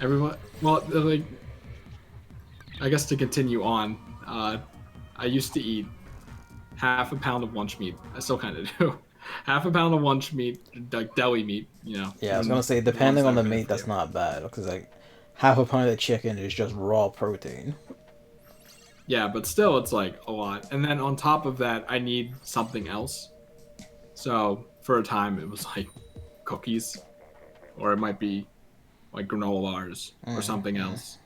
Everyone, well, like, I guess to continue on, I used to eat half a pound of lunch meat. I still kind of do. Half a pound of lunch meat, like deli meat, you know. Yeah, I was gonna say, depending on the meat, that's not bad, because like half a pound of chicken is just raw protein. Yeah, but still, it's like a lot. And then on top of that, I need something else. So for a time, it was like cookies, or it might be like granola bars or something else.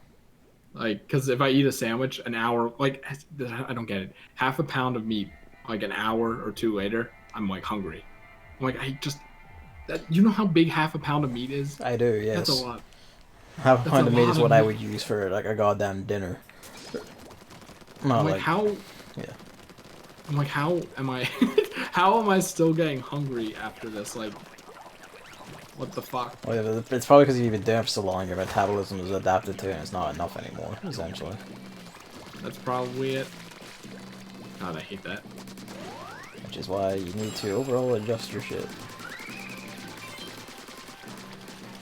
Like, because if I eat a sandwich an hour, like, I don't get it. Half a pound of meat, like an hour or two later, I'm like hungry. I'm like, you know how big half a pound of meat is? I do, yes. That's a lot. Half a pound of meat is what I would use for like a goddamn dinner. I'm like, how? Yeah. I'm like, how am I? How am I still getting hungry after this? Like, what the fuck? Well, yeah, it's probably because you've been doing it for so long, your metabolism is adapted to it, and it's not enough anymore, essentially. That's probably it. God, I hate that. Which is why you need to overall adjust your shit.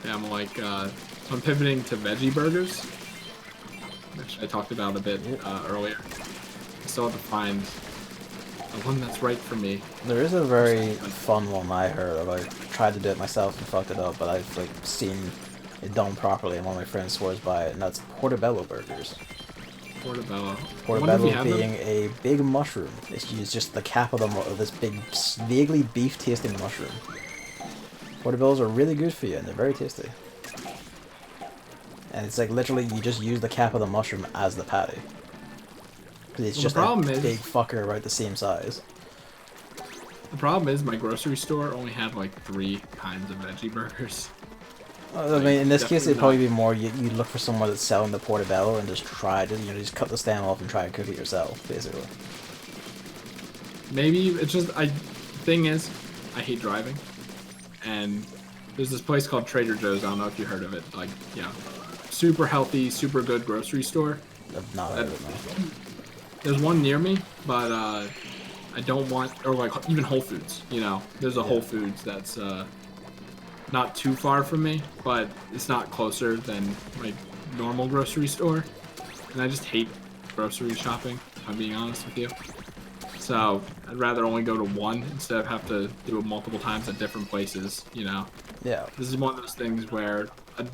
Yeah, I'm like, so I'm pivoting to veggie burgers, which I talked about a bit earlier. I still have to find the one that's right for me. There is a very fun one I heard of. I tried to do it myself and fucked it up, but I've like seen it done properly, and one of my friends swears by it, and that's portobello burgers. Portobello. Portobello being a big mushroom. It's just the cap of this big, vaguely beef-tasting mushroom. Portobellos are really good for you, and they're very tasty. And it's like literally you just use the cap of the mushroom as the patty. Because it's just a big fucker about the same size. The problem is my grocery store only had like 3 kinds of veggie burgers. I mean, in this case, it'd probably be more you look for someone that's selling the portobello and just try to, just cut the stem off and try to cook it yourself, basically. Maybe it's just thing is, I hate driving, and there's this place called Trader Joe's. I don't know if you heard of it. Like, yeah, super healthy, super good grocery store. I've not heard of it, no. There's one near me, but I don't want, or like even Whole Foods. You know, there's a Whole Foods that's not too far from me, but it's not closer than my normal grocery store. And I just hate grocery shopping, if I'm being honest with you. So I'd rather only go to one instead of have to do it multiple times at different places, you know. Yeah. This is one of those things where,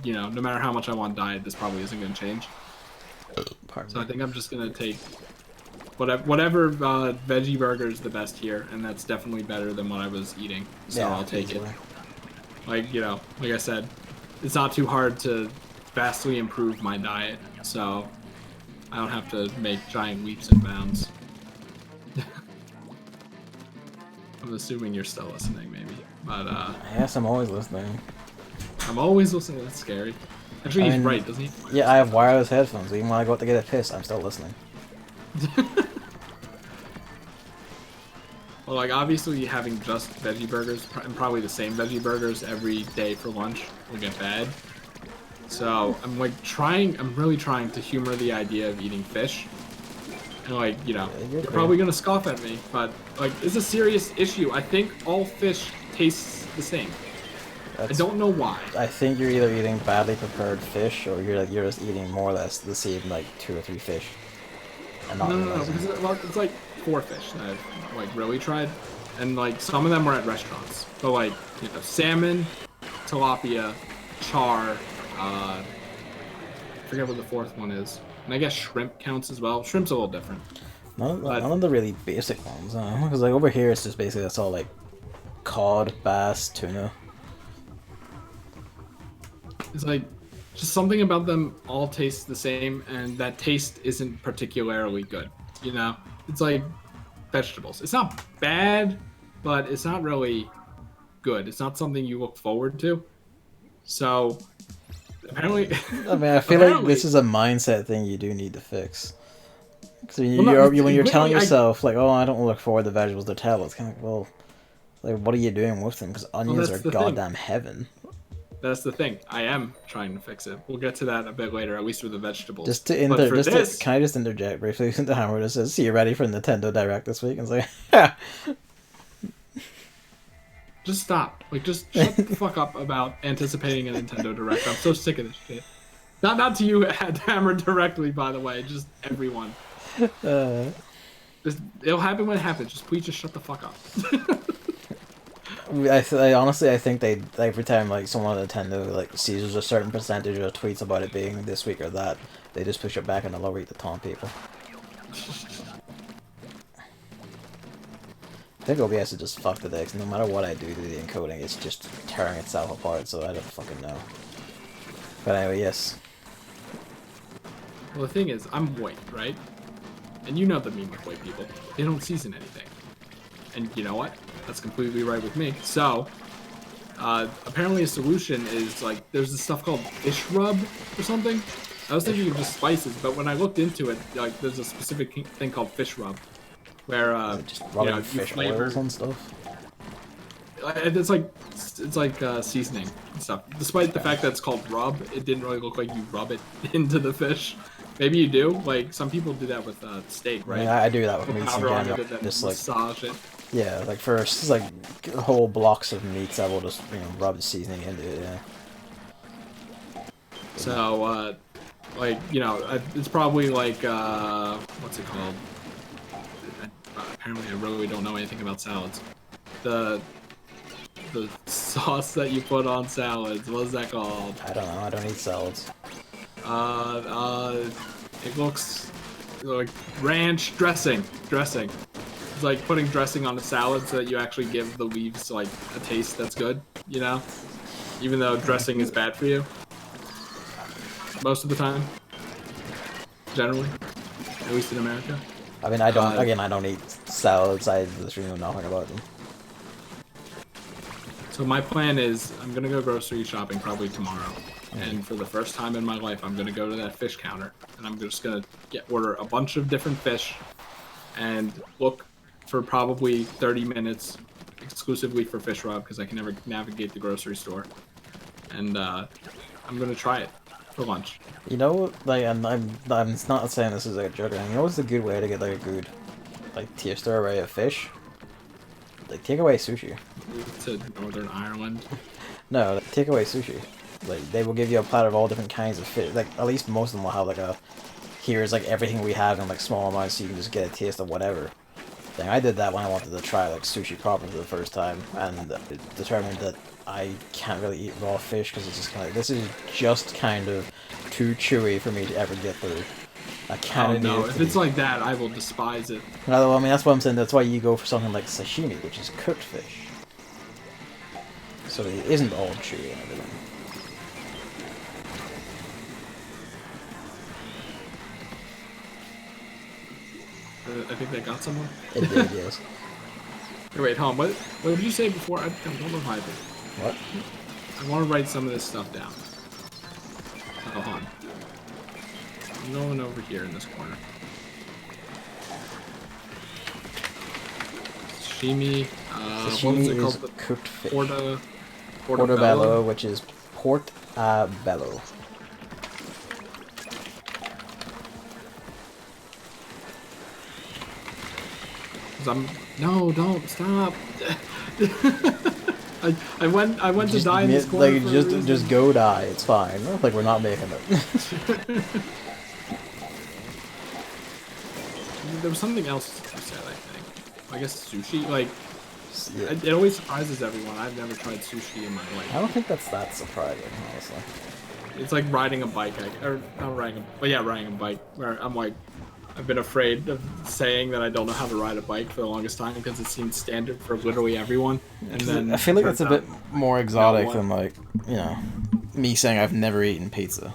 you know, no matter how much I want diet, this probably isn't going to change. So I think I'm just going to take whatever veggie burger is the best here, and that's definitely better than what I was eating. So yeah, I'll take it. Like, you know, like I said, it's not too hard to vastly improve my diet, so I don't have to make giant leaps and bounds. I'm assuming you're still listening, maybe. But, yes, I'm always listening. I'm always listening. That's scary. Actually, he's right, doesn't he? Yeah, I have wireless headphones. Even when I go out to get a piss, I'm still listening. Well, like, obviously having just veggie burgers, and probably the same veggie burgers every day for lunch, will get bad. So, I'm really trying to humor the idea of eating fish. And, like, you know, you're probably gonna scoff at me, but, like, it's a serious issue. I think all fish tastes the same. I don't know why. I think you're either eating badly prepared fish, or you're just eating more or less the same, like, 2 or 3 fish. And not no, because it's like 4 fish that I've like really tried, and like some of them were at restaurants. So like, you know, salmon, tilapia, char, I forget what the 4th one is, and I guess shrimp counts as well. Shrimp's a little different. None of the really basic ones, because like over here it's just basically that's all like cod, bass, tuna. It's like just something about them all taste the same, and that taste isn't particularly good. You know, it's like vegetables. It's not bad, but it's not really good. It's not something you look forward to. So apparently, I mean, I feel like this is a mindset thing you do need to fix. So when you're telling yourself like, "Oh, I don't look forward to vegetables," to tell it's kind of like, well, like what are you doing with them? Because onions are goddamn heaven. That's the thing. I am trying to fix it. We'll get to that a bit later, at least with the vegetables. Can I just interject briefly into Hammer that says, "So you ready for Nintendo Direct this week?" And it's like, just stop. Like, just shut the fuck up about anticipating a Nintendo Direct. I'm so sick of this shit. Not to you, Hammer, directly, by the way. Just everyone. It'll happen when it happens. Just please just shut the fuck up. I honestly think they every time like someone at Nintendo like sees a certain percentage of tweets about it being this week or that, they just push it back and lower it to taunt people. I think OBS is just fucked today, because no matter what I do to the encoding, it's just tearing itself apart, so I don't fucking know. But anyway, yes. Well, the thing is, I'm white, right? And you know the meme with white people. They don't season anything. And you know what? That's completely right with me. So, apparently a solution is, like, there's this stuff called fish rub or something. I was thinking of just spices, but when I looked into it, like, there's a specific thing called fish rub. Where, just rubbing fish oils and stuff? It's like seasoning and stuff. Despite the fact that it's called rub, it didn't really look like you rub it into the fish. Maybe you do. Like, some people do that with steak, right? Yeah, I do that with meats in general. Just like massage it. Yeah, like for like whole blocks of meats, I will just rub the seasoning into it. Yeah. So, like it's probably like what's it called? Apparently, I really don't know anything about salads. The sauce that you put on salads. What is that called? I don't know. I don't eat salads. It looks like ranch dressing. Dressing. It's like putting dressing on a salad so that you actually give the leaves like a taste that's good. You know, even though dressing is bad for you. Most of the time. Generally, at least in America. I mean, I don't eat salads. I literally know nothing about them. So my plan is, I'm gonna go grocery shopping probably tomorrow, and for the first time in my life, I'm gonna go to that fish counter, and I'm just gonna order a bunch of different fish, and look for probably 30 minutes exclusively for fish rub because I can never navigate the grocery store, and I'm gonna try it for lunch. You know, like I'm not saying this is like a joke. You know what's a good way to get like a good like taster array of fish? Like take away sushi. To Northern Ireland. No, like, take away sushi. Like they will give you a platter of all different kinds of fish. Like at least most of them will have like a here's like everything we have in like small amounts, so you can just get a taste of whatever. Thing. I did that when I wanted to try like sushi proper for the first time, and it determined that I can't really eat raw fish because it's just kind of this is just kind of too chewy for me to ever get through. I kind of no, if it's like that, I will despise it. No, I mean that's what I'm saying. That's why you go for something like sashimi, which is cooked fish, so it isn't all chewy and everything. I think they got someone. It did, yes. Hey, wait, hold on. What did you say before? I don't know if I did. What? I want to write some of this stuff down. Oh, hold on. I'm going over here in this corner. Sashimi. Sashimi is cooked fish. Portobello, which is portobello. No, don't stop. I went to die in this corner. Like just go die. It's fine. Like we're not making it. There was something else you said. I think. I guess sushi. Like yeah. it always surprises everyone. I've never tried sushi in my life. I don't think that's that surprising, honestly. It's like riding a bike, or not riding a bike. Where I'm like. I've been afraid of saying that I don't know how to ride a bike for the longest time because it seemed standard for literally everyone. And then I feel like it's a bit more exotic than like, you know, me saying I've never eaten pizza.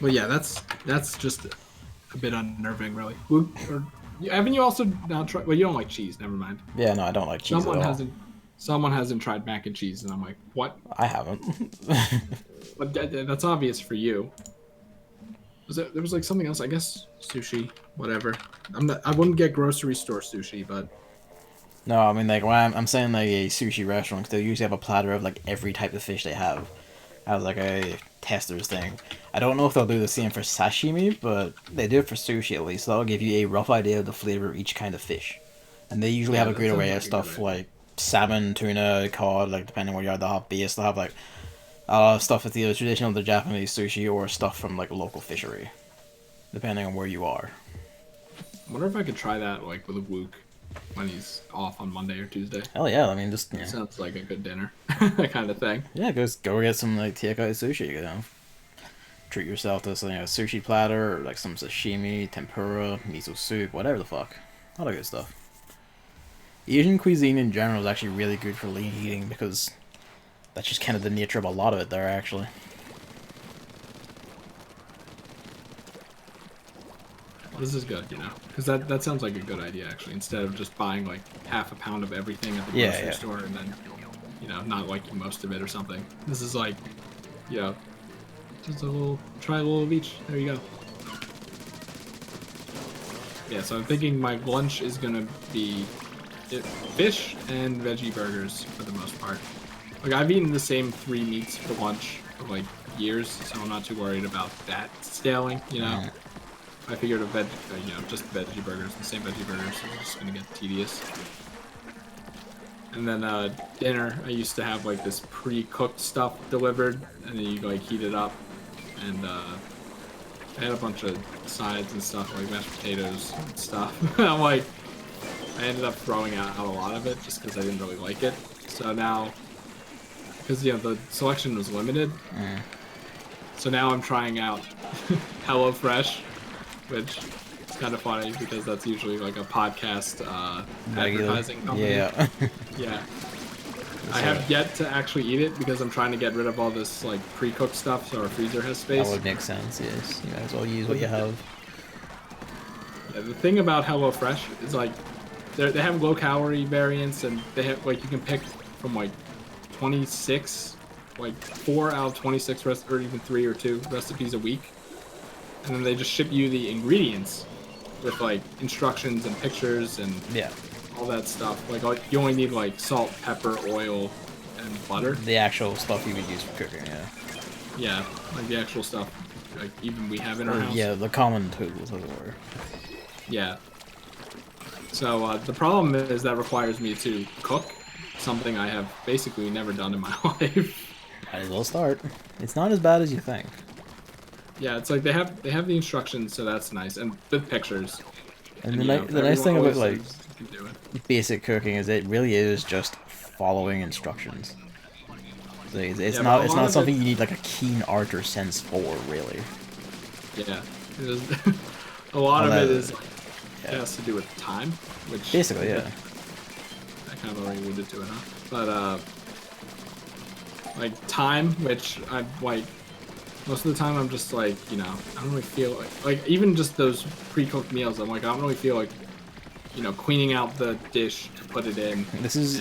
Well, yeah, that's just a bit unnerving, really. Haven't you also now tried? Well, you don't like cheese. Never mind. Yeah, no, I don't like cheese at all. Someone hasn't tried mac and cheese, and I'm like, what? I haven't. But that's obvious for you. There was like something else? I guess sushi, whatever. I wouldn't get grocery store sushi, but No, I mean, like, when I'm saying, like, a sushi restaurant, they usually have a platter of, like, every type of fish they have. As, like, a tester's thing. I don't know if they'll do the same for sashimi, but they do it for sushi, at least. That'll give you a rough idea of the flavor of each kind of fish. And they usually have a great array of stuff, like salmon, tuna, cod, like, depending where you are, they'll have base, they'll have, like, a lot of stuff that's either traditional to Japanese sushi or stuff from, like, a local fishery. Depending on where you are. I wonder if I could try that, like, with a Wook when he's off on Monday or Tuesday. Hell yeah, I mean, just, yeah. Sounds like a good dinner, kind of thing. Yeah, go get some, like, takeout sushi, you know. Treat yourself to something, like a sushi platter, or, like, some sashimi, tempura, miso soup, whatever the fuck. A lot of good stuff. Asian cuisine in general is actually really good for lean eating, because that's just kind of the nature of a lot of it there, actually. This is good, you know, because that sounds like a good idea, actually, instead of just buying like half a pound of everything at the grocery store and then, you know, not liking most of it or something. This is like, you know, just try a little of each. There you go. Yeah, so I'm thinking my lunch is gonna be fish and veggie burgers for the most part. Like, I've eaten the same 3 meats for lunch for like years, so I'm not too worried about that scaling, you know. I figured just veggie burgers, the same veggie burgers, so it's just gonna get tedious. And then dinner, I used to have like this pre-cooked stuff delivered, and then you like heat it up, and I had a bunch of sides and stuff like mashed potatoes and stuff. I'm like, I ended up throwing out a lot of it just because I didn't really like it. So now, because the selection was limited, so now I'm trying out HelloFresh. Which is kind of funny because that's usually like a podcast advertising company. Yeah. Yeah. I have yet to actually eat it because I'm trying to get rid of all this like pre-cooked stuff so our freezer has space. That would make sense, yes. You might as well use what you have. Yeah, the thing about HelloFresh is like they have low-calorie variants, and they have like you can pick from like 26, like 4 out of 26 or even 3 or 2 recipes a week. And then they just ship you the ingredients with like instructions and pictures and all that stuff. Like you only need like salt, pepper, oil, and butter. The actual stuff you would use for cooking, yeah. Yeah, like the actual stuff, like even we have in our house. Yeah, the common tools, as it were. Yeah. So the problem is that requires me to cook something I have basically never done in my life. Might as well start. It's not as bad as you think. Yeah, it's like they have the instructions, so that's nice, and with pictures. And the nice thing about like basic cooking is it really is just following instructions. So it's not something you need like a keen art or sense for, really. Yeah, a lot of it is like, it has to do with time, which basically I kind of already alluded to it, huh? But like time, which I like. Most of the time, I'm just like, I don't really feel like even just those pre-cooked meals. I'm like, I don't really feel like, cleaning out the dish to put it in. This is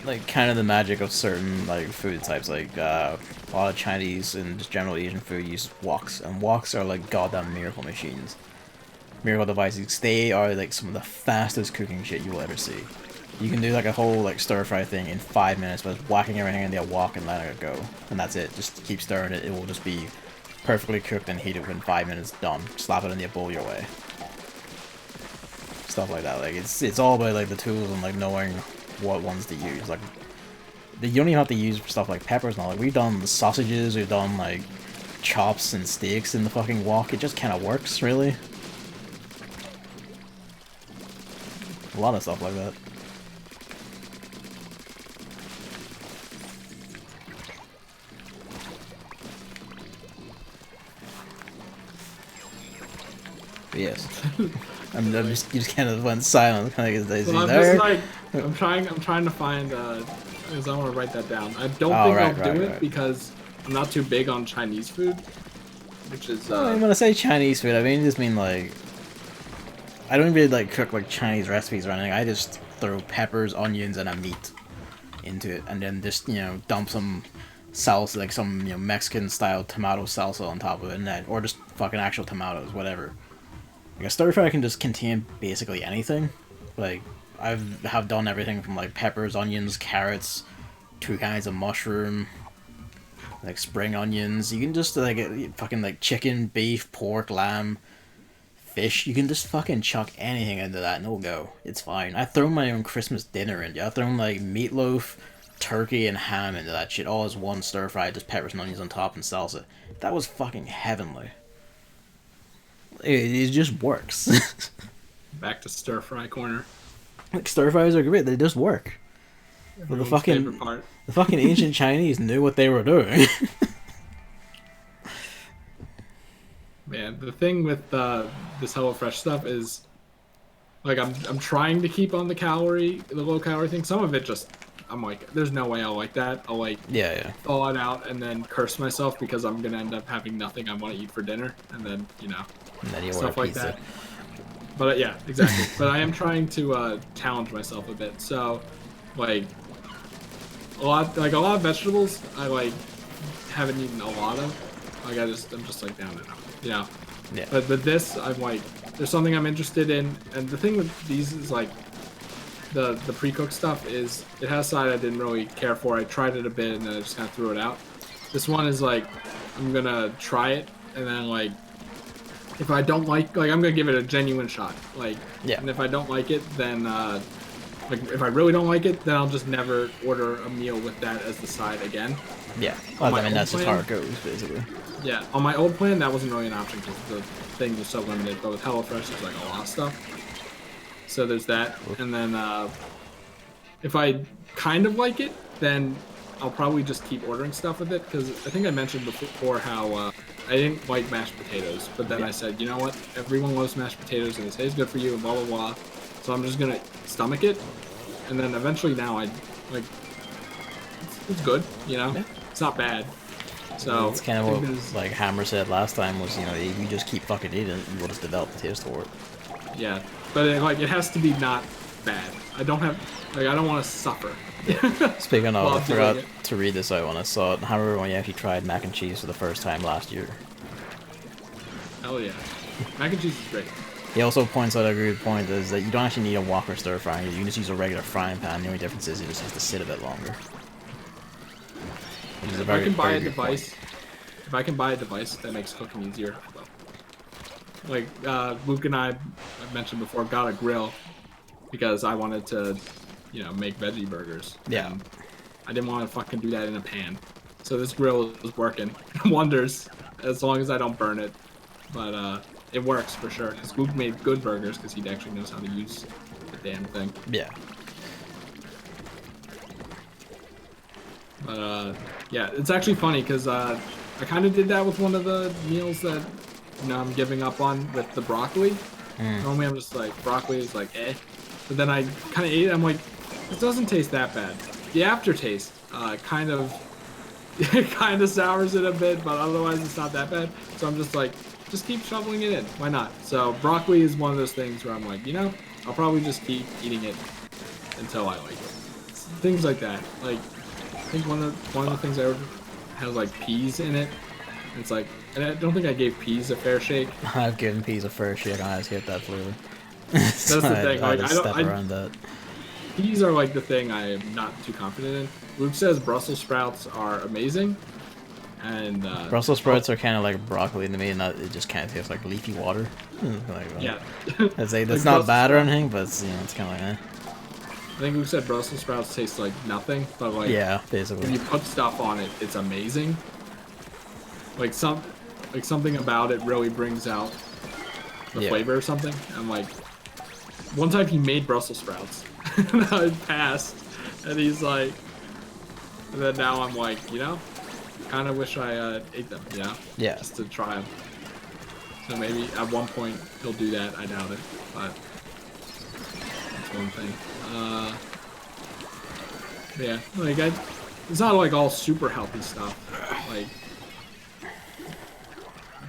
like kind of the magic of certain like food types. Like a lot of Chinese and just general Asian food use woks, and woks are like goddamn miracle machines, miracle devices. They are like some of the fastest cooking shit you will ever see. You can do like a whole like stir fry thing in 5 minutes by just whacking everything in the wok and letting it go, and that's it. Just keep stirring it. It will just be perfectly cooked and heated within 5 minutes. Done. Slap it in the bowl your way. Stuff like that. Like it's all about like the tools and like knowing what ones to use. Like you don't even have to use stuff like peppers and all. Like we've done the sausages. We've done like chops and steaks in the fucking wok. It just kind of works, really. A lot of stuff like that. Yes. You just kind of went silent. Kind of well, I'm just like, I'm trying to find, because I want to write that down. I don't think I'll do it because I'm not too big on Chinese food, which is When I say Chinese food, I mean just mean like I don't really like cook like Chinese recipes or anything. I just throw peppers, onions, and a meat into it, and then just dump some salsa, like some Mexican style tomato salsa on top of it, and then or just fucking actual tomatoes, whatever. Like a stir fry can just contain basically anything. Like have done everything from like peppers, onions, carrots, 2 kinds of mushroom, like spring onions. You can just like fucking like chicken, beef, pork, lamb, fish. You can just fucking chuck anything into that and it'll go. It's fine. I've thrown my own Christmas dinner into it. I've thrown like meatloaf, turkey, and ham into that shit all as one stir fry, just peppers and onions on top and salsa. That was fucking heavenly. It just works. Back to stir fry corner. Like stir fries are great. They just work. But the fucking ancient Chinese knew what they were doing. Man, the thing with this HelloFresh stuff is, like, I'm trying to keep on the low calorie thing. Some of it just, I'm like, there's no way I'll like that. I'll like thaw it out and then curse myself because I'm gonna end up having nothing I want to eat for dinner, and then and then you stuff like that. But yeah, exactly. But I am trying to challenge myself a bit. So, like a lot of vegetables, I like haven't eaten a lot of. Like I'm just like down and out. Yeah. But this, I'm like, there's something I'm interested in, and the thing with these is like, the pre-cooked stuff is it has a side I didn't really care for. I tried it a bit and then I just kind of threw it out. This one is like, I'm gonna try it and then like, if I don't like I'm gonna give it a genuine shot. Like, and if I don't like it, then like if I really don't like it, then I'll just never order a meal with that as the side again. Yeah. Well, I mean that's just how it goes, basically. Yeah, on my old plan, that wasn't really an option because the thing was so limited. But with HelloFresh, there's like a lot of stuff. So there's that. And then if I kind of like it, then I'll probably just keep ordering stuff with it. Because I think I mentioned before how I didn't like mashed potatoes. But then I said, you know what? Everyone loves mashed potatoes and they say it's good for you and blah, blah, blah. So I'm just going to stomach it. And then eventually now it's good, Yeah. It's not bad. So it's kind of what like Hammer said last time was if you just keep fucking eating it, you will just develop the taste for it. Yeah, but it has to be not bad. I don't want to suffer. Speaking of, I forgot to read this out when I saw it. Hammer, when you actually tried mac and cheese for the first time last year. Hell yeah, mac and cheese is great. He also points out a good point is that you don't actually need a wok or stir fry. You can just use a regular frying pan. The only difference is it just has to sit a bit longer. If I can buy a device that makes cooking easier, like Luke and I mentioned before, got a grill because I wanted to, make veggie burgers. Yeah. And I didn't want to fucking do that in a pan. So this grill is working wonders as long as I don't burn it. But it works for sure because Luke made good burgers because he actually knows how to use the damn thing. Yeah. But yeah, it's actually funny because I kind of did that with one of the meals that I'm giving up on with the broccoli. Normally I'm just like, broccoli is like but then I kind of ate it. I'm like, this doesn't taste that bad. The aftertaste kind of sours it a bit, but otherwise it's not that bad. So I'm just like, just keep shoveling it in. Why not? So broccoli is one of those things where I'm like, I'll probably just keep eating it until I like it. Things like that. Like, I think one of the things I ordered has like peas in it. It's like, and I don't think I gave peas a fair shake. I've given peas a fair shake. I just hit that flavor. That's the thing. I just step around that. Peas are like the thing I am not too confident in. Luke says Brussels sprouts are amazing, and Brussels sprouts are kind of like broccoli to me, and it just kind of tastes like leafy water. Yeah, it's like, that's not bad or anything, but it's kind of like I think Luke said Brussels sprouts taste like nothing, but like basically when you put stuff on it, it's amazing. Like something about it really brings out the flavor or something. I'm like, one time he made Brussels sprouts, and I passed, and he's like, and then now I'm like, kind of wish I ate them, just to try them. So maybe at one point he'll do that. I doubt it, but that's one thing. Yeah, like it's not like all super healthy stuff.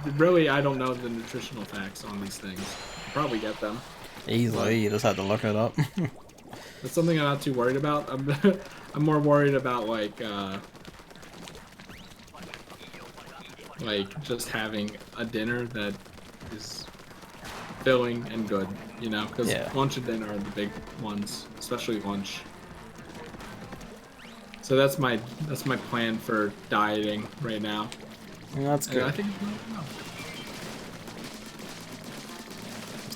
Like, really, I don't know the nutritional facts on these things. I'll probably get them. Easily, you just have to look it up. That's something I'm not too worried about. I'm more worried about like just having a dinner that is filling and good, you know, because lunch and dinner are the big ones, especially lunch. So that's my plan for dieting right now. That's good. I think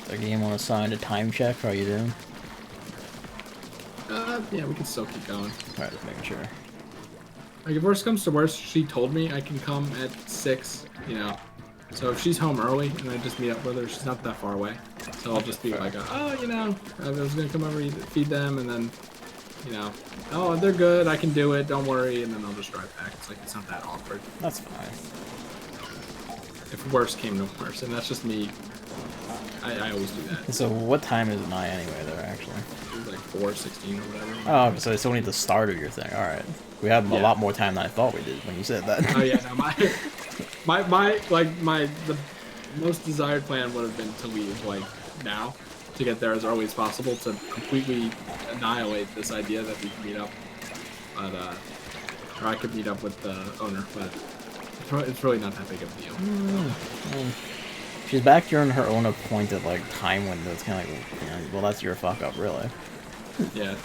the game want to sign a time check. How are you doing? yeah, we can still keep going. Alright, just making sure. Like, if worst comes to worst, she told me I can come at 6, you know. So if she's home early and I just meet up with her, she's not that far away. So I'll just be like, oh, you know, I was gonna come over, feed them, and then, you know, oh, they're good, I can do it, don't worry, and then I'll just drive back. It's like, it's not that awkward. That's fine. If worst came to worst, and that's just me. I always do that. So what time is it now anyway, there, actually? It was like 4:16 or whatever. Oh, so it's only the start of your thing. Alright. We have a lot more time than I thought we did when you said that. Oh yeah, no, the most desired plan would have been to leave like now, to get there as early as possible, to completely annihilate this idea that we can meet up, but or I could meet up with the owner, but it's really not that big of a deal. She's back during her own appointed like time window. It's kind of like, you know, well, that's your fuck up, really. Yeah.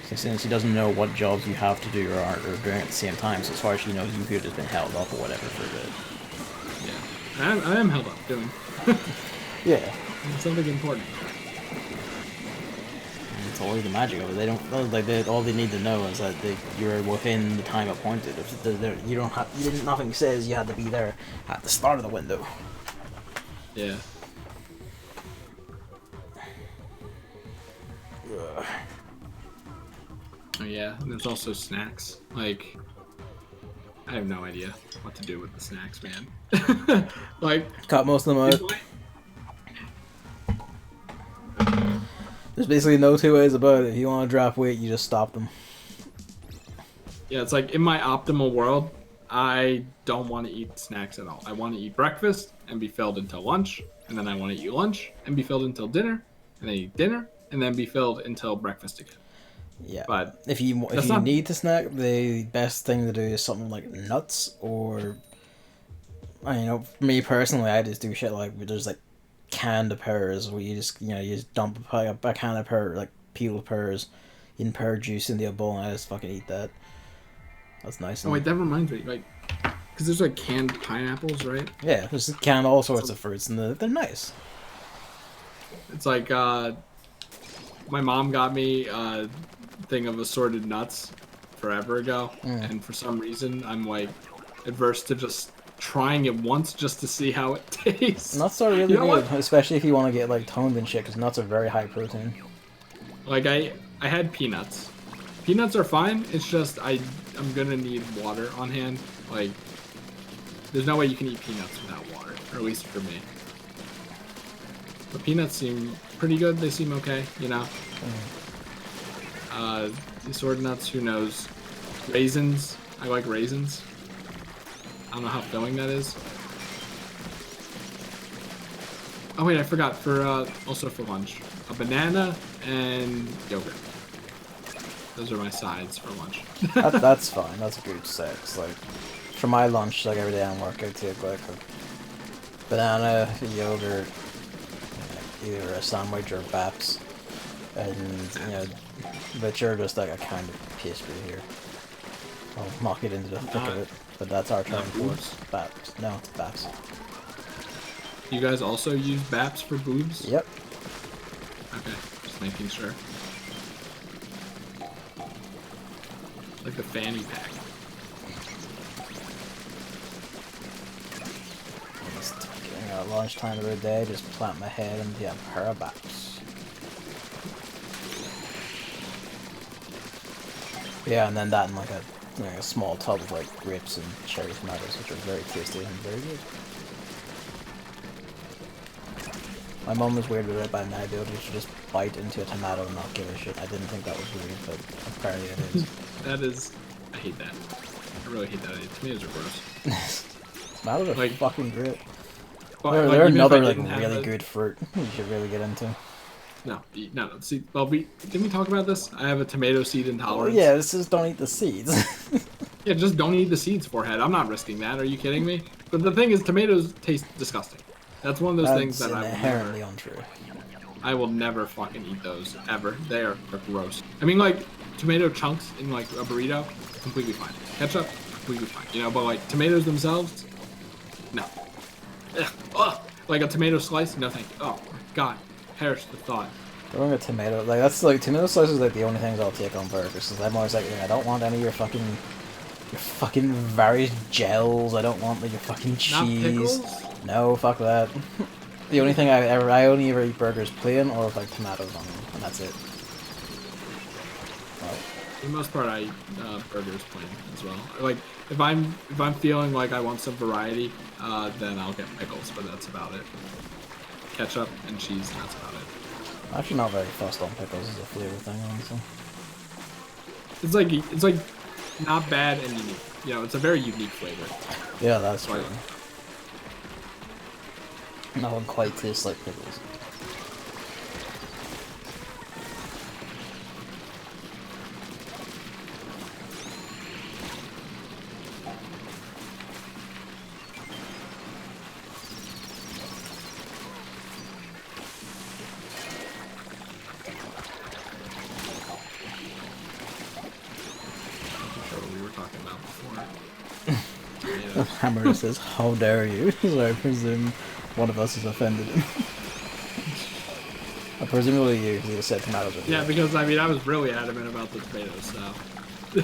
So since she doesn't know what jobs you have to do or aren't or doing at the same time, so as far as she knows, you could have just been held up or whatever for a bit. Yeah, I am held up doing. Yeah. It's something important. It's always the magic of it. They don't like all they need to know is that you're within the time appointed. If you don't have, nothing says you had to be there at the start of the window. Yeah. Oh yeah, and there's also snacks. Like, I have no idea what to do with the snacks, man. Like, cut most of them out. There's basically no two ways about it. If you want to drop weight, you just stop them. Yeah, it's like in my optimal world, I don't want to eat snacks at all. I want to eat breakfast and be filled until lunch, and then I want to eat lunch and be filled until dinner, and then eat dinner, and then be filled until breakfast again. Yeah, but if you need to snack, the best thing to do is something like nuts or, you know, for me personally, I just do shit like there's like canned pears where you just dump a can of pear, like peeled pears, in pear juice into a bowl, and I just fucking eat that. That's nice. Oh wait, that reminds me, like, because there's like canned pineapples, right? Yeah, there's canned all sorts of fruits, and they're nice. It's like my mom got me a thing of assorted nuts forever ago, and for some reason I'm like adverse to just trying it once just to see how it tastes. Nuts are really good, especially if you want to get like toned and shit, because nuts are very high protein. Like I had peanuts. Peanuts are fine. It's just I'm gonna need water on hand. Like, there's no way you can eat peanuts without water, or at least for me. But peanuts seem pretty good. They seem okay, you know. Assorted nuts, who knows? Raisins. I like raisins. I don't know how filling that is. Oh wait, I forgot. For also for lunch, a banana and yogurt. Those are my sides for lunch. That's fine. That's a good set. Like for my lunch, like every day on work, I take like a banana, yogurt, either a sandwich or baps, and which are just like a kind of pastry here. I'll knock it into the thick of it, but that's our term for it. Baps. No, it's baps. You guys also use baps for boobs? Yep. Okay, just making sure. Like the fanny pack. Just at lunchtime of the day, just plant my head into a pair of baps. Yeah, and then that and like a small tub of like grapes and cherry tomatoes, which are very tasty and very good. My mom was weirded out by my ability to just bite into a tomato and not give a shit. I didn't think that was weird, but apparently it is. That is, I hate that. I really hate that idea. Tomatoes are gross. Tomatoes are Like, fucking great. But, They're like, even if another I like didn't have really a- good fruit you should really get into. No. See, well, didn't we talk about this? I have a tomato seed Oh intolerance. yeah, this is don't eat the seeds. Yeah, just don't eat the seeds, forehead. I'm not risking that. Are you kidding me? But the thing is, tomatoes taste disgusting. That's one of those things That's that inherently untrue. I will never fucking eat those ever. They are gross. I mean, like tomato chunks in like a burrito, completely fine. Ketchup, completely fine. You know, but like tomatoes themselves, no. Ugh. Ugh. Like a tomato slice, no thank you. Oh my god, perish the thought. Throwing a tomato, like that's like tomato slices, like the only things I'll take on burgers. Cause I'm always like, I don't want any of your fucking various gels. I don't want like your fucking Not cheese. pickles? No, fuck that. The only thing I only ever eat burgers plain or with like tomatoes on them, and that's it. Well, For the most part, I eat burgers plain as well. Like if I'm feeling like I want some variety, then I'll get pickles, but that's about it. Ketchup and cheese, and that's about it. I'm actually not very fussed on pickles as a flavor thing, honestly. It's like not bad and unique. You know, it's a very unique flavor. Yeah, that's Right. true. No one quite tastes like pickles. I'm sure what we were talking about before. Tomatoes. Hammer says, "How dare you?" So I presume one of us is offended him. Presumably you, because you said tomatoes are Yeah, because I mean I was really adamant about the tomatoes, so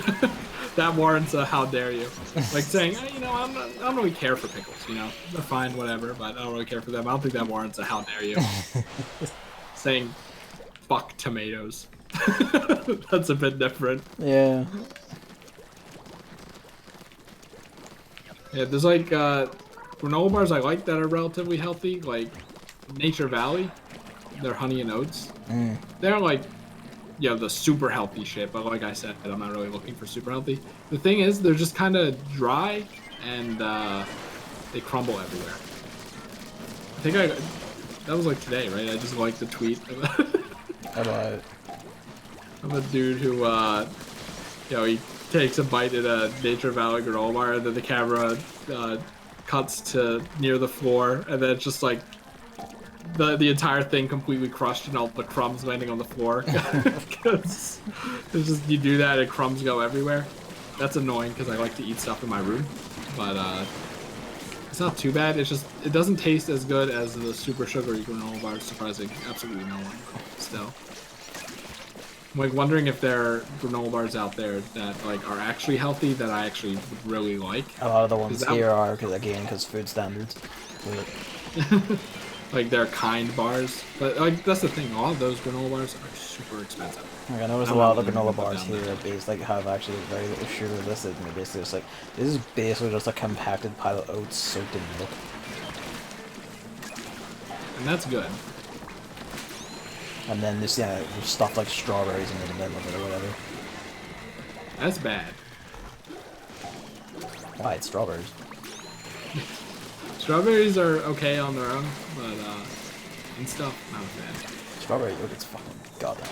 that warrants a how dare you. Like saying, you know, I don't really care for pickles. You know, they're fine, whatever, but I don't really care for them. I don't think that warrants a how dare you. Saying, fuck tomatoes. That's a bit different. Yeah. Yeah, there's like granola bars I like that are relatively healthy, like Nature Valley. They're honey and oats. Mm. They're like, you know, the super healthy shit, but like I said, I'm not really looking for super healthy. The thing is, they're just kind of dry and they crumble everywhere. I think that was like today, right? I just liked the tweet About of a dude who, you know, he takes a bite at a Nature Valley granola bar, and then the camera cuts to near the floor, and then it's just like the entire thing completely crushed and all the crumbs landing on the floor. Because it's just you do that and crumbs go everywhere. That's annoying because I like to eat stuff in my room, but it's not too bad. It's just it doesn't taste as good as the super sugary granola bars. Surprising, absolutely no one. Still, I'm like wondering if there are granola bars out there that like are actually healthy that I actually would really like. a lot of the ones Is that- here are because food standards. But Like they're kind bars, but like that's the thing. A lot of those granola bars are super expensive. like, I noticed a I'm lot not of the willing granola to put bars down here there. are based like have actually very little sugar listed, and basically it's like this is basically just a compacted pile of oats soaked in milk. And that's good. And then there's stuff like strawberries in the middle of it or whatever. That's bad. Why it's strawberries? Strawberries are okay on their own, but and stuff, not bad. Strawberry yogurt's fucking goddamn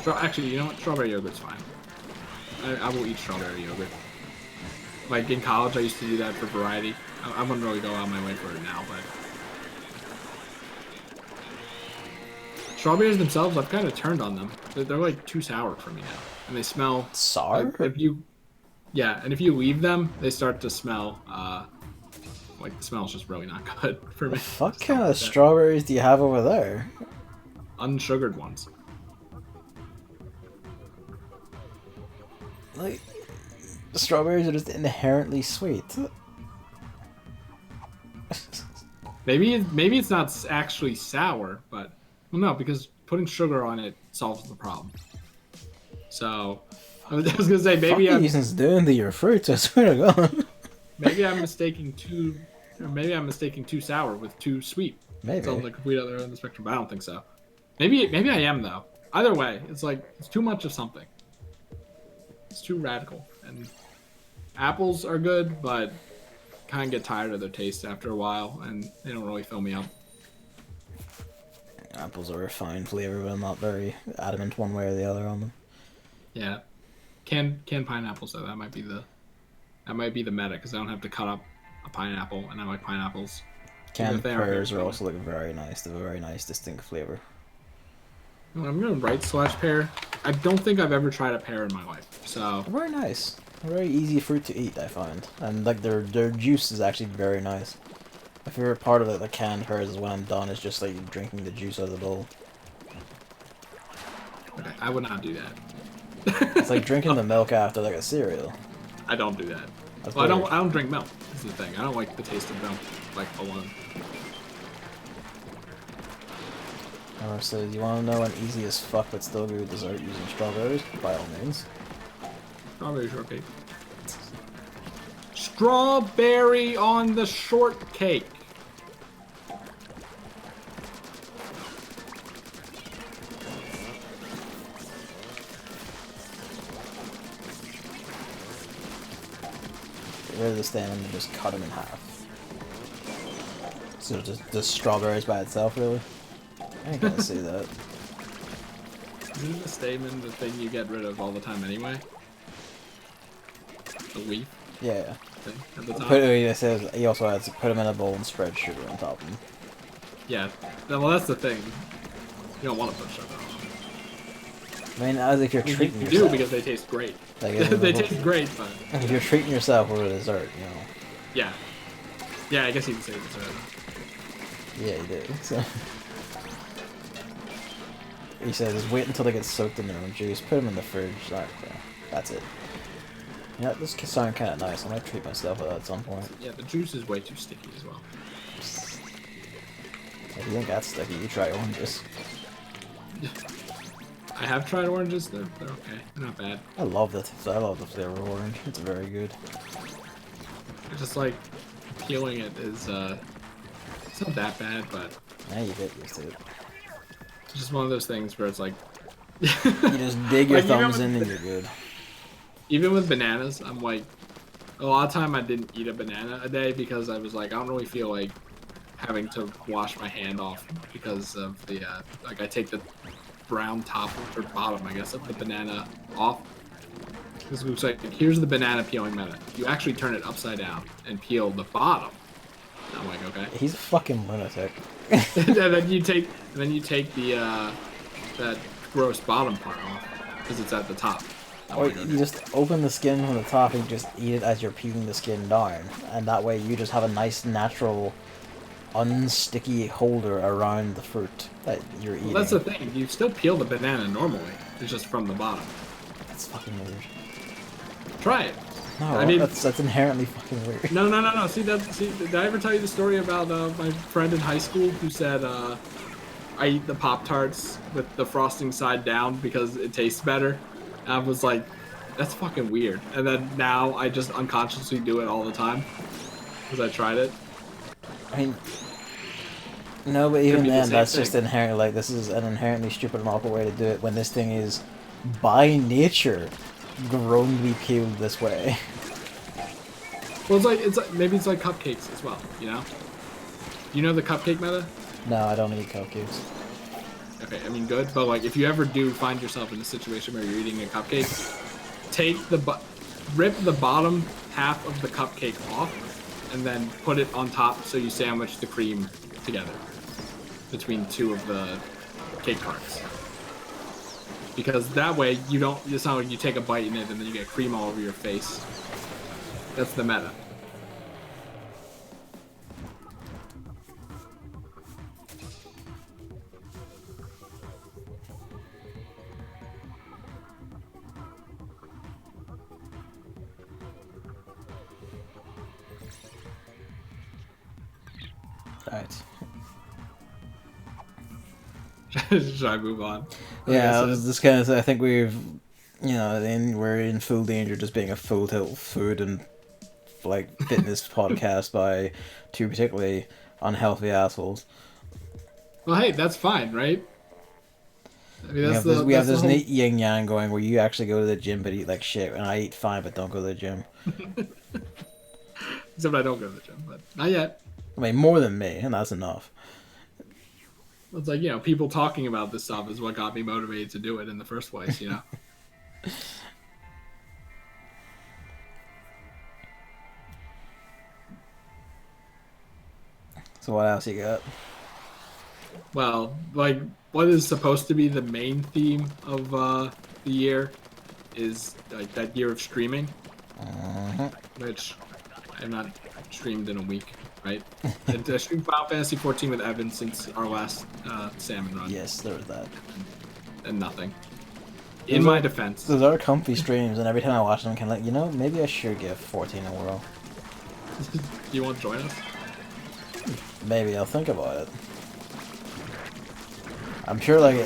good. Actually, you know what? Strawberry yogurt's fine. I will eat strawberry yogurt. Like in college, I used to do that for variety. I wouldn't really go out my way for it now, but strawberries themselves, I've kind of turned on them. They're like too sour for me now, and they smell Sour? like, and if you leave them, they start to smell. Like the smell's just really not good for me. What kind of strawberries do you have over there? Unsugared ones. Like, strawberries are just inherently sweet. Maybe it's not actually sour, but well, no, because putting sugar on it solves the problem. So I was gonna say maybe Fuck Ethan's doing to your fruits, I swear to God. maybe I'm mistaking too sour with too sweet. Maybe. It's on the complete other end of the spectrum, but I don't think so. Maybe I am though. Either way, it's like it's too much of something. It's too radical. And apples are good, but kind of get tired of their taste after a while, and they don't really fill me up. Apples are a fine flavor, but I'm not very adamant one way or the other on them. Yeah, canned pineapples though. That might be the meta because I don't have to cut up a pineapple, and I like pineapples. Canned pears are also like very nice. They have a very nice, distinct flavor. I'm gonna write /pear. I don't think I've ever tried a pear in my life, so They're very nice. They're very easy fruit to eat, I find, and like their juice is actually very nice. My favorite part of it, the canned pears, is when I'm done. It's just like drinking the juice out of the bowl. okay, I would not do that. It's like drinking the milk after like a cereal. I don't do that. That's Well, weird. I don't drink milk. Is the thing. I don't like the taste of milk like alone. So you want to know an easy as fuck but still good dessert using strawberries? By all means. Strawberry shortcake. Strawberry on the shortcake. Get rid of the stem and just cut them in half. So just strawberries by itself, really? I ain't gonna see that. Isn't the stamen the thing you get rid of all the time anyway? The leaf Yeah. thing at the top? It says he also has to put them in a bowl and spread sugar on top of them. Yeah. Well, that's the thing. You don't want to put sugar on. I mean, as if you're You treating do yourself. because they taste great. Like, They taste great, but if you're treating yourself with a dessert, you know. yeah. Yeah, I guess you can say dessert. Yeah, you do. So. He says, wait until they get soaked in their own juice, put them in the fridge. Like, yeah, that's it. Yeah, this could sound kind of nice. I might treat myself with that at some point. Yeah, the juice is way too sticky as well. If you think that's sticky, you try oranges. I have tried oranges. They're okay. They're not bad. I love the flavor of orange. It's very good. It's just like peeling it is. It's not that bad, but Now you get used to it. it's just one of those things where it's like. You just dig your Like, even thumbs with- in and you're good. Even with bananas, I'm like, a lot of time I didn't eat a banana a day because I was like, I don't really feel like having to wash my hand off because of the like I take the brown top or bottom, I guess, of the banana off. This looks like here's the banana peeling method. You actually turn it upside down and peel the bottom. I'm like, okay. He's a fucking lunatic. And then you take the that gross bottom part off because it's at the top. I'm Or like, okay. you just open the skin from the top and just eat it as you're peeling the skin down. And that way you just have a nice, natural, unsticky holder around the fruit that you're eating. Well, that's the thing. You still peel the banana normally. It's just from the bottom. That's fucking weird. Try it. No, I mean- that's inherently fucking weird. No. See, did I ever tell you the story about my friend in high school who said I eat the Pop-Tarts with the frosting side down because it tastes better? And I was like, that's fucking weird. And then now I just unconsciously do it all the time because I tried it. I mean, no, but even be the then, same that's just thing. inherently, like, this is an inherently stupid and awful way to do it when this thing is, by nature, grown to be peeled this way. Well, it's like maybe it's like cupcakes as well. You know the cupcake meta? No, I don't eat cupcakes. Okay, I mean good, but like if you ever do find yourself in a situation where you're eating a cupcake, rip the bottom half of the cupcake off, and then put it on top so you sandwich the cream together between two of the cake parts. Because that way you don't. It's not like you take a bite in it and then you get cream all over your face. That's the meta. Alright. Should I move on? Yeah, I Okay, was just kind of. I think we're in full danger of just being a full tilt food and like fitness podcast by two particularly unhealthy assholes. Well, hey, that's fine, right? I mean, We that's have this the we have that's the this whole. neat yin yang going where you actually go to the gym but eat like shit, and I eat fine but don't go to the gym. Except I don't go to the gym, but not yet. I mean, more than me, and that's enough. It's like, people talking about this stuff is what got me motivated to do it in the first place. So what else you got? Well, like, what is supposed to be the main theme of the year is like that year of streaming, which I have not streamed in a week, right? I streamed Final Fantasy 14 with Evan since our last Salmon run. Yes, there was that. And nothing. In my defense. Those are comfy streams, and every time I watch them, I'm kind of like, maybe I should give 14 a whirl. Do you want to join us? Maybe I'll think about it. I'm sure, like,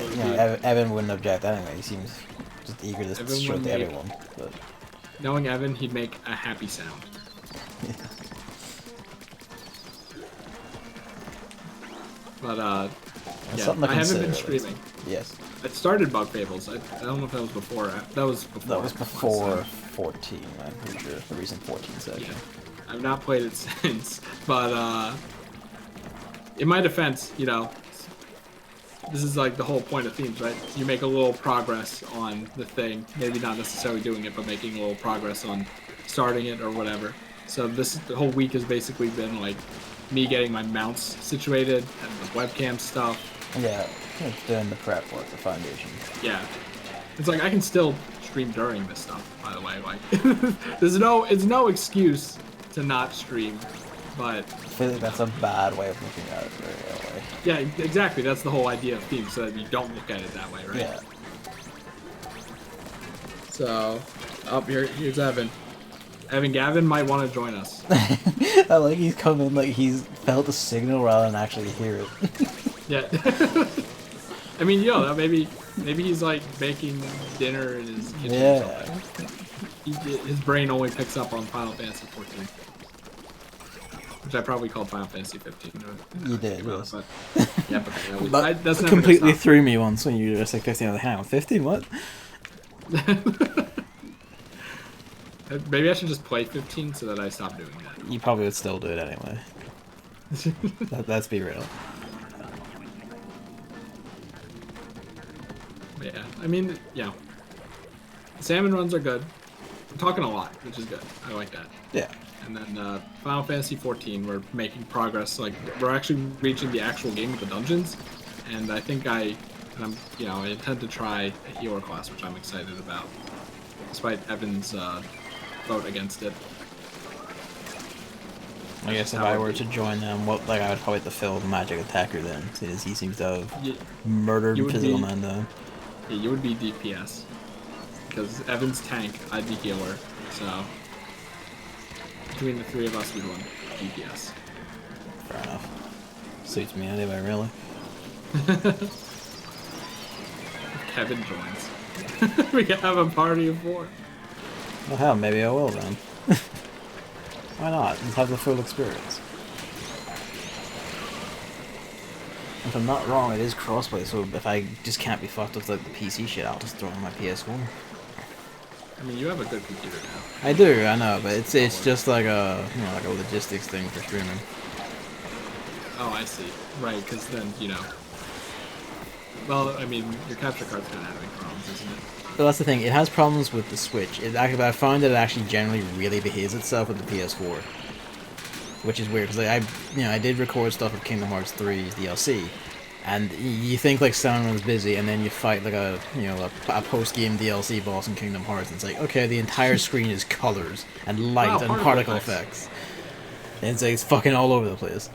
Evan wouldn't object anyway. He seems just eager to show it to everyone. But knowing Evan, he'd make a happy sound. But yeah, I haven't been streaming. Yes. I started Bug Fables. I don't know if that was before. That was before. That was before 14. I'm pretty sure the recent 14 session. Yeah. I've not played it since, but in my defense, this is like the whole point of themes, right? You make a little progress on the thing, maybe not necessarily doing it, but making a little progress on starting it or whatever. So the whole week has basically been like me getting my mounts situated and the webcam stuff. Yeah, it's doing the prep work, the foundation. Yeah, it's like I can still stream during this stuff. By the way, like it's no excuse to not stream, but I feel like that's a bad way of looking at it. Really. Yeah, exactly. That's the whole idea of themes, so that you don't look at it that way, right? Yeah. So, here's Evan. Gavin might want to join us. I like he's coming, like he's felt the signal rather than actually hear it. Yeah. I mean, maybe he's like making dinner in his kitchen or something. His brain only picks up on Final Fantasy 14. Which I probably called Final Fantasy 15. You did, yes. But, yeah, but that's completely threw me once when you just like 15. I was like, hang on, 15? What? Maybe I should just play 15 so that I stop doing that. You probably would still do it anyway. Let's be real. Yeah, I mean, Salmon runs are good. I'm talking a lot, which is good. I like that. Yeah. And then Final Fantasy 14, we're making progress. Like, we're actually reaching the actual game of the dungeons. And I think I intend to try a healer class, which I'm excited about. Despite Evan's vote against it. I guess if I were to join them, I would probably have to fill the magic attacker then, since he seems to have murdered Physical Man down. Yeah, you would be DPS. Because Evan's tank, I'd be healer. So, between the three of us, we'd run DPS. Fair enough. Suits me anyway, really. Kevin joins. We can have a party of 4. Well, hell, maybe I will then. Why not? Let's have the full experience. If I'm not wrong, it is crossplay, so if I just can't be fucked with like the PC shit, I'll just throw on my PS4. I mean, you have a good computer now. I do, I know, but it's just like a like a logistics thing for streaming. Oh, I see. Right, because then well, I mean, your capture card's kind of having problems, isn't it? But that's the thing. It has problems with the Switch. I found that it actually generally really behaves itself with the PS4, which is weird because I did record stuff with Kingdom Hearts 3's DLC, and you think like someone's busy, and then you fight like a post-game DLC boss in Kingdom Hearts, and it's like, okay, the entire screen is colors and light and particle effects, and it's fucking all over the place.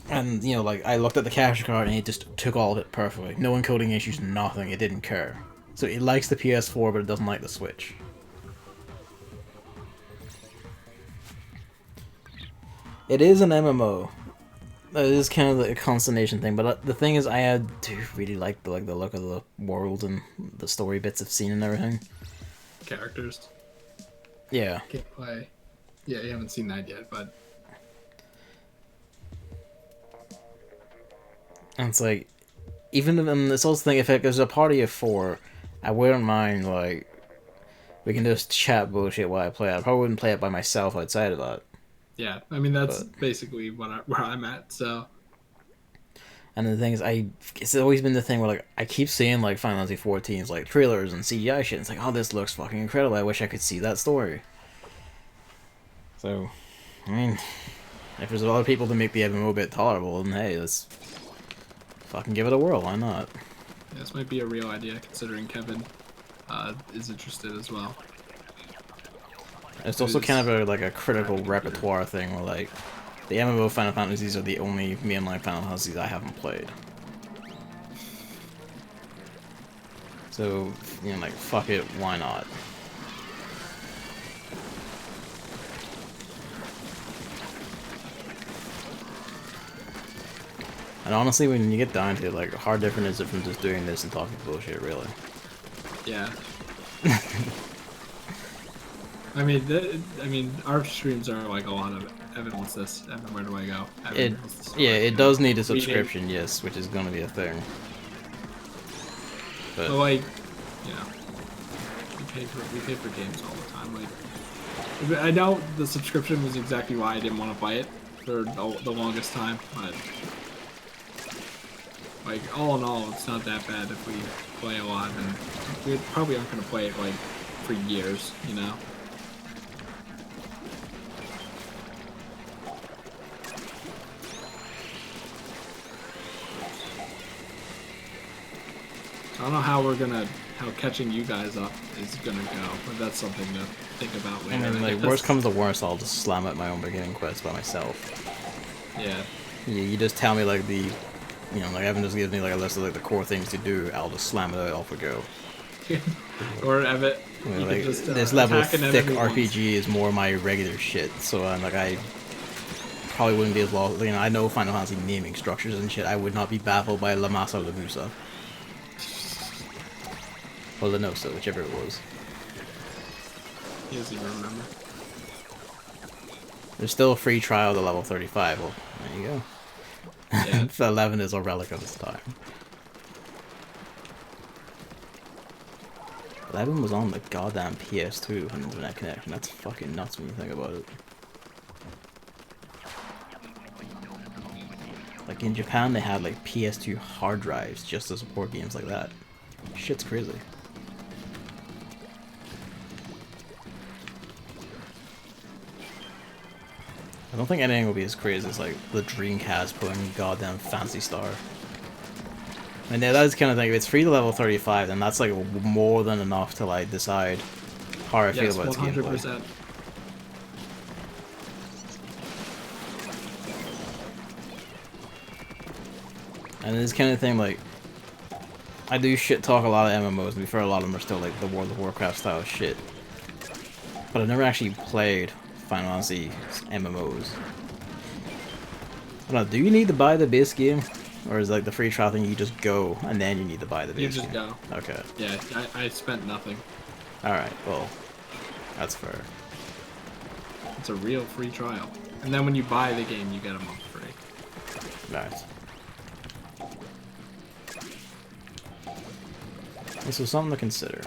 And, I looked at the capture card and it just took all of it perfectly. No encoding issues, nothing. It didn't care. So it likes the PS4, but it doesn't like the Switch. It is an MMO. It is kind of like a consternation thing, but the thing is, I do really like the look of the world and the story bits I've seen and everything. Characters. Yeah. Gameplay. Yeah, you haven't seen that yet, but... And it's like, even in this whole thing, if it was a party of 4, I wouldn't mind, like, we can just chat bullshit while I play it. I probably wouldn't play it by myself outside of that. Yeah, I mean, that's But, basically where I'm at, so. and the thing is, it's always been the thing where, like, I keep seeing, like, Final Fantasy 14's, like, trailers and CGI shit. It's like, oh, this looks fucking incredible. I wish I could see that story. So, I mean, if there's other people to make the MMO a bit tolerable, then hey, let's fucking give it a whirl. Why not? Yeah, this might be a real idea, considering Kevin is interested as well. It's also kind of a critical repertoire thing where, like, the MMO Final Fantasies are the only mainline Final Fantasies I haven't played. So, you know, like, fuck it, why not? And honestly, when you get down to it, like, how different is it from just doing this and talking bullshit, really? Yeah. I mean, our streams are like a lot of Evan wants this. Evan, where do I go? Evan it does need a subscription, yes, which is going to be a thing. But like, you know, we pay for games all the time. Like, I know the subscription was exactly why I didn't want to buy it for the longest time, but like all in all, it's not that bad if we play a lot, and we probably aren't gonna play it like for years, you know. I don't know how catching you guys up is gonna go, but that's something to think about later. I mean, like, worst comes to worst, I'll just slam out my own beginning quest by myself. Yeah. You just tell me, like, you know, like, Evan just gives me, like, a list of, like, the core things to do, I'll just slam it out, off we go. Or Evan, you know, like, just, this level of thick RPG is more my regular shit, so I'm like, I probably wouldn't be as lost. You know, I know Final Fantasy naming structures and shit. I would not be baffled by Lamasa or Lamusa. Or Lenosa, whichever it was. He doesn't even remember. There's still a free trial to level 35. Well, there you go. Yeah. 11 is a relic of its time. 11 was on the goddamn PS2 when internet connection. That's fucking nuts when you think about it. Like, in Japan, they had, like, PS2 hard drives just to support games like that. Shit's crazy. I don't think anything will be as crazy as, like, the Dreamcast putting goddamn Phantasy Star. And yeah, that's kind of thing. If it's free to level 35, then that's, like, more than enough to, like, decide how I feel about its gameplay. 100%. And this kind of thing, like, I do shit talk a lot of MMOs, and before a lot of them are still, like, the World of Warcraft style shit. But I've never actually played Final Fantasy MMOs. I don't know, do you need to buy the base game? Or is, like, the free trial thing you just go, and then you need to buy the base game? You just go. Okay. Yeah, I spent nothing. Alright, well, that's fair. It's a real free trial. And then when you buy the game, you get a month free. Nice. So something to consider.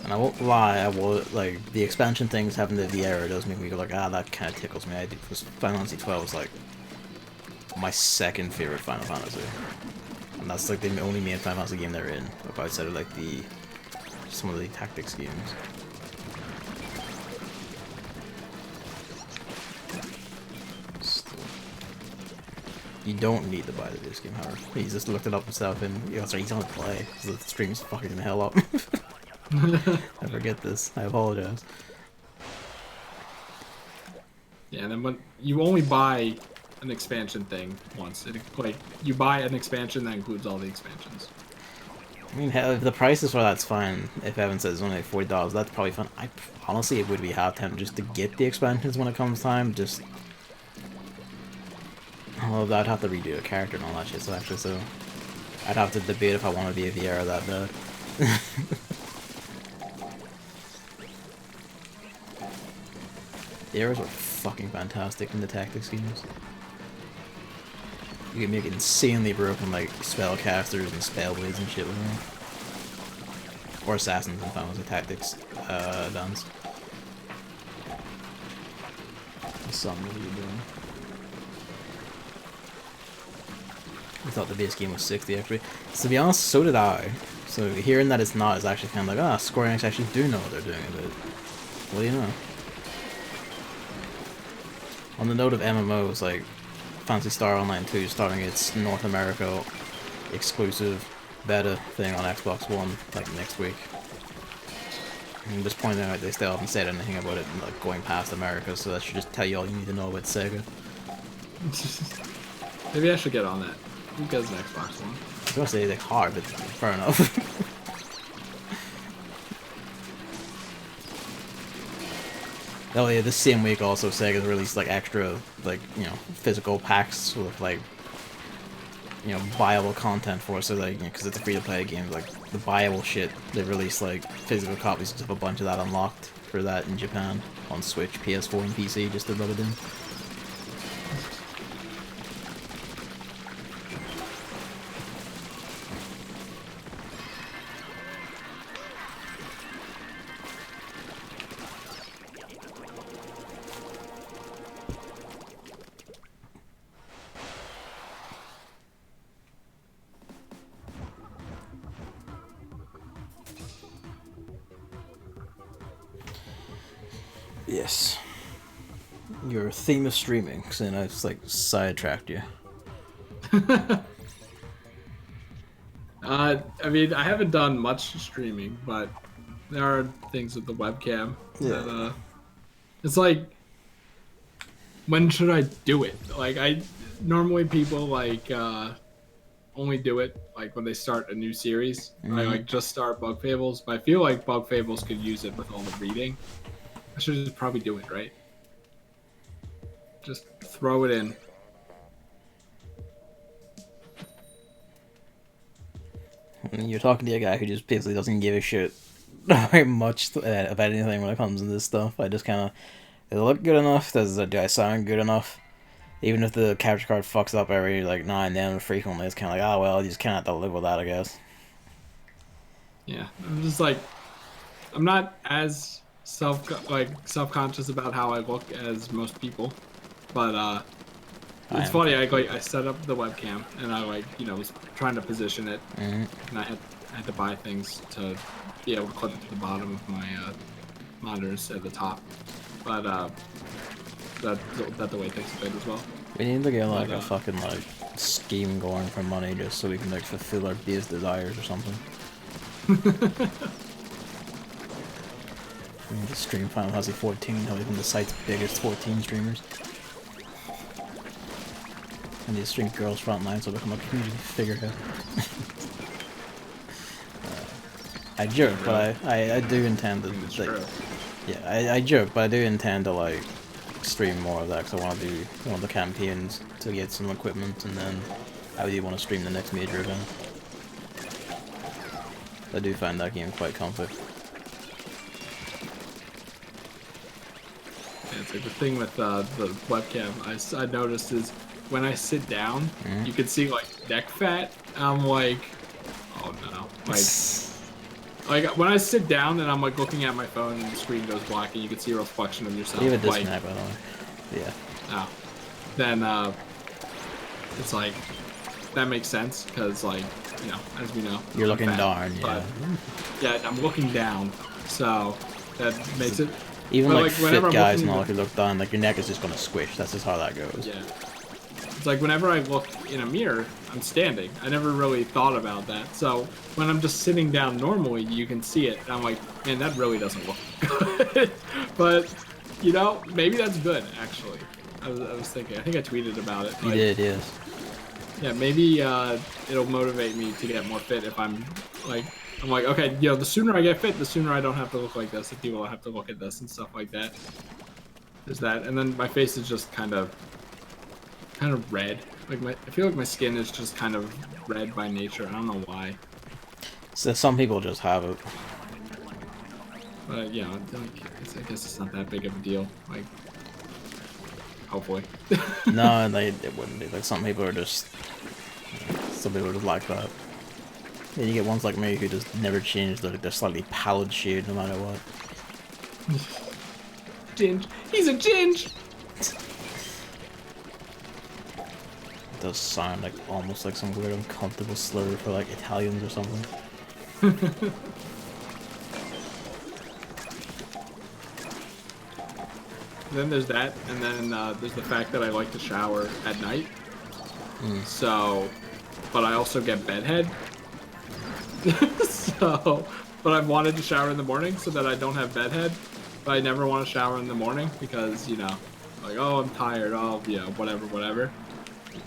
And I won't lie, I will, like, the expansion things having the VR does make me go like, ah, that kind of tickles me. Because Final Fantasy 12 was, like, my second favorite Final Fantasy. And that's, like, the only main Final Fantasy game they're in, outside of, like, some of the tactics games. You don't need to buy the base game, however. He just looked it up himself and he's on play. The stream's fucking the hell up. I forget this. I apologize. Yeah, and then when you only buy an expansion thing once, like you buy an expansion that includes all the expansions. I mean, hell, if the price is for that's fine. If Evan says it's only like $40, that's probably fun. Honestly, it would be half tempted just to get the expansions when it comes time. Just, well, I'd have to redo a character and all that shit. So actually, I'd have to debate if I want to be a VR that bad. The arrows were fucking fantastic in the tactics games. You can make insanely broken like spellcasters and spellblades and shit with them. Or assassins in Phantasy Tactics Advanced. Son, what are you doing? I thought the base game was 60 actually. So to be honest, so did I. So hearing that it's not is actually kind of like, Square Enix actually do know what they're doing a bit. What do you know? On the note of MMOs, like Phantasy Star Online 2 starting its North America exclusive beta thing on Xbox One like next week. I'm just pointing out they still haven't said anything about it like going past America, so that should just tell you all you need to know about Sega. Maybe I should get on that. Who gets an Xbox One? I was gonna say they're hard, but fair enough. Oh yeah, this same week also Sega's released like extra like, you know, physical packs with like, you know, buyable content for it, so like, you know, because it's a free-to-play game, like the buyable shit, they released like physical copies of a bunch of that unlocked for that in Japan on Switch, PS4, and PC just to rub it in. Yes. Your theme of streaming, because then I just like sidetracked you. I mean, I haven't done much streaming, but there are things with the webcam that it's like, when should I do it? Like, normally people like only do it like when they start a new series. I like just start Bug Fables, but I feel like Bug Fables could use it with all the reading. I should just probably do it, right? Just throw it in. You're talking to a guy who just basically doesn't give a shit very much about anything when it comes to this stuff. I just kind of, does it look good enough? Do I sound good enough? Even if the capture card fucks up every like now and then frequently, it's kind of like, well, you just kind of have to live with that, I guess. Yeah, I'm just like, I'm not as self-conscious about how I look as most people, but it's funny. I set up the webcam and I like, you know, was trying to position it, and I had to buy things to be able to clip it to the bottom of my monitors at the top, but that the way things fit as well. We need to get like a fucking like scheme going for money just so we can like fulfill our base desires or something. We need to stream Final Fantasy 14, how even the site's biggest 14 streamers. I need to stream Girls Frontline so I become a community figurehead. I joke, but I do intend to, like, yeah, I joke, but I do intend to like stream more of that because I want to do one of the campaigns to get some equipment, and then I really want to stream the next major event. I do find that game quite comfy. Yeah, it's like the thing with the webcam I noticed is when I sit down, you can see like neck fat. I'm like, oh no, like when I sit down and I'm like looking at my phone and the screen goes black and you can see a reflection of yourself. You have a like, disconnect, by the way. Yeah. Oh, then it's like that makes sense because like, you know, as we know, you're looking fat, down. Yeah. Yeah, I'm looking down, so that makes it. Even like fit guys now, if you look down, like your neck is just gonna squish. That's just how that goes. Yeah. It's like whenever I look in a mirror, I'm standing. I never really thought about that. So when I'm just sitting down normally, you can see it. And I'm like, man, that really doesn't look good. But, you know, maybe that's good, actually. I was thinking. I think I tweeted about it. You did, yes. Yeah, maybe it'll motivate me to get more fit if I'm like, okay, you know, the sooner I get fit, the sooner I don't have to look like this. If people have to look at this and stuff like that. There's that. And then my face is just kind of red. Like I feel like my skin is just kind of red by nature. I don't know why. So some people just have it. But yeah, I guess it's not that big of a deal. Like hopefully. No, it wouldn't be. Like some people are just like that. Then you get ones like me who just never change their slightly pallid shade no matter what. Ginge. He's a ginge! It does sound like almost like some weird uncomfortable slur for like Italians or something. Then there's that, and then there's the fact that I like to shower at night. So, but I also get bedhead. So, but I've wanted to shower in the morning so that I don't have bedhead. But I never want to shower in the morning because, you know, like, oh, I'm tired. Oh, you know, whatever.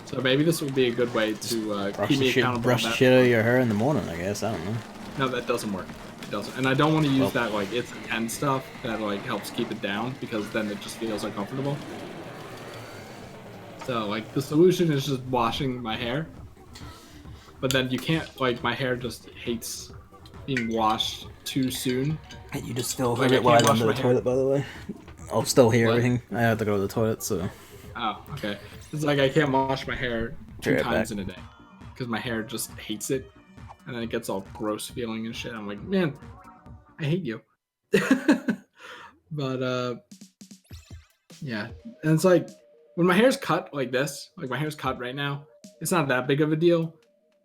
So maybe this would be a good way to keep me accountable. Brush the shit out of your hair in the morning, I guess. I don't know. No, that doesn't work. It doesn't. And I don't want to use that, like, it's intense stuff that, like, helps keep it down because then it just feels uncomfortable. So, like, the solution is just washing my hair. But then you can't, like, my hair just hates being washed too soon. You just still heard it while I'm under the toilet, by the way. I'll still hear everything. I have to go to the toilet, so... Oh, okay. It's like I can't wash my hair 2 times in a day. Because my hair just hates it. And then it gets all gross feeling and shit. I'm like, man, I hate you. But, yeah. And it's like, when my hair's cut like this, like my hair's cut right now, it's not that big of a deal.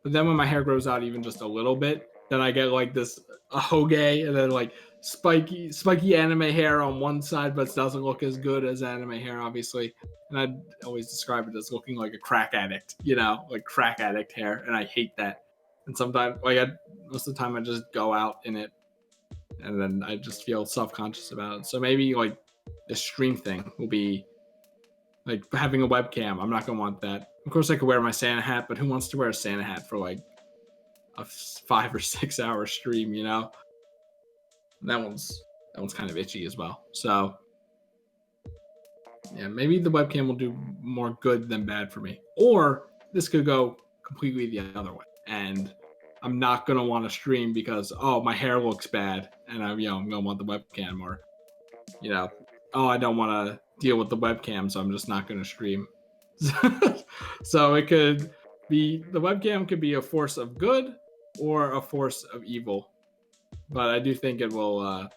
But then when my hair grows out even just a little bit, then I get like this a hoge and then like spiky anime hair on one side, but it doesn't look as good as anime hair, obviously. And I'd always describe it as looking like a crack addict, you know, like crack addict hair. And I hate that. And sometimes, like, most of the time I just go out in it and then I just feel self-conscious about it. So maybe like the stream thing will be like having a webcam. I'm not going to want that. Of course I could wear my Santa hat, but who wants to wear a Santa hat for like a 5 or 6 hour stream, you know? That one's kind of itchy as well. So yeah, maybe the webcam will do more good than bad for me. Or this could go completely the other way. And I'm not gonna want to stream because my hair looks bad and I'm gonna want the webcam, or I don't want to deal with the webcam, so I'm just not gonna stream. So it could be, the webcam could be a force of good or a force of evil, but I do think it will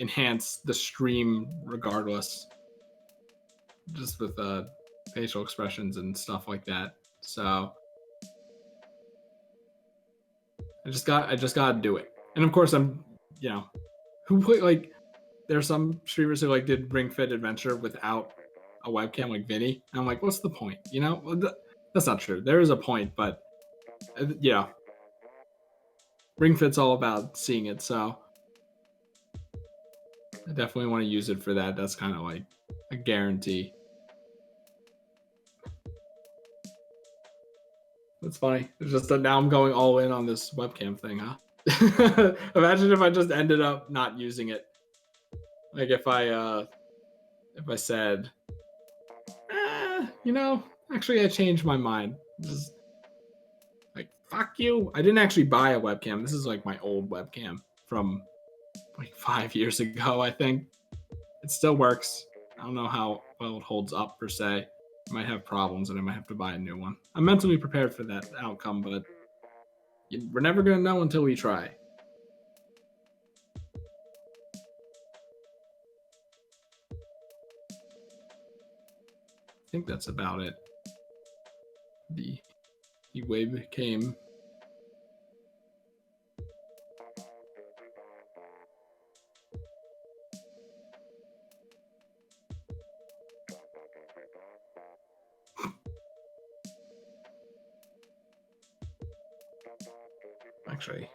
enhance the stream regardless, just with facial expressions and stuff like that. So I just gotta do it. And of course I'm who put like, there's some streamers who like did Ring Fit Adventure without a webcam, like Vinny. And I'm like, what's the point? That's not true. There is a point, but Ring Fit's all about seeing it, so I definitely want to use it for that. That's kind of like a guarantee. That's funny. It's just that now I'm going all in on this webcam thing, huh? Imagine if I just ended up not using it. Like if I said, actually I changed my mind. Just like, fuck you. I didn't actually buy a webcam. This is like my old webcam from like 5 years ago, I think. It still works. I don't know how well it holds up per se. It might have problems and I might have to buy a new one. I'm mentally prepared for that outcome, but we're never going to know until we try. I think that's about it. The wave came. Actually,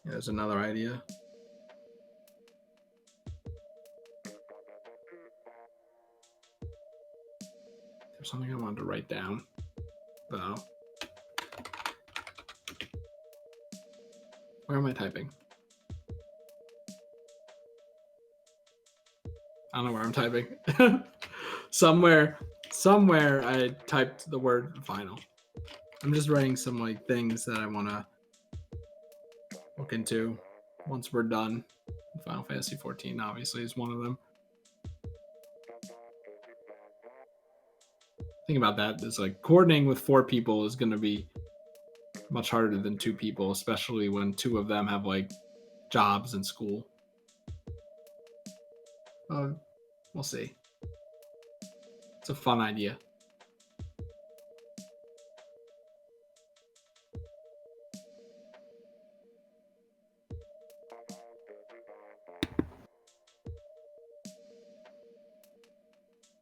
there's another idea. There's something I wanted to write down, though. Where am I typing? I don't know where I'm typing. Somewhere I typed the word final. I'm just writing some like things that I want to look into once we're done. Final Fantasy 14 obviously is one of them. Think about that. It's like coordinating with 4 people is going to be much harder than 2 people, especially when 2 of them have like jobs and school. We'll see. It's a fun idea.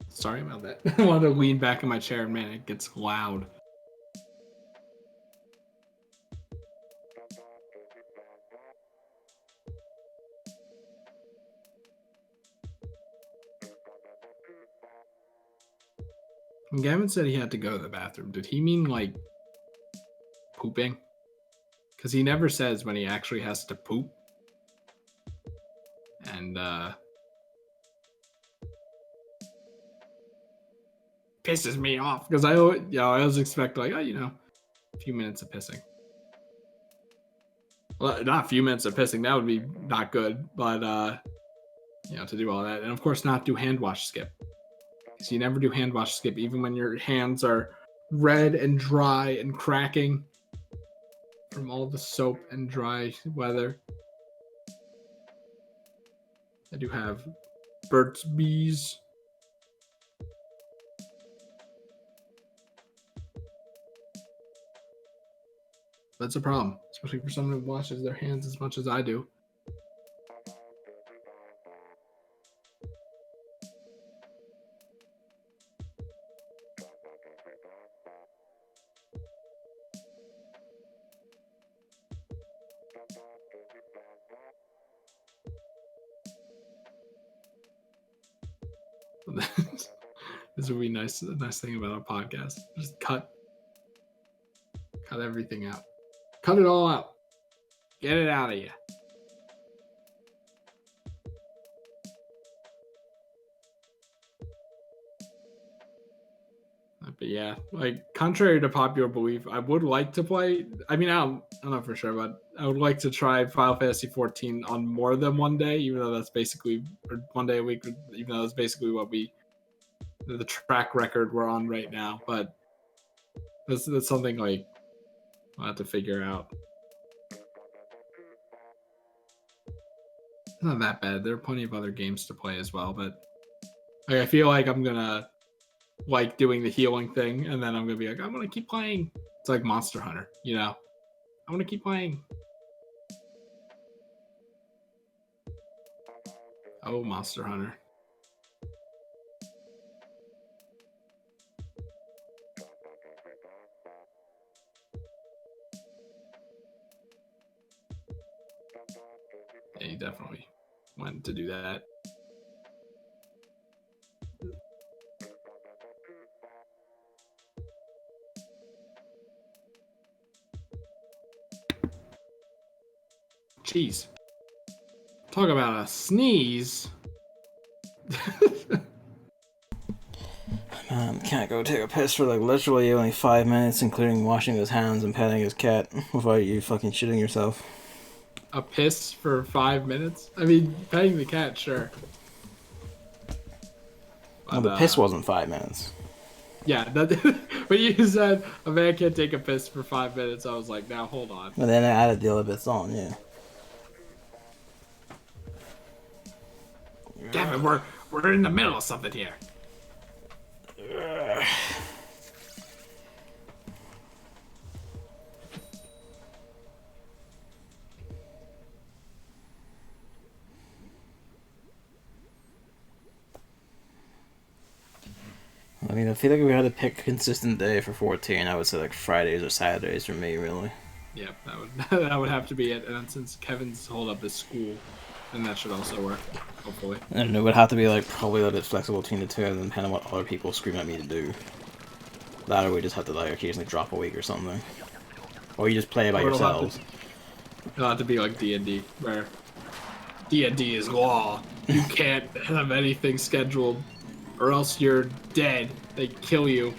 Sorry about that. I wanted to lean back in my chair, and man, it gets loud. When Gavin said he had to go to the bathroom, did he mean like pooping? Because he never says when he actually has to poop. And pisses me off because I always expect like, oh, a few minutes of pissing. Well, not a few minutes of pissing, that would be not good, but to do all that, and of course not do hand wash skip. So you never do hand wash skip, even when your hands are red and dry and cracking from all the soap and dry weather. I do have Burt's Bees. That's a problem, especially for someone who washes their hands as much as I do. This would be nice. A nice thing about a podcast. Just cut everything out. Cut it all out. Get it out of you. But yeah, like contrary to popular belief, I would like to play. I mean, I don't know for sure, but I would like to try Final Fantasy 14 on more than one day, even though that's basically, or one day a week, even though that's basically what the track record we're on right now. But that's something like I'll have to figure out. It's not that bad. There are plenty of other games to play as well, but like, I feel like I'm gonna like doing the healing thing, and then I'm gonna be like, I'm gonna keep playing. It's like Monster Hunter, I want to keep playing. Oh, Monster Hunter. Yeah, you definitely went to do that. Jeez. Talk about a sneeze. Man, can't go take a piss for like literally only 5 minutes, including washing his hands and petting his cat, without you fucking shitting yourself. A piss for 5 minutes? I mean, petting the cat, sure. Well, the piss wasn't 5 minutes. Yeah, but you said a man can't take a piss for 5 minutes. I was like, now hold on. And then I added the other bits on, yeah. Gavin, we're in the middle of something here. I mean, I feel like if we had to pick a consistent day for 14, I would say like Fridays or Saturdays for me, really. Yep, that would have to be it. And then since Kevin's hold up his school, then that should also work, hopefully. And it would have to be like probably a little bit flexible between the two, and depending on what other people scream at me to do. That, or we just have to like occasionally drop a week or something, or you just play it by yourselves. It'll have to be like D&D, where D&D is law. You can't have anything scheduled, or else you're dead. They kill you.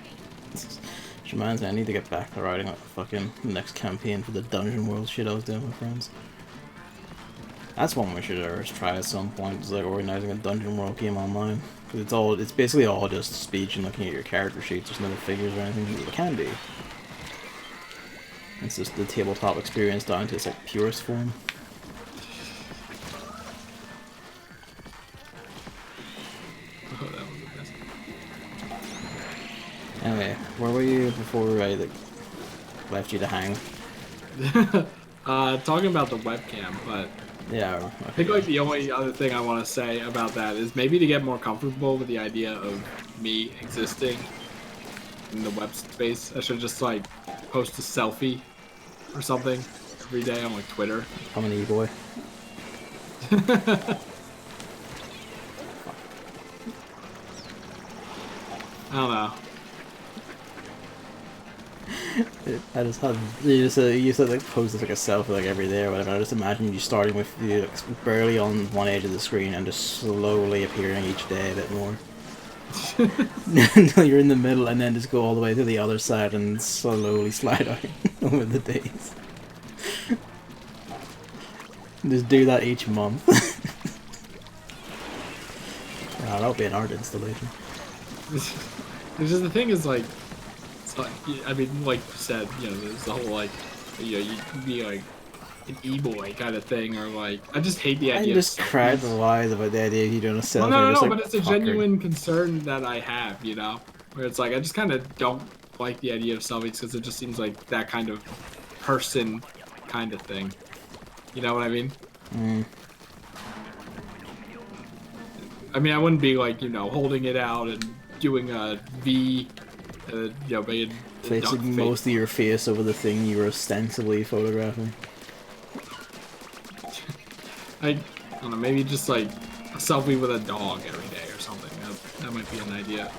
Which reminds me, I need to get back to writing like the fucking next campaign for the Dungeon World shit I was doing with friends. That's one we should try at some point. It's like organizing a Dungeon World game online. Cause it's basically all just speech and looking at your character sheets. There's no figures or anything. It can be. It's just the tabletop experience down to its like purest form. Oh, that was the best. Anyway, where were you before I like left you to hang? Talking about the webcam, but Yeah. Okay. I think like the only other thing I want to say about that is maybe to get more comfortable with the idea of me existing in the web space, I should just like post a selfie or something every day on like Twitter. I'm an e-boy. I don't know. I just had you said like post like a selfie like every day or whatever. I just imagine you starting with you like, barely on one edge of the screen and just slowly appearing each day a bit more until you're in the middle, and then just go all the way to the other side and slowly slide out over the days. Just do that each month. Wow, that'll be an art installation. It's just the thing is like, I mean, like you said, you know, there's the whole like, you know, you can be like an e-boy kind of thing, or like, I just hate the idea. I just cried the lies about the idea of you doing a selfie. No, like, but it's a genuine concern that I have, you know, where it's like I just kind of don't like the idea of selfies because it just seems like that kind of person kind of thing. You know what I mean? Mm. I mean, I wouldn't be like, you know, holding it out and doing a V, you know, placing most of your face over the thing you were ostensibly photographing. I don't know, maybe just like a selfie with a dog every day or something. That might be an idea.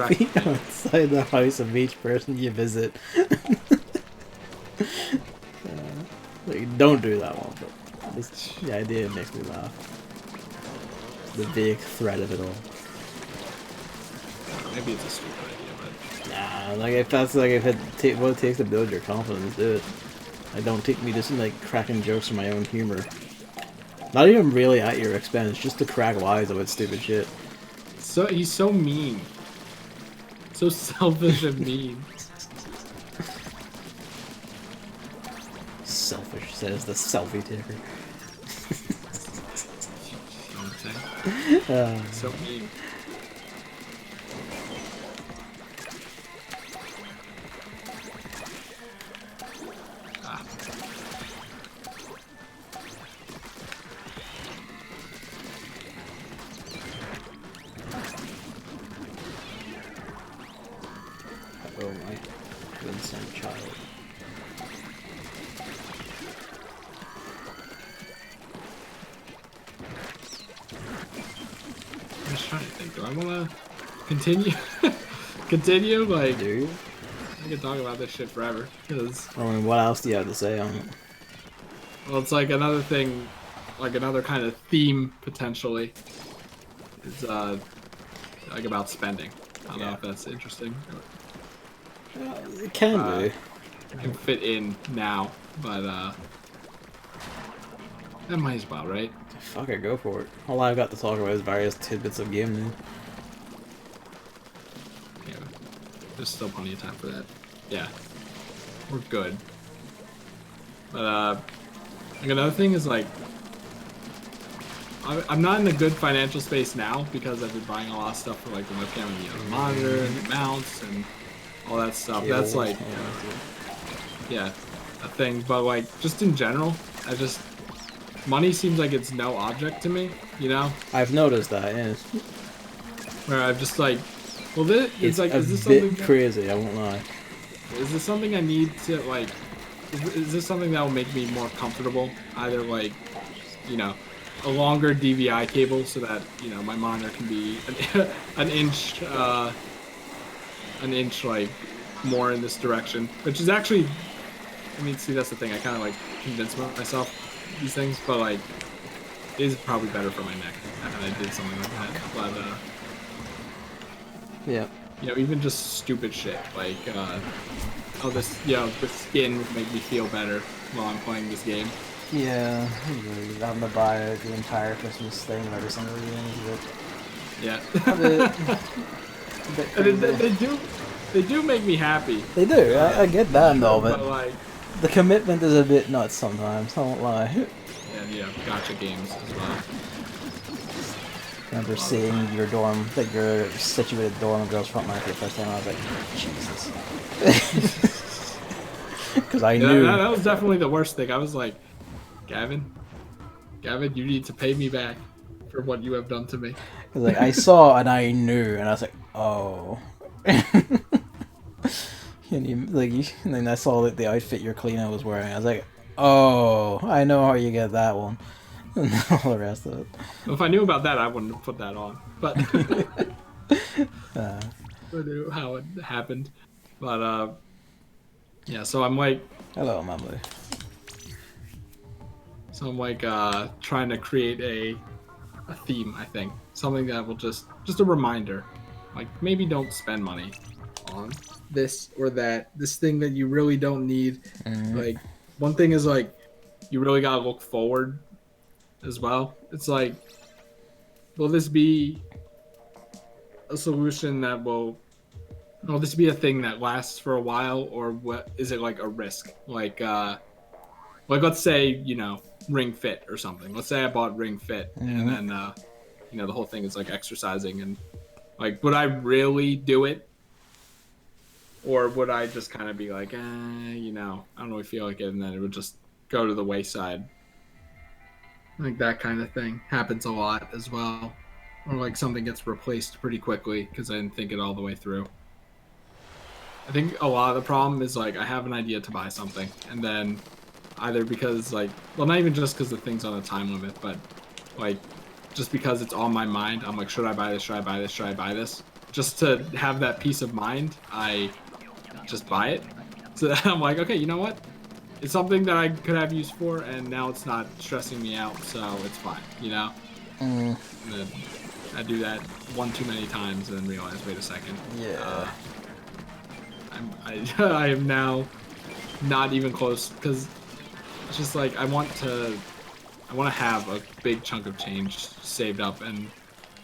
Be outside the house of each person you visit. Like, don't do that one, but just, the idea makes me laugh. The vague threat of it all. Maybe it's a stupid idea, but nah, like if what it takes to build your confidence, do it. Like, don't take me just like cracking jokes for my own humor. Not even really at your expense, just to crack wise about stupid shit. So he's so mean, so selfish and mean. Selfish, says the selfie taker. So mean. Oh my Vincent child. I'm just trying to think. Do I want to continue? Continue? Like, Dude, I could talk about this shit forever. Cause, I mean, what else do you have to say on it? well, it's like another thing, like another kind of theme potentially. Is like about spending. I don't know if that's interesting. It can be. It can fit in now, but that might as well, right? Fuck it, go for it. All I've got to talk about is various tidbits of game news. Yeah, there's still plenty of time for that. Yeah, we're good. But like another thing is like, I'm not in a good financial space now because I've been buying a lot of stuff for like the webcam and the monitor and the mounts and all that stuff. Cables, That's like, yeah, a thing. But like, just in general, money seems like it's no object to me, you know? I've noticed that, yes. Where I'm just like, well, this, It's like, a is this bit something crazy, I won't lie. Is this something I need to like? Is this something that will make me more comfortable? Either like, you know, a longer DVI cable so that you know my monitor can be an inch like more in this direction, which is actually, I mean, see that's the thing. I kind of like convince myself these things, but like, it is probably better for my neck if I did something like that. But yeah. you know, even just stupid shit like oh, this, the skin would make me feel better while I'm playing this game. Yeah, I'm having to buy the entire Christmas thing of every single game is a bit, Yeah. a bit, a bit And crazy. they do make me happy. They do, I get that and all, but but like, the commitment is a bit nuts sometimes, I won't lie. and gotcha games as well. I remember seeing your dorm, like your situated dorm in Girls Front Market the first time, I was like, Jesus. Because I knew. That was definitely the worst thing. I was like, Gavin, you need to pay me back for what you have done to me. Because like I saw and I knew, and I was like, oh. And then I saw like the outfit your cleaner was wearing. I was like, oh, I know how you get that one, and all the rest of it. Well, if I knew about that, I wouldn't have put that on. But I knew how it happened. But yeah. So I'm like, hello, Mamley. So I'm like trying to create a theme, I think. Something that will just a reminder. Like maybe don't spend money on this or that. This thing that you really don't need. Like one thing is like you really gotta look forward as well. It's like, will this be a solution that will this be a thing that lasts for a while, or what is it like a risk? Like let's say, Ring Fit or something. Let's say I bought Ring Fit and then the whole thing is like exercising, and like would I really do it? Or would I just kind of be like, I don't really feel like it, and then it would just go to the wayside. Like that kind of thing happens a lot as well. Or like something gets replaced pretty quickly because I didn't think it all the way through. I think a lot of the problem is like I have an idea to buy something, and then either because like, well, not even just because the thing's on a time limit, but like just because it's on my mind, I'm like, should I buy this? Should I buy this? Should I buy this? Just to have that peace of mind, I just buy it. So I'm like, okay, you know what? It's something that I could have use for, and now it's not stressing me out, so it's fine, And then I do that one too many times and then realize, wait a second. Yeah. I am now not even close, because it's just like I want to have a big chunk of change saved up, and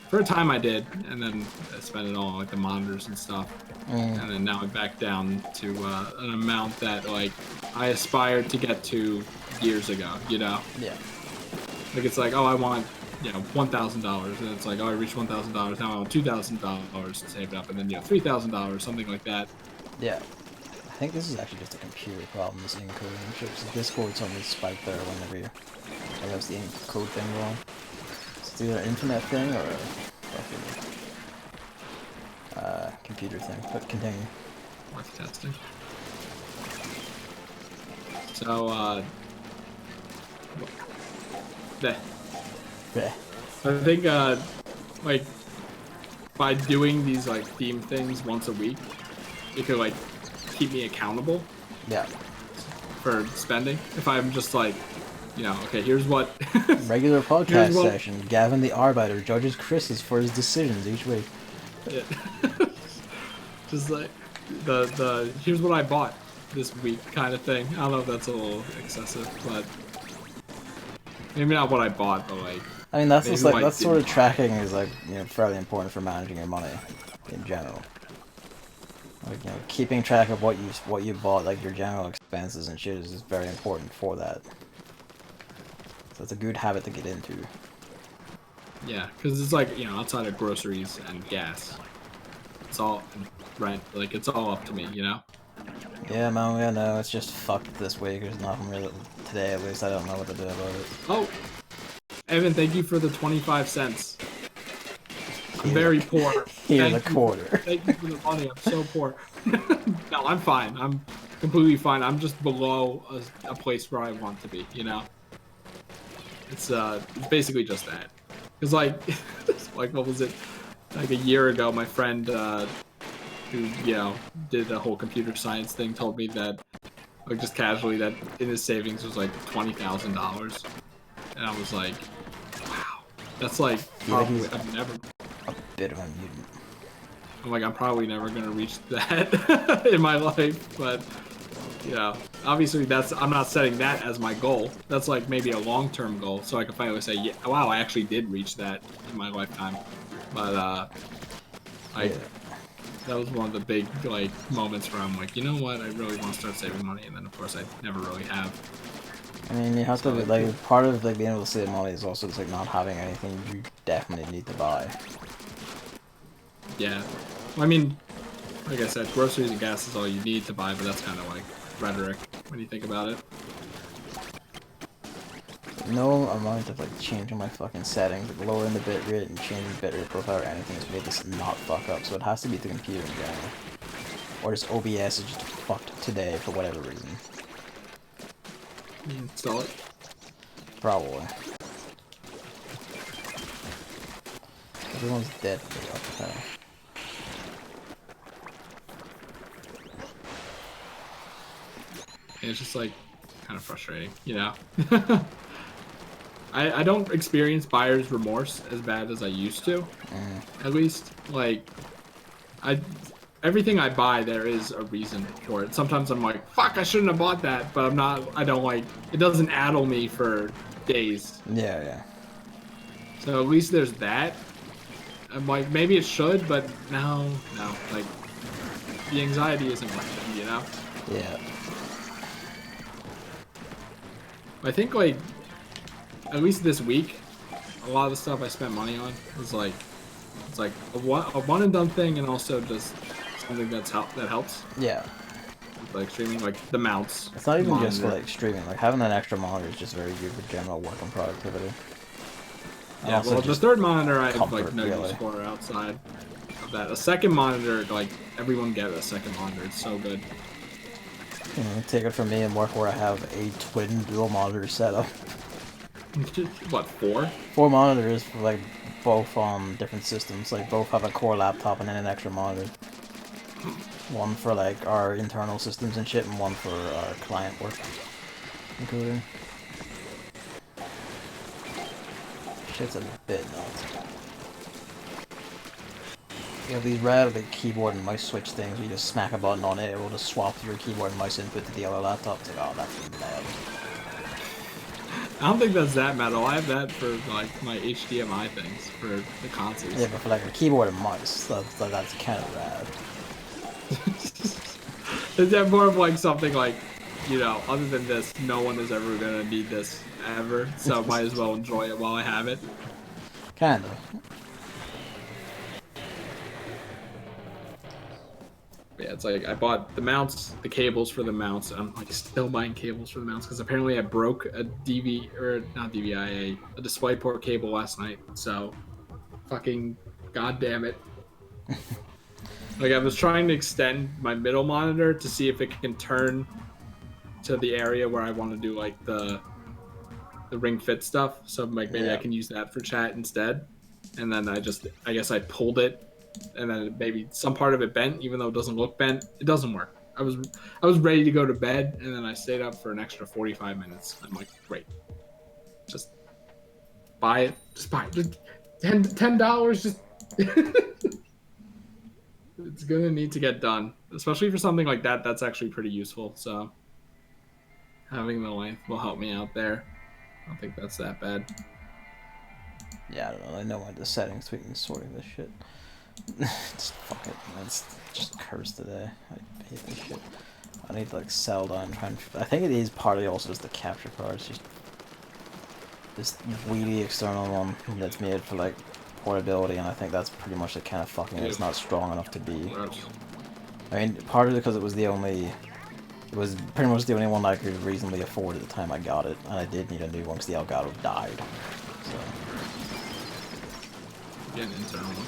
for a time I did, and then I spent it all on like the monitors and stuff, and then now I'm back down to an amount that like I aspired to get to years ago, Yeah. Like it's like, oh, I want $1,000, and it's like, oh, I reached $1,000, now I want $2,000 saved up, and then $3,000, something like that. Yeah. I think this is actually just a computer problem, this encoding chips. Discord suddenly spiked there whenever you have the encode thing wrong. It's either an internet thing or a fucking computer thing, but continue. Worth testing. So, Yeah. I think, like, by doing these, like, theme things once a week, it could, like, keep me accountable. Yeah. For spending. If I'm just like, okay, here's what... Regular podcast session. Gavin the Arbiter judges Chris's for his decisions each week. Yeah. Just like, the here's what I bought this week kind of thing. I don't know if that's a little excessive, but... Maybe not what I bought, but like... I mean, that's just like, that sort of tracking is like, fairly important for managing your money in general. Like, keeping track of what you bought, like your general expenses and shit, is very important for that. So it's a good habit to get into. Yeah, because it's like, outside of groceries and gas, it's all rent. Like, it's all up to me, Yeah, man, yeah, no, it's just fucked this week. There's nothing really, today at least, I don't know what to do about it. Oh, Evan, thank you for the 25 cents. I'm very poor. Here's a quarter. Thank you for the money. I'm so poor. No, I'm fine. I'm completely fine. I'm just below a place where I want to be, It's basically just that. Because, like, what was it? Like a year ago, my friend who, did the whole computer science thing told me that, like, just casually, that in his savings was, like, $20,000. And I was like, wow. That's, like, probably, I've never... A bit of a mutant. I'm like, I'm probably never gonna reach that in my life, but you know, obviously I'm not setting that as my goal. That's like maybe a long-term goal, so I can finally say, yeah, wow, I actually did reach that in my lifetime. But Yeah. that was one of the big like moments where I'm like, you know what, I really want to start saving money, and then of course I never really have. I mean, you have to be, like, part of like being able to save money is also just like not having anything you definitely need to buy. Yeah, I mean, like I said, groceries and gas is all you need to buy, but that's kind of like rhetoric when you think about it. No amount of like changing my fucking settings, like lowering the bitrate and changing bitrate profile or anything has made this not fuck up. So it has to be the computer in general, or just OBS is just fucked today for whatever reason. You install it. Probably. Everyone's dead. Okay. It's just like kind of frustrating, you know. I don't experience buyer's remorse as bad as I used to. At least, like, everything I buy, there is a reason for it. Sometimes I'm like, fuck, I shouldn't have bought that, but I don't like, it doesn't addle me for days. Yeah, yeah. So at least there's that. I'm like, maybe it should, but no, like, the anxiety isn't worth it, you know? Yeah. I think, like, at least this week, a lot of the stuff I spent money on was like, it's like a one and done thing, and also just something that helps. Yeah. Like streaming, like the mounts. It's not even monitor. just for like streaming. Like having an extra monitor is just very good for general work and productivity. Yeah, well, the third monitor I have like no really. use for outside of that. A second monitor, like everyone get a second monitor. It's so good. Take it from me and work where I have a twin dual monitor setup. What, 4? 4 monitors for like both different systems. Like both have a core laptop and then an extra monitor. One for like our internal systems and shit, and one for our client work. Including. Shit's a bit nuts. You have these rad like keyboard and mouse switch things where you just smack a button on it, it will just swap your keyboard and mouse input to the other laptop. It's like, oh, that's mad. I don't think that's that metal. I have that for like my HDMI things for the consoles. Yeah, but for like a keyboard and mouse, that's kind of rad. Is that more of like something like, you know, other than this, no one is ever gonna need this ever, so might as well enjoy it while I have it. Kind of. Yeah, it's like I bought the mounts, the cables for the mounts, and I'm like still buying cables for the mounts because apparently I broke a not DVI, a DisplayPort cable last night. So, fucking goddamn it! Like I was trying to extend my middle monitor to see if it can turn to the area where I want to do like the Ring Fit stuff. So like maybe I can use that for chat instead. And then I guess I pulled it. And then maybe some part of it bent, even though it doesn't look bent. It doesn't work. I was ready to go to bed, and then I stayed up for an extra 45 minutes. I'm like, great, just buy it. Just buy it. Just $10. Just it's gonna need to get done, especially for something like that. That's actually pretty useful. So having the length will help me out there. I don't think that's that bad. Yeah, I don't know. I know the settings we can sort this shit. Just fuck it. It's just cursed today. I hate this shit. I need to like sell down and try and. I think it is partly also just the capture card. It's just this weedy external one that's made for like portability, and I think that's pretty much the kind of fucking it's not strong enough to be. I mean, partly because it was pretty much the only one I could reasonably afford at the time I got it, and I did need a new one because the Elgato died. So. Get an internal one.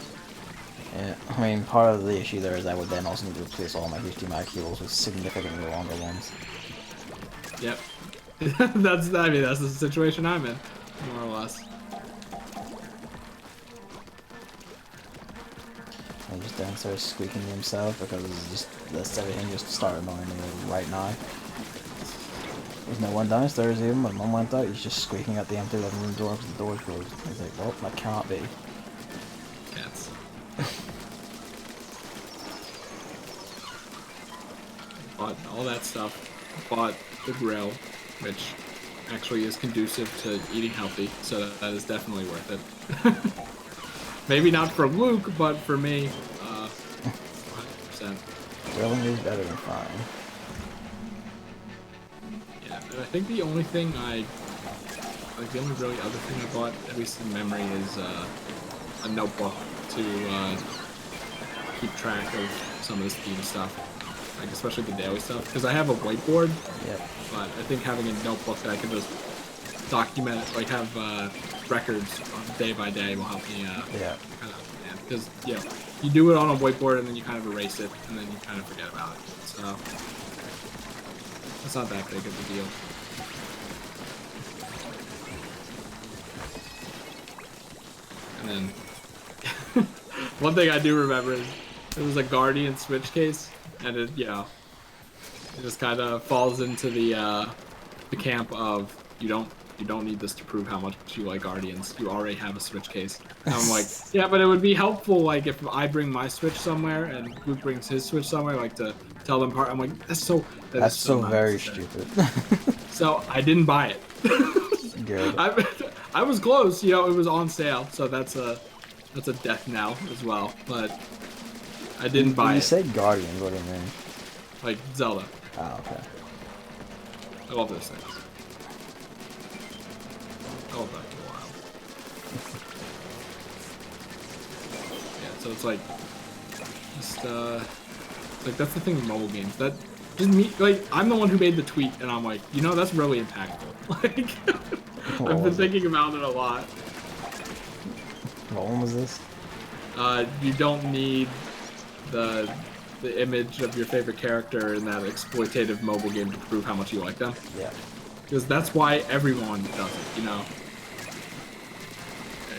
Yeah, I mean, part of the issue there is I would then also need to replace all my HDMI cables with significantly longer ones. Yep. that's the situation I'm in, more or less. I'm just downstairs squeaking to himself because everything just started annoying me right now. There's no one downstairs even. When Mum went out, he's just squeaking at the empty living room door because the door's closed. He's like, well, that cannot be. Cats. bought all that stuff. Bought the grill, which actually is conducive to eating healthy, so that is definitely worth it. Maybe not for Luke, but for me, 100%. Grilling is better than frying. Yeah, and I think the only thing the only really other thing I bought, at least in memory, is a notebook to keep track of some of the Steam stuff, like especially the daily stuff, because I have a whiteboard. Yep. But I think having a notebook that I can just document, like have records day by day, will help me. Yeah. Kind of, because you do it on a whiteboard and then you kind of erase it and then you kind of forget about it. So it's not that big of a deal. And then one thing I do remember is it was a Guardian Switch case, and it it just kind of falls into the camp of you don't need this to prove how much you like Guardians. You already have a Switch case. And I'm like, yeah, but it would be helpful, like if I bring my Switch somewhere and Luke brings his Switch somewhere, like to tell them apart. I'm like, that's so very stupid. So I didn't buy it. Good. I was close, it was on sale, so that's a death knell as well. But I didn't buy it. You said Guardians, what do you mean? Like Zelda. Oh, okay. I love those things. I love that for a while. Yeah, so it's like just like that's the thing with mobile games. That just me, like I'm the one who made the tweet, and I'm like, that's really impactful. Like I've been thinking about it a lot. What one was this? You don't need the image of your favorite character in that exploitative mobile game to prove how much you like them. Yeah. Because that's why everyone does it,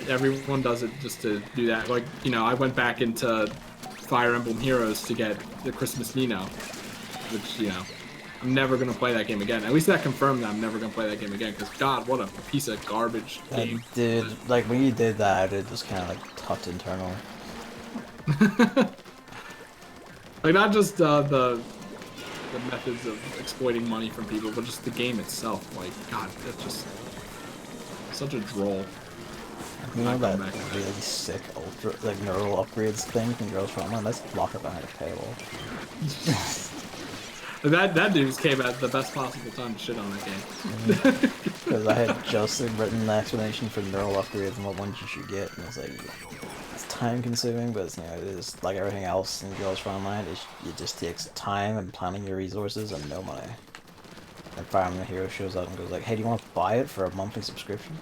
Everyone does it just to do that. Like, I went back into Fire Emblem Heroes to get the Christmas Nino, which, I'm never going to play that game again. At least that confirmed that I'm never going to play that game again, because, God, what a piece of garbage game. Like, when you did that, I did just kind of, like, tucked internally. Like, not just the methods of exploiting money from people, but just the game itself. Like, God, that's just such a droll. You know that really sick neural upgrades thing from Girls from Online? Let's lock it behind a paywall. That news came at the best possible time to shit on that game. Because I had just written an explanation for neural upgrades and what ones you should get, and it was like, it's time consuming, but it is like everything else in Girls from Online. It just takes time and planning your resources and no money. And Fire Emblem Hero shows up and goes like, hey, do you want to buy it for a monthly subscription?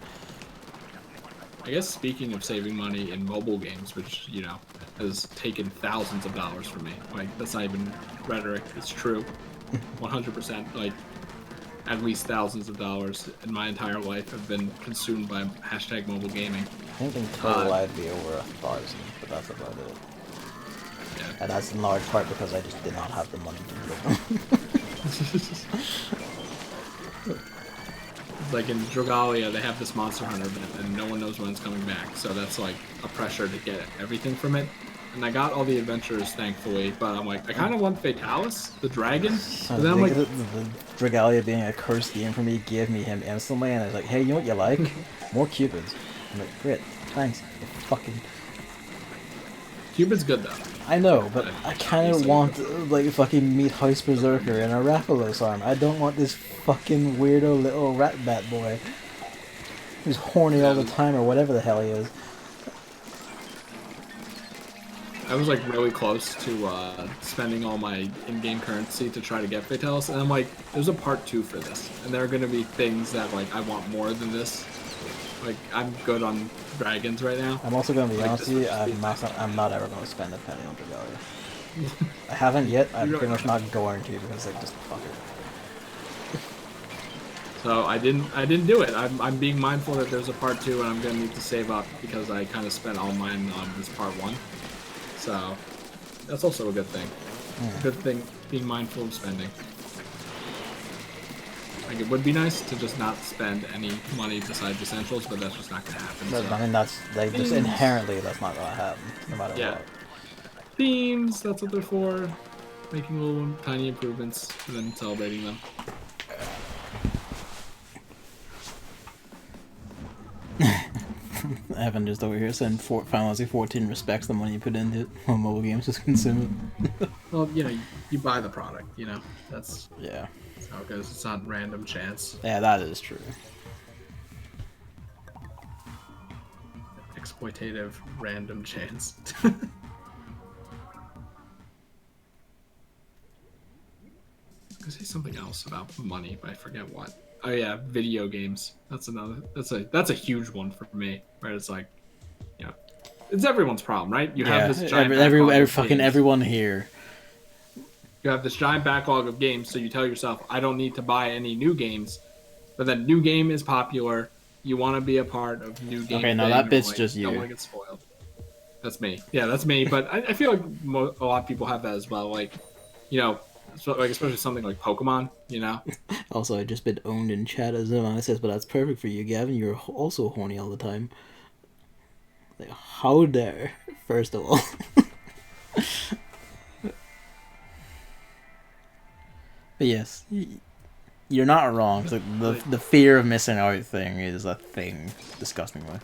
I guess speaking of saving money in mobile games, which, has taken thousands of dollars from me. Like, that's not even rhetoric, it's true. 100%, like, at least thousands of dollars in my entire life have been consumed by hashtag mobile gaming. I think in total I'd be over 1,000, but that's about it. Yeah. And that's in large part because I just did not have the money to do them. Like in Dragalia, they have this Monster Hunter event, and no one knows when it's coming back, so that's like a pressure to get everything from it. And I got all the adventures, thankfully, but I'm like, I kind of want Fatalis, the dragon. But then I'm like, the Dragalia being a cursed game for me gave me him instantly, and I was like, hey, you know what you like? More Cupids. I'm like, great, thanks. Fucking. Cupid's good though. I know, but I kind of want, like, fucking Meat House Berserker and a Rathalos arm. I don't want this fucking weirdo little rat bat boy who's horny all the time or whatever the hell he is. I was, like, really close to spending all my in-game currency to try to get Fatalis, and I'm like, there's a part 2 for this, and there are going to be things that, like, I want more than this. Like, I'm good on dragons right now. I'm also going to be honest with you, I'm not ever going to spend a penny on Dragalia. I haven't yet, I'm pretty much not going to because, like, just fuck it. So I didn't do it. I'm being mindful that there's a part 2 and I'm going to need to save up because I kind of spent all mine on this part 1. So that's also a good thing. Good thing being mindful of spending. Like, it would be nice to just not spend any money besides essentials, but that's just not going to happen. So. I mean, that's, like, just inherently that's not going to happen, no matter what. Themes, that's what they're for. making little tiny improvements and then celebrating them. Evan just over here saying Final Fantasy 14 respects the money you put into it. While mobile games just consume it. Well, you know, you buy the product, you know. That's how it goes. It's not random chance. Yeah, that is true. Exploitative random chance. I say something else about money, but I forget what. Oh yeah, video games. That's a huge one for me. Right? It's like, you know, it's everyone's problem, right? You have this giant everyone here. You have this giant backlog of games, so you tell yourself, I don't need to buy any new games. But then new game is popular. You want to be a part of new game. Okay, now that bit's like, just you. Don't want to get spoiled. That's me. Yeah, that's me. But I feel like a lot of people have that as well. Like, you know, like especially something like Pokemon, you know. Also, I just been owned in chat as well. It says, but that's perfect for you, Gavin. You're also horny all the time. Like, how dare? First of all. But yes, you're not wrong. Like the fear of missing out thing is a thing, disgustingly.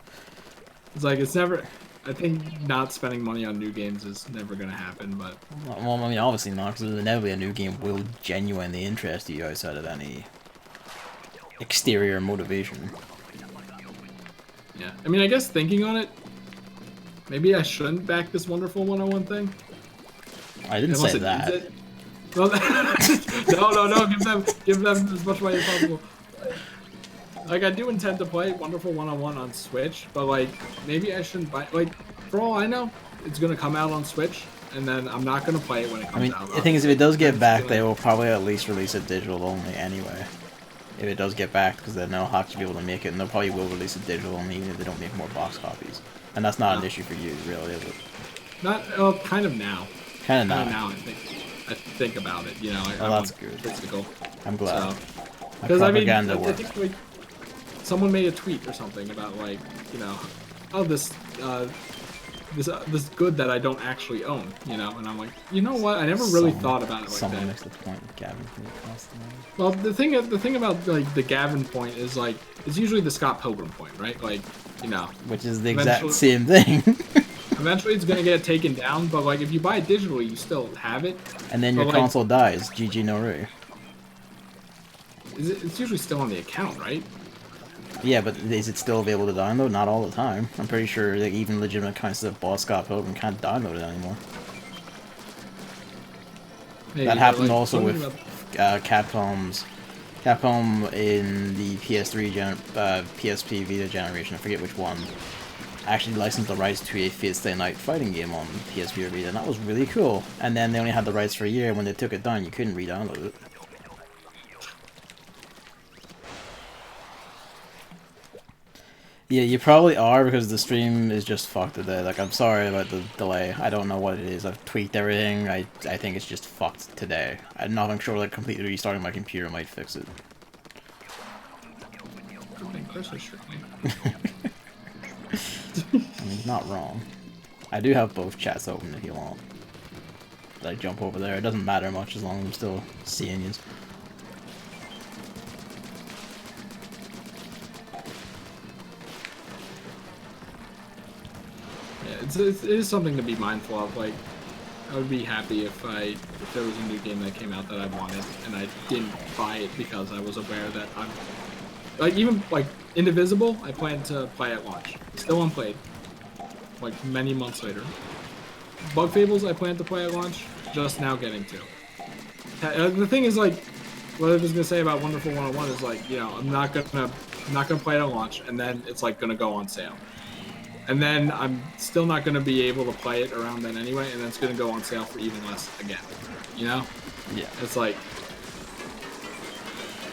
It's like it's never. I think not spending money on new games is never going to happen, but... Well, I mean, obviously not, because inevitably a new game will genuinely interest you outside of any exterior motivation. Yeah, I mean, I guess thinking on it, maybe I shouldn't back this Wonderful 101 thing. I didn't say that. Well, no, give them as much money as possible. Like, I do intend to play Wonderful 101 on Switch, but, like, maybe I shouldn't buy... Like, for all I know, it's going to come out on Switch, and then I'm not going to play it when it comes out. The thing is, if it does get back, they will probably at least release it digital only anyway. If it does get back, because then they'll have to be able to make it, and they'll probably will release it digital only, even if they don't make more box copies. And that's not an issue for you, really, is it? Not... kind of now. Kind of now, I think about it, you know. That's good. Physical. I'm glad. Because, I mean, I think, like... Someone made a tweet or something about, like, you know, oh, this good that I don't actually own, you know, and I'm like, you know what? I never really thought about it like someone that. Makes the point with Gavin. Well, the thing about like the Gavin point is like it's usually the Scott Pilgrim point, right? Like, you know, which is the exact same thing. Eventually, it's gonna get taken down, but like if you buy it digitally, you still have it. And then your console dies. GG no Ray. It's usually still on the account, right? Yeah, but is it still available to download? Not all the time. I'm pretty sure that even legitimate kinds of bought Scott Pilgrim can't download it anymore. Hey, that happened like, also with Capcom in the PS3 PSP Vita generation. I forget which one. Actually licensed the rights to a Thursday Night Fighting game on PSP or Vita, and that was really cool. And then they only had the rights for a year. When they took it down, you couldn't re-download it. Yeah, you probably are, because the stream is just fucked today. Like, I'm sorry about the delay. I don't know what it is. I've tweaked everything. I think it's just fucked today. I'm not sure, like, completely restarting my computer might fix it. I think Chris is streaming. I mean, he's not wrong. I do have both chats open if you want. Like, jump over there. It doesn't matter much as long as I'm still seeing you. It is something to be mindful of. Like, I would be happy if there was a new game that came out that I wanted and I didn't buy it because I was aware that I'm like, even like Indivisible, I plan to play at launch. Still unplayed. Like many months later. Bug Fables, I plan to play at launch. Just now getting to. The thing is, like, what I was gonna say about Wonderful 101 is like, you know, I'm not gonna play it at launch, and then it's like gonna go on sale. And then I'm still not going to be able to play it around then anyway, and then it's going to go on sale for even less again. You know? Yeah. It's like...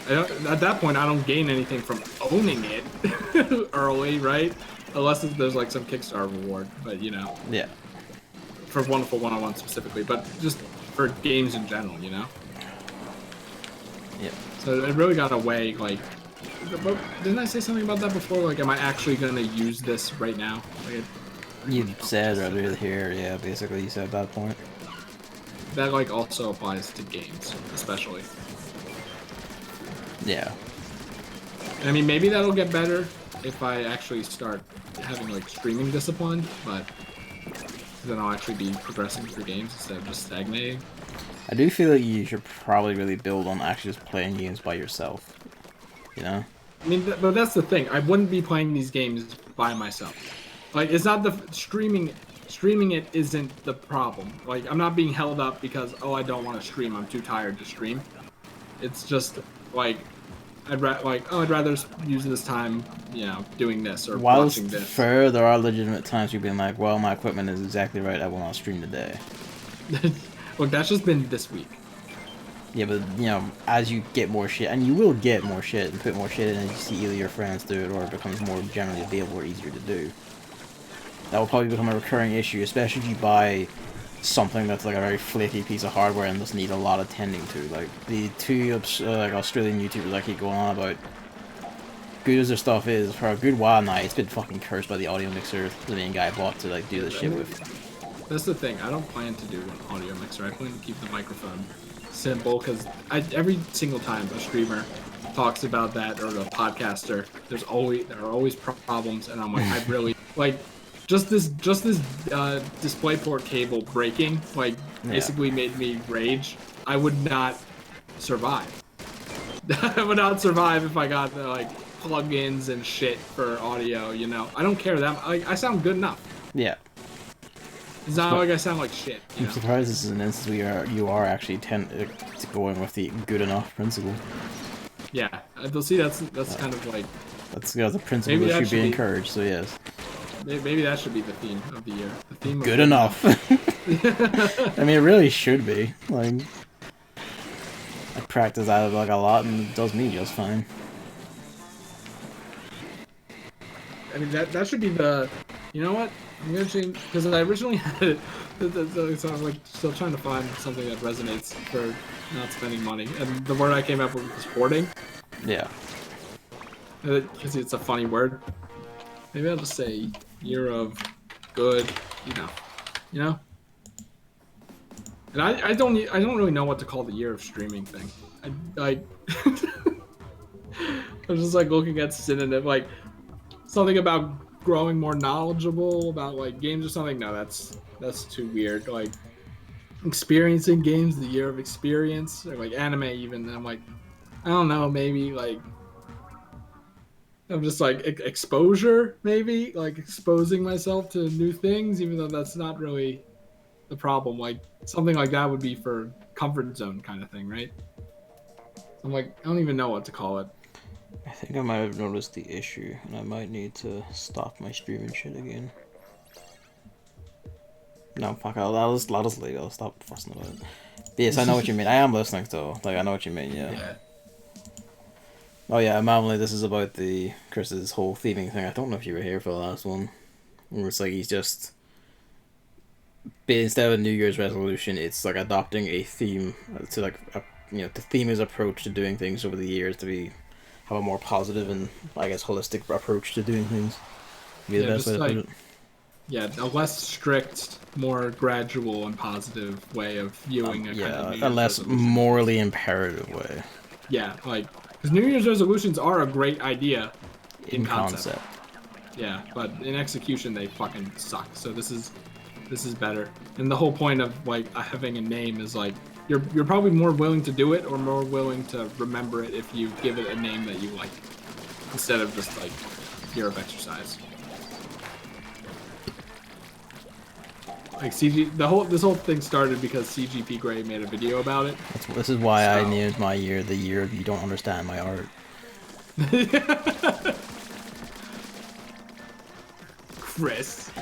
at that point, I don't gain anything from owning it early, right? Unless there's like some Kickstarter reward, but you know. Yeah. For Wonderful 101 specifically, but just for games in general, you know? Yeah. So it really got away, like... Didn't I say something about that before? Like, am I actually going to use this right now? Like, you said earlier here, yeah, basically you said at that point. that like also applies to games, especially. Yeah. I mean, maybe that'll get better if I actually start having like streaming discipline, but then I'll actually be progressing through games instead of just stagnating. I do feel like you should probably really build on actually just playing games by yourself. You know? I mean, but that's the thing. I wouldn't be playing these games by myself. Like, it's not the streaming. Streaming it isn't the problem. Like, I'm not being held up because, oh, I don't want to stream. I'm too tired to stream. It's just like I'd rather use this time, you know, doing this or Whilst watching this. fair, there are legitimate times you've been like, well, my equipment is exactly right. I will not stream today. Look, that's just been this week. Yeah, but, you know, as you get more shit, and you will get more shit and put more shit in, and you see either your friends do it or it becomes more generally available or easier to do. That will probably become a recurring issue, especially if you buy something that's like a very flaky piece of hardware and just needs a lot of tending to. Like, the two like Australian YouTubers I keep going on about, good as their stuff is, for a good while now, it's been fucking cursed by the audio mixer the main guy bought to, like, do this shit with. That's the thing. I don't plan to do an audio mixer. I plan to keep the microphone simple because every single time a streamer talks about that or a podcaster, there are always problems, and I'm like, I really like just this DisplayPort cable breaking like basically made me rage. I would not survive. I would not survive if I got the like plugins and shit for audio. You know, I don't care that I sound good enough. Yeah. It's not like I sound like shit. I'm surprised this is an instance where you are actually going with the good enough principle. Yeah, they'll see that's kind of like that's the principle that should be encouraged. So yes, maybe that should be the theme of the year. The theme good enough. I mean, it really should be. Like, I practice that like a lot, and it does me just fine. I mean, that should be the. You know what? I'm gonna change because I originally had it. So I'm like still trying to find something that resonates for not spending money. And the word I came up with was hoarding. Yeah. Because it's a funny word. Maybe I'll just say year of good. You know. And I don't really know what to call the year of streaming thing. I I'm just like looking at synonym like something about growing more knowledgeable about like games or something. No, that's too weird. Like experiencing games, the year of experience, or like anime even. And I'm like, I don't know, maybe like I'm just like exposure, maybe like exposing myself to new things, even though that's not really the problem. Like something like that would be for comfort zone kind of thing, right? I'm like, I don't even know what to call it. I think I might have noticed the issue, and I might need to stop my streaming shit again. No, fuck, I'll just leave it. I'll stop fussing about it. But yes, I know what you mean. I am listening, though. Like, I know what you mean, yeah. Oh, yeah, normally this is about Chris's whole theming thing. I don't know if you were here for the last one. Where it's like he's just... Instead of a New Year's resolution, it's like adopting a theme to, like, to theme his approach to doing things over the years to have a more positive and, I guess, holistic approach to doing things. Be the best way to put it. Yeah, a less strict, more gradual and positive way of viewing a kind of New Year's a less resolution. morally imperative way. Yeah, like, because New Year's resolutions are a great idea in concept. Yeah, but in execution they fucking suck. So this is better. And the whole point of like having a name is like you're probably more willing to do it or more willing to remember it if you give it a name that you like instead of just like year of exercise. Like this whole thing started because CGP Grey made a video about it. This is why I named my year the year of you don't understand my art. Chris.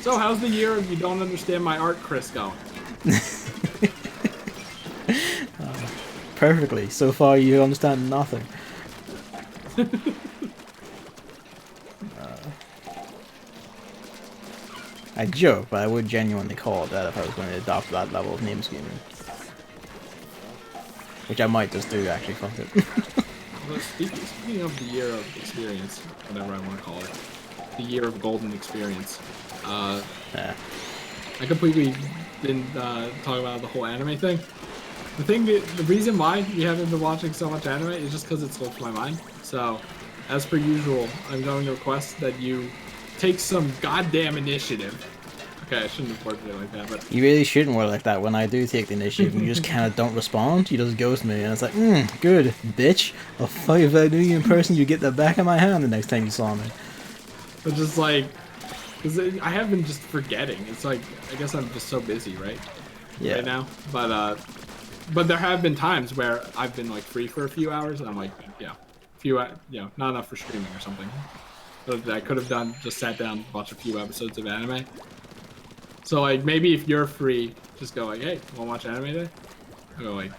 So how's the year of you don't understand my art, Chris, going? Perfectly. So far you understand nothing. I joke, but I would genuinely call it that if I was going to adopt that level of name scheming. Which I might just do, actually, fuck it. Well, speaking of the year of experience, whatever I want to call it, the year of golden experience, yeah. I completely didn't talk about the whole anime thing. The reason why we haven't been watching so much anime is just because it slipped my mind. So, as per usual, I'm going to request that you take some goddamn initiative. Okay, I shouldn't have worded it like that, but... You really shouldn't word like that. When I do take the initiative, you just kind of don't respond. You just ghost me, and it's like, good, bitch. I'll fuck if I knew you in person, you get the back of my hand the next time you saw me. But just like... Because I have been just forgetting. It's like, I guess I'm just so busy, right? Yeah. Right now. But there have been times where I've been like free for a few hours, and I'm like, not enough for streaming or something. But I could have just sat down, watched a few episodes of anime. So like maybe if you're free, just go like, hey, wanna watch anime today? I go like,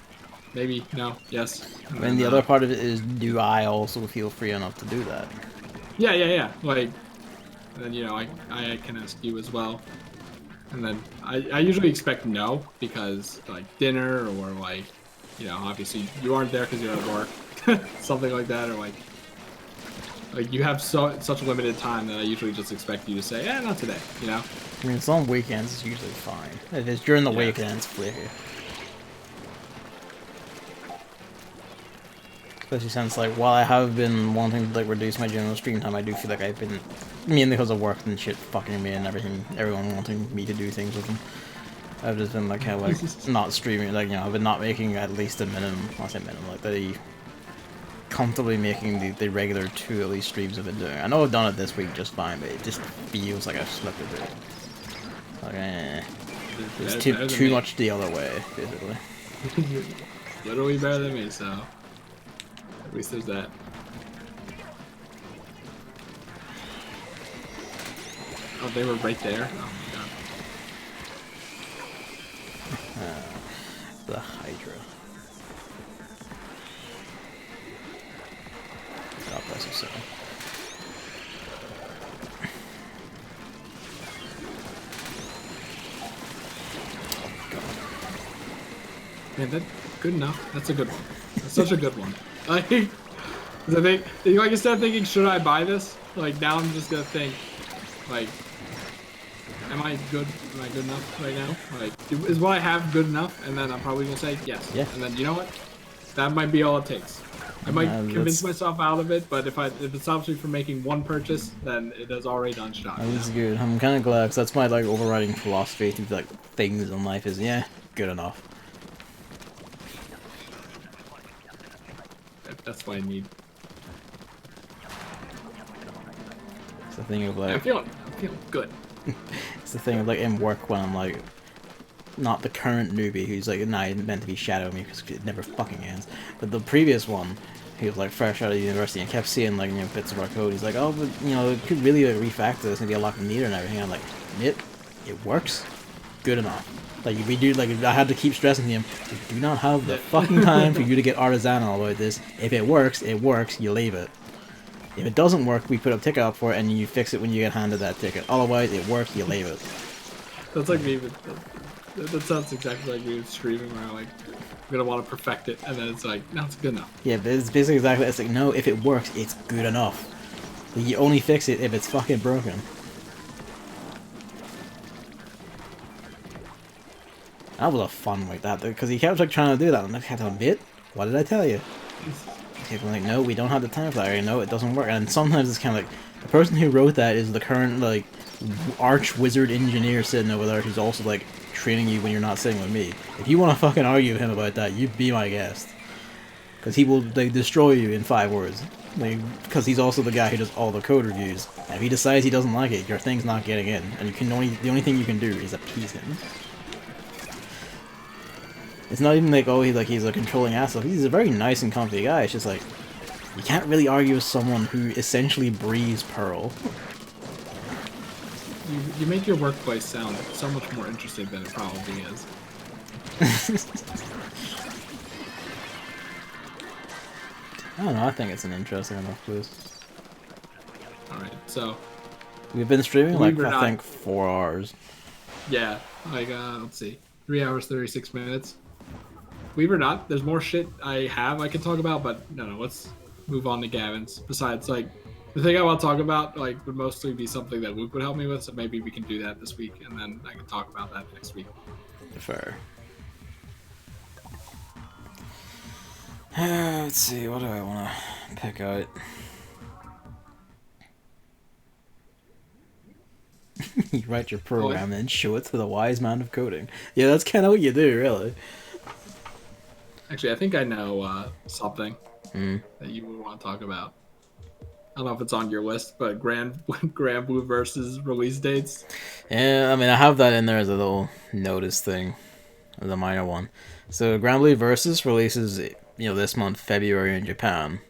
maybe, no, yes. And then the other part of it is, do I also feel free enough to do that? Yeah. Like, and then I can ask you as well. And then I usually expect no, because like dinner or like, obviously you aren't there because you're at work, something like that, or like you have such limited time that I usually just expect you to say, not today, I mean, some weekends it's usually fine. If it's during the weekends, flicky. Especially since, like, while I have been wanting to, like, reduce my general screen time, I do feel like I've been, mainly because of work and shit fucking me and everyone wanting me to do things with them. I've just been, like, kind of, like, not streaming, like, I've been not making at least a minimum, I say minimum, like, comfortably making the regular 2 at least streams I've been doing. I know I've done it this week just fine, but it just feels like I've slipped a bit. Like, it's too much the other way, basically. Literally better than me, so at least there's that. Oh, they were right there? Oh my god. The Hydra. God bless you, sir. Man, that's good enough. That's a good one. That's such a good one. Like, I think, like, instead of thinking, should I buy this? Like, now I'm just gonna think, like, am I good? Am I good enough right now? Like, is what I have good enough? And then I'm probably gonna say yes. Yeah. And then you know what? That might be all it takes. I might convince myself out of it, but if it stops me from making one purchase, then it has already done shot. That's good. I'm kind of glad, because that's my, like, overriding philosophy to, like, things in life is, good enough. That's what I need. It's the thing of, like... I'm feeling good. It's the thing of, like, in work when I'm, like, not the current newbie who's, like, meant to be shadowing me because it never fucking ends. But the previous one, he was, like, fresh out of university and kept seeing, like, bits of our code. He's like, oh, but, it could really, like, refactor this and be a lot neater and everything. I'm like, it works. Good enough. Like, we do, like, I had to keep stressing him, we do not have the fucking time for you to get artisanal about this. If it works, you leave it. If it doesn't work, we put a ticket up for it and you fix it when you get handed that ticket. Otherwise, it works, you leave it. That's like me, that sounds exactly like me with streaming where I'm like, I'm gonna want to perfect it, and then it's like, no, it's good enough. Yeah, but it's basically exactly, it's like, no, if it works, it's good enough. Like, you only fix it if it's fucking broken. That was a fun week, that, because he kept, like, trying to do that, and I had to admit, what did I tell you? People are like, no, we don't have the time for that, or no, it doesn't work, and sometimes it's kind of like, the person who wrote that is the current, like, arch wizard engineer sitting over there who's also, like, training you when you're not sitting with me. If you want to fucking argue with him about that, you be my guest. Because he will, like, destroy you in 5 words. Like, because he's also the guy who does all the code reviews. And if he decides he doesn't like it, your thing's not getting in. And the only thing you can do is appease him. It's not even like, oh, he's a controlling asshole. He's a very nice and comfy guy. It's just like, you can't really argue with someone who essentially breathes Pearl. You make your workplace sound so much more interesting than it probably is. I don't know, I think it's an interesting enough place. Alright, so... We've been streaming, like, I think 4 hours. Yeah, like, let's see. 3 hours, 36 minutes. Believe it or not, there's more shit I can talk about, but no, let's move on to Gavin's. Besides, like, The thing I want to talk about like would mostly be something that Luke would help me with, so maybe we can do that this week, and then I can talk about that next week. Fair. Let's see, what do I want to pick out? You write your program and show it to the wise man of coding. Yeah, that's kind of what you do, really. Actually, I think I know something that you would want to talk about. I don't know if it's on your list, but Granblue Versus release dates. Yeah, I mean, I have that in there as a little notice thing, as a minor one. So, Granblue Versus releases, this month, February in Japan.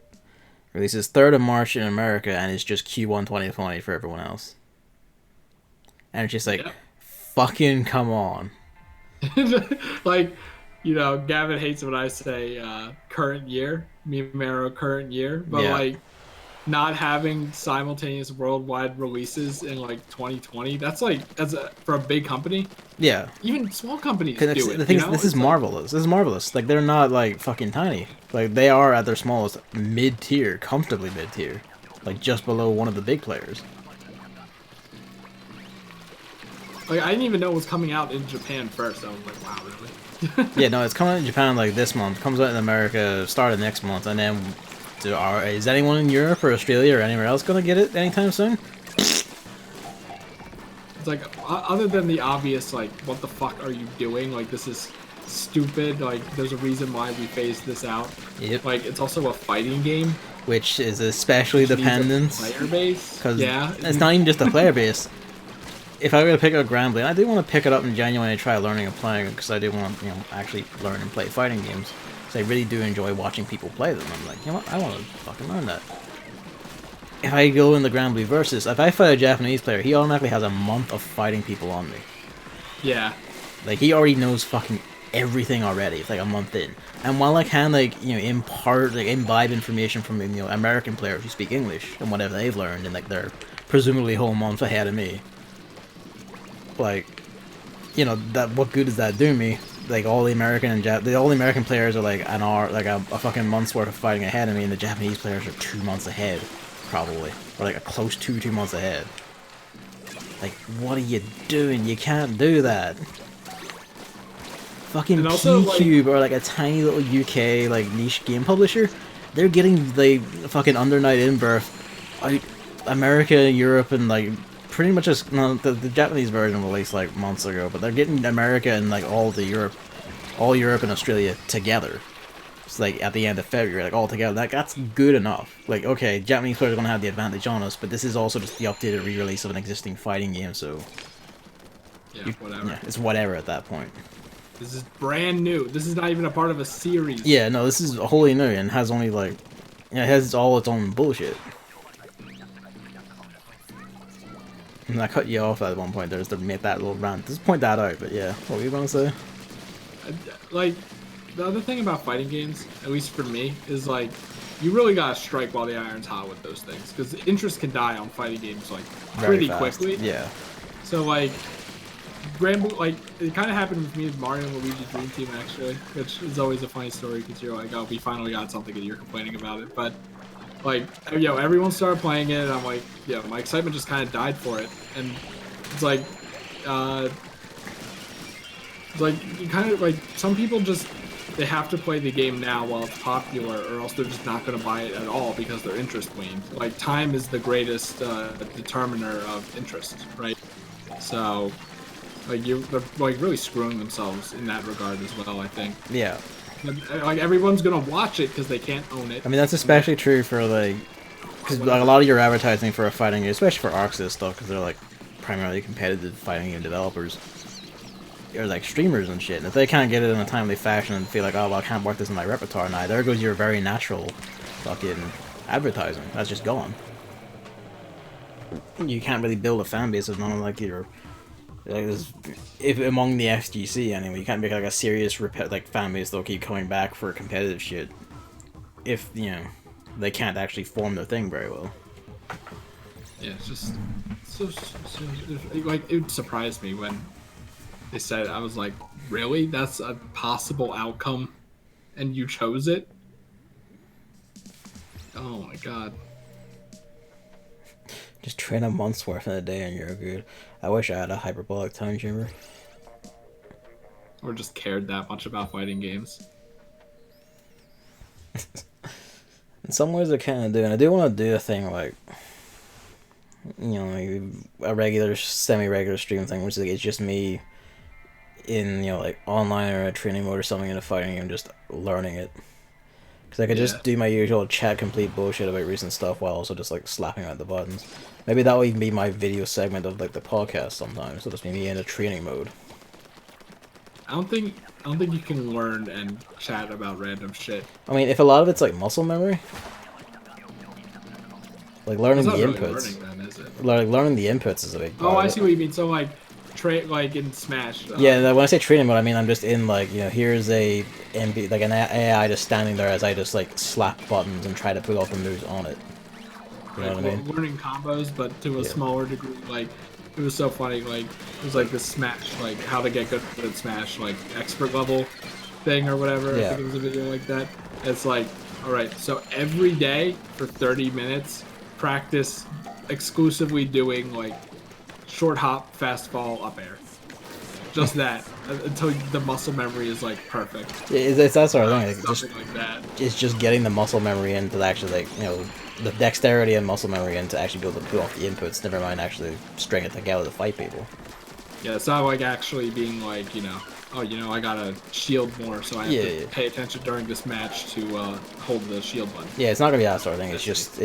Releases 3rd of March in America, and it's just Q1 2020 for everyone else. And it's just like, fucking come on. Like, Gavin hates when I say current year, Mimero current year, but like not having simultaneous worldwide releases in like 2020, that's like for a big company. Yeah. Even small companies do it. The thing is, this is marvelous. This is marvelous. Like, they're not like fucking tiny. Like, they are at their smallest mid-tier, comfortably mid-tier. Like, just below one of the big players. Like, I didn't even know it was coming out in Japan first. I was like, wow, really? Yeah, no, it's coming out in Japan like this month. Comes out in America start of next month, and then is anyone in Europe or Australia or anywhere else gonna get it anytime soon? It's like, other than the obvious, like, what the fuck are you doing? Like, this is stupid. Like, there's a reason why we phased this out. Yep. Like, it's also a fighting game, which is especially dependent. Player base. Because it's not even just a player base. If I were to pick up Granblue, and I do want to pick it up in January and try learning and playing it, because I do want to, actually learn and play fighting games. So I really do enjoy watching people play them. I'm like, you know what, I want to fucking learn that. If I go in the Granblue Versus, if I fight a Japanese player, he automatically has a month of fighting people on me. Yeah. Like, he already knows fucking everything already. It's like a month in. And while I can, like, imbibe information from, American players who speak English and whatever they've learned, and, like, they're presumably a whole month ahead of me. Like, that what good does that do me? Like, all the American players are like an hour, like a fucking month's worth of fighting ahead of me, and the Japanese players are 2 months ahead, probably, or like a close to 2 months ahead. Like, what are you doing? You can't do that. Fucking P-Cube, or like a tiny little UK like niche game publisher, they're getting like fucking Under Night In-Birth out America, Europe, and like pretty much just the Japanese version released like months ago, but they're getting America and like all Europe and Australia together. It's like at the end of February, like all together. That's good enough. Like, okay, Japanese players are gonna have the advantage on us, but this is also just the updated re-release of an existing fighting game, so whatever. Yeah, it's whatever at that point. This is brand new. This is not even a part of a series. Yeah, no, this is wholly new and has only like, it has all its own bullshit. And I cut you off at one point there just to make that little rant. Just point that out, but yeah. What were you gonna say? Like, the other thing about fighting games, at least for me, is like, you really gotta strike while the iron's hot with those things. Because interest can die on fighting games, like, pretty quickly. Yeah. So, like, Granblue, like, it kind of happened with me with Mario and Luigi Dream Team, actually. Which is always a funny story, because you're like, oh, we finally got something and you're complaining about it. But like, everyone started playing it, and I'm like, my excitement just kind of died for it, and it's like, you kind of like, some people just, they have to play the game now while it's popular, or else they're just not going to buy it at all because their interest waned. Like, time is the greatest determiner of interest, right? So, like, they're like really screwing themselves in that regard as well, I think. Yeah. Like, everyone's gonna watch it because they can't own it. I mean, that's especially true for like, because like a lot of your advertising for a fighting game, especially for Arxis stuff, because they're like primarily competitive fighting game developers, or like streamers and shit. And if they can't get it in a timely fashion and feel like, oh well, I can't work this in my repertoire now, there goes your very natural fucking advertising. That's just gone. You can't really build a fan base of none of like your. Like, if among the FGC anyway, you can't make like a serious like fan base that'll keep coming back for competitive shit. If they can't actually form their thing very well. Yeah, it's just so like, it surprised me when they said it. I was like, really? That's a possible outcome, and you chose it? Oh my god. Just train a month's worth in a day and you're good. I wish I had a hyperbolic time chamber. Or just cared that much about fighting games. In some ways I kind of do, and I do want to do a thing like, you know, a regular, semi-regular stream thing, which is like, it's just me in, you know, like online or a training mode or something in a fighting game, just learning it. Because I could just do my usual chat complete bullshit about recent stuff while also just like slapping out the buttons. Maybe that will even be my video segment of like the podcast sometimes. So just be me in a training mode. I don't think you can learn and chat about random shit. I mean, if a lot of it's like muscle memory, like learning the inputs. Learning, then, is it? Like learning the inputs is a big part. Oh, I see what you mean. So like, like in Smash. Yeah, when I say training mode, I mean I'm just in like, you know, here's a MB, like an AI just standing there as I just like slap buttons and try to put all the moves on it. You know what I mean? Learning combos, but to a smaller degree. Like, it was so funny. Like, it was like this Smash, like how to get good at Smash, like expert level thing or whatever. Yeah. I think it was a video like that. It's like, all right, so every day for 30 minutes, practice exclusively doing like short hop, fast fall, up air. Just that until the muscle memory is like perfect. It's that sort of thing. Something just, like that. It's just getting the muscle memory into actually, like, you know, the dexterity and muscle memory in to actually be able to pull off the inputs. Never mind actually string it together to fight people. Yeah, it's not like actually being like, you know, oh, you know, I gotta shield more, so I have to pay attention during this match to hold the shield button. Yeah, it's not gonna be that sort of thing. It's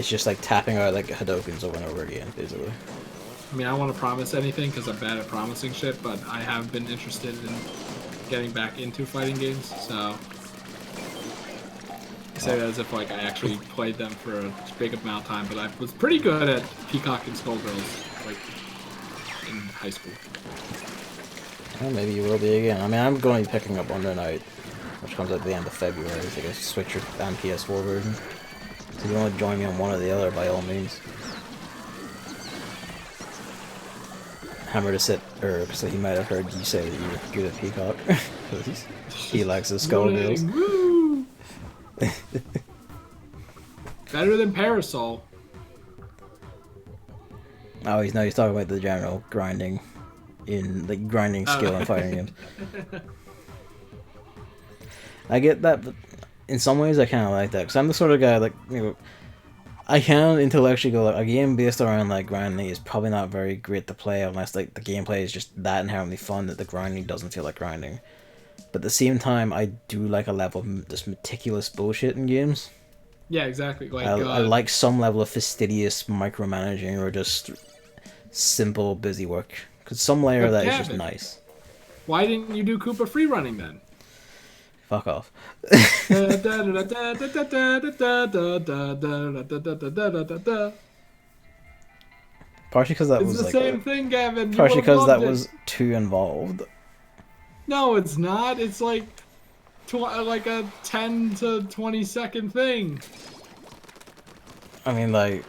just like tapping out like Hadokens over and over again, basically. I mean, I don't want to promise anything because I'm bad at promising shit, but I have been interested in getting back into fighting games, so I say that as if like I actually played them for a big amount of time, but I was pretty good at Peacock and Skullgirls, like in high school. Well, maybe you will be again. I mean, I'm going to be picking up Under Night, which comes at the end of February, so I guess Switch and PS4 version. So if you want to join me on one or the other, by all means. Hammer to sit, so he might have heard you say that you were good at Peacock. He likes his Skullgirls. Woo! Better than Parasol. Oh, he's talking about the general grinding skill in fighting games. I get that, but in some ways I kind of like that, because I'm the sort of guy, like, you know, I can intellectually go, like, a game based around like grinding is probably not very great to play unless like the gameplay is just that inherently fun that the grinding doesn't feel like grinding. But at the same time, I do like a level of just meticulous bullshit in games. Yeah, exactly. Like, I like some level of fastidious micromanaging or just simple busy work. Because some layer of that is just nice. Why didn't you do Koopa free running then? Fuck off. Partially because that was the like same thing, Gavin. Partially because that was too involved. No, it's not. It's like like a 10 to 20 second thing. I mean, like,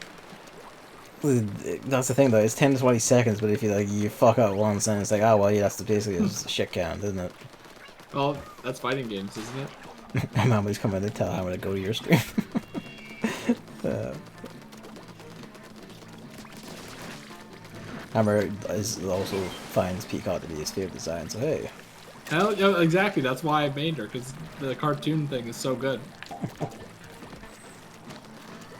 that's the thing though. It's 10 to 20 seconds, but if you fuck up once, then it's like, oh well, yeah, that's basically a shit count, isn't it? Well, that's fighting games, isn't it? My mom coming to tell how I'm gonna go to your stream. Hammer also finds Peacock to be his favorite design, so hey. Hell, yeah, exactly. That's why I made her, because the cartoon thing is so good.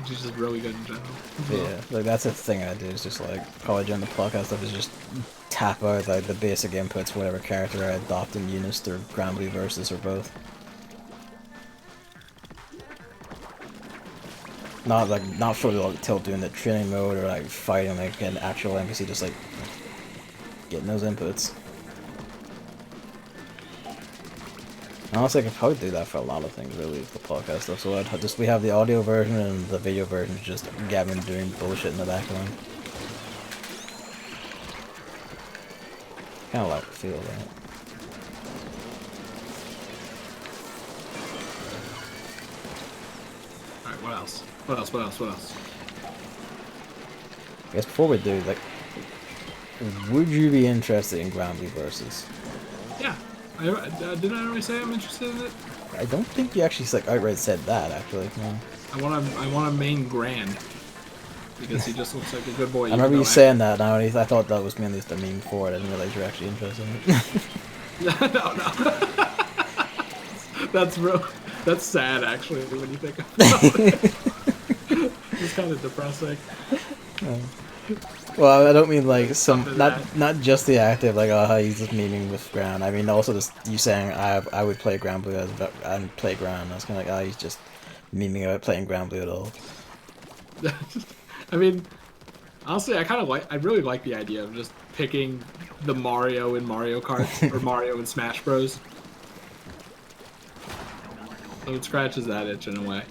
She's just really good in general. Yeah, like that's the thing I do, is just like, probably during the podcast stuff, is just tap out like the basic inputs, whatever character I adopt in Unist or Granblue Versus or both. Not for like till doing the training mode or like fighting like an actual NPC, just like getting those inputs. Honestly, I could probably do that for a lot of things, really, with the podcast stuff. So we have the audio version and the video version is just Gavin doing bullshit in the background. Kind of like the feel of that. Alright, what else? What else? I guess before we do, like, would you be interested in Granblue Versus? Yeah. Didn't I already say I'm interested in it? I don't think you actually like outright said that, actually. No. I want a main Grand. because he just looks like a good boy. I remember you saying that. Now I thought that was mainly just a meme for it. I didn't realize you were actually interested in it. No. That's sad actually when you think about it. It's kind of depressing. Well, I don't mean like not just the active like oh he's just memeing with Ground. I mean also just you saying I would play Granblue as and play Ground. I was kind of like oh he's just memeing about playing Granblue at all. I mean, honestly, I really like the idea of just picking the Mario in Mario Kart or Mario in Smash Bros. So it scratches that itch in a way.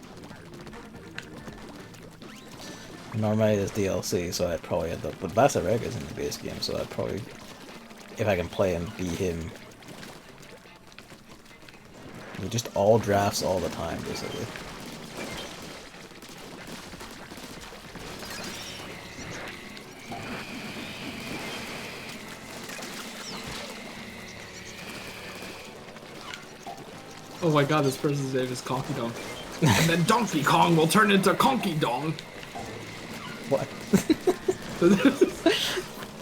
Normally it's DLC, so I'd probably end up. But Basarek is in the base game, so I'd probably, if I can play him, be him. He just all drafts all the time, basically. Oh my god, this person's name is Conky Dong. And then Donkey Kong will turn into Conky Dong. What?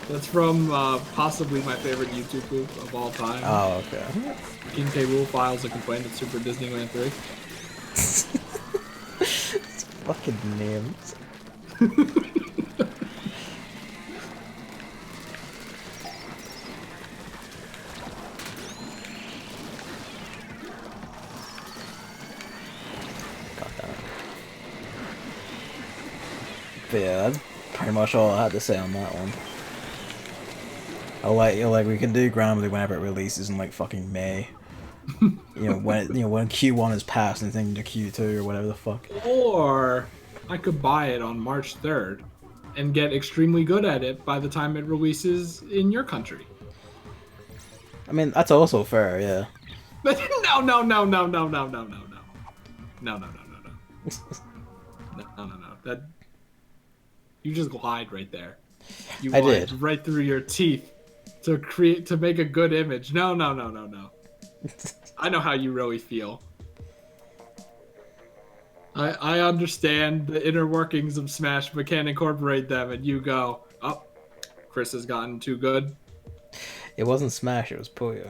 That's from possibly my favorite YouTube poop of all time. Oh, okay. King K. Rool files a complaint at Super Disneyland 3. It's fucking names. But yeah, that's pretty much all I had to say on that one. Like we can do Granblue whenever it releases in like fucking May. when Q1 is past and then to Q2 or whatever the fuck. Or I could buy it on March 3rd and get extremely good at it by the time it releases in your country. I mean, that's also fair, yeah. But no. That you just lied right there. You lied right through your teeth to make a good image. No. I know how you really feel. I understand the inner workings of Smash, but can't incorporate them, and you go, oh, Chris has gotten too good. It wasn't Smash, it was Puyo.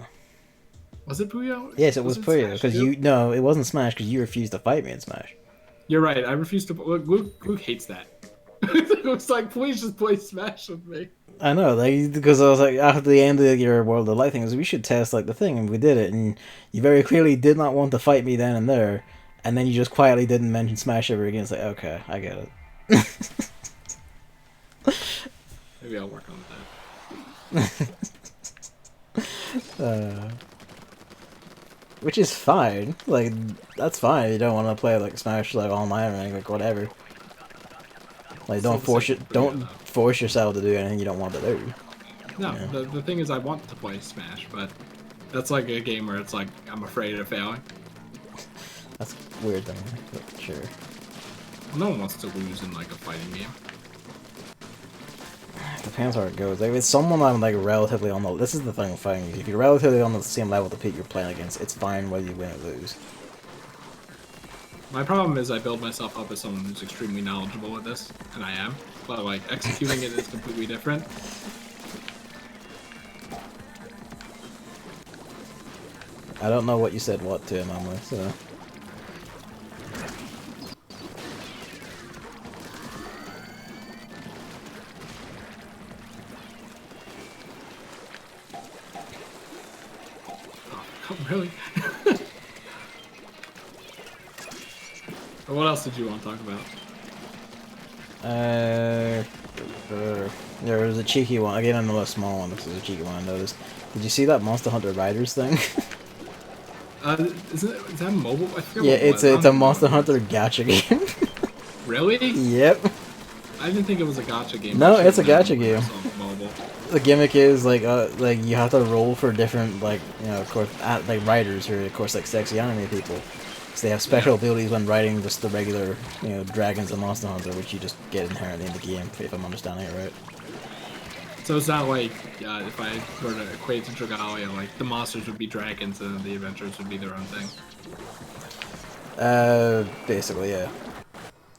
Was it Puyo? Yes, it was Puyo, because no, it wasn't Smash, because you refused to fight me in Smash. You're right, I refuse to, Luke hates that. Luke's like, please just play Smash with me. I know, like, because I was like, after the end of your World of Light thing, we should test, like, the thing, and we did it, and you very clearly did not want to fight me then and there, and then you just quietly didn't mention Smash ever again. It's like, okay, I get it. Maybe I'll work on that. Which is fine. Like, that's fine if you don't want to play, like, Smash, like, online or anything, like, whatever. Like, don't force yourself to do anything you don't want to do. No, yeah. The thing is I want to play Smash, but that's like a game where it's like, I'm afraid of failing. That's weird though, but sure. No one wants to lose in like a fighting game. Depends how it goes. Like, if it's someone I'm like relatively on the... This is the thing with fighting games. If you're relatively on the same level the people you're playing against, it's fine whether you win or lose. My problem is I build myself up as someone who's extremely knowledgeable at this, and I am, but like executing it is completely different. I don't know what you said what to him on this, so... Oh, really? What else did you want to talk about? There was a cheeky one. Again, another small one. This is a cheeky one I noticed. Did you see that Monster Hunter Riders thing? Is that mobile? I forget yeah, what it's a Monster Hunter gacha game. Really? Yep. I didn't think it was a gacha game. No, it's a gacha game. Mobile. The gimmick is like you have to roll for different of course like riders who are of course like sexy anime people. So they have special abilities when riding just the regular dragons and Monster Hunter, which you just get inherently in the game if I'm understanding it right. So it's not like if I were to equate to Dragalia, like the monsters would be dragons and the adventures would be their own thing. Basically, yeah.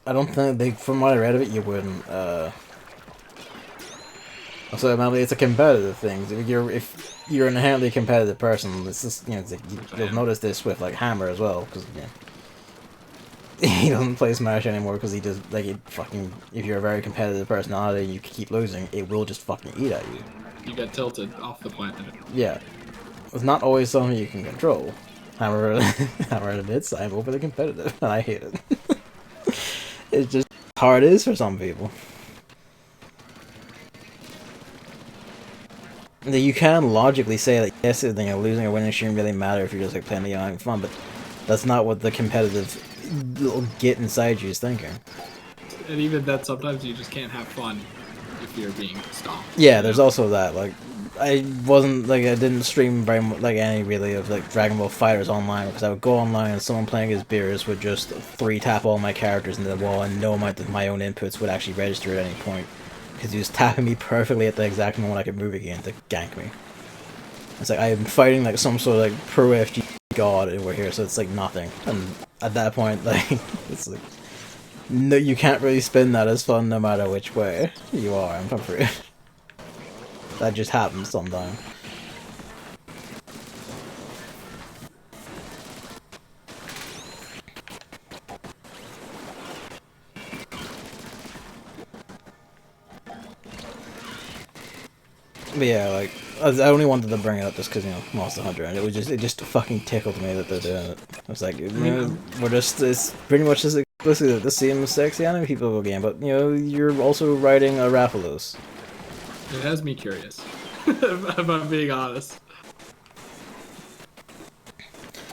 I don't think they, from what I read of it, you wouldn't. So apparently it's a competitive thing. If you're an inherently competitive person, it's just, you know, it's like you'll notice this with like Hammer as well, because he doesn't play Smash anymore because he just like if you're a very competitive personality and you keep losing, it will just fucking eat at you. You get tilted off the planet. Yeah, it's not always something you can control. Hammer admits I'm overly competitive and I hate it. It's just how it is for some people. You can logically say that yes, you know, losing or winning shouldn't really matter if you're just like playing the game having fun, but that's not what the competitive little get inside you is thinking. And even that, sometimes you just can't have fun if you're being stomped. Yeah, there's also that. Like, I didn't stream very much, like any really of like Dragon Ball Fighters online because I would go online and someone playing as Beerus would just 3-tap all my characters into the wall and no amount of my own inputs would actually register at any point. Because he was tapping me perfectly at the exact moment I could move again to gank me. It's like I'm fighting like some sort of like pro FG god over here, so it's like nothing. And at that point, like it's like no, you can't really spin that as fun no matter which way you are. I'm afraid that just happens sometimes. But yeah, like I only wanted to bring it up just because, you know, Monster Hunter, and it just fucking tickled me that they're doing it. I was like, you know, it's pretty much just explicitly the same sexy anime people game, but you know, you're also writing a Rathalos. It has me curious, if I'm being honest.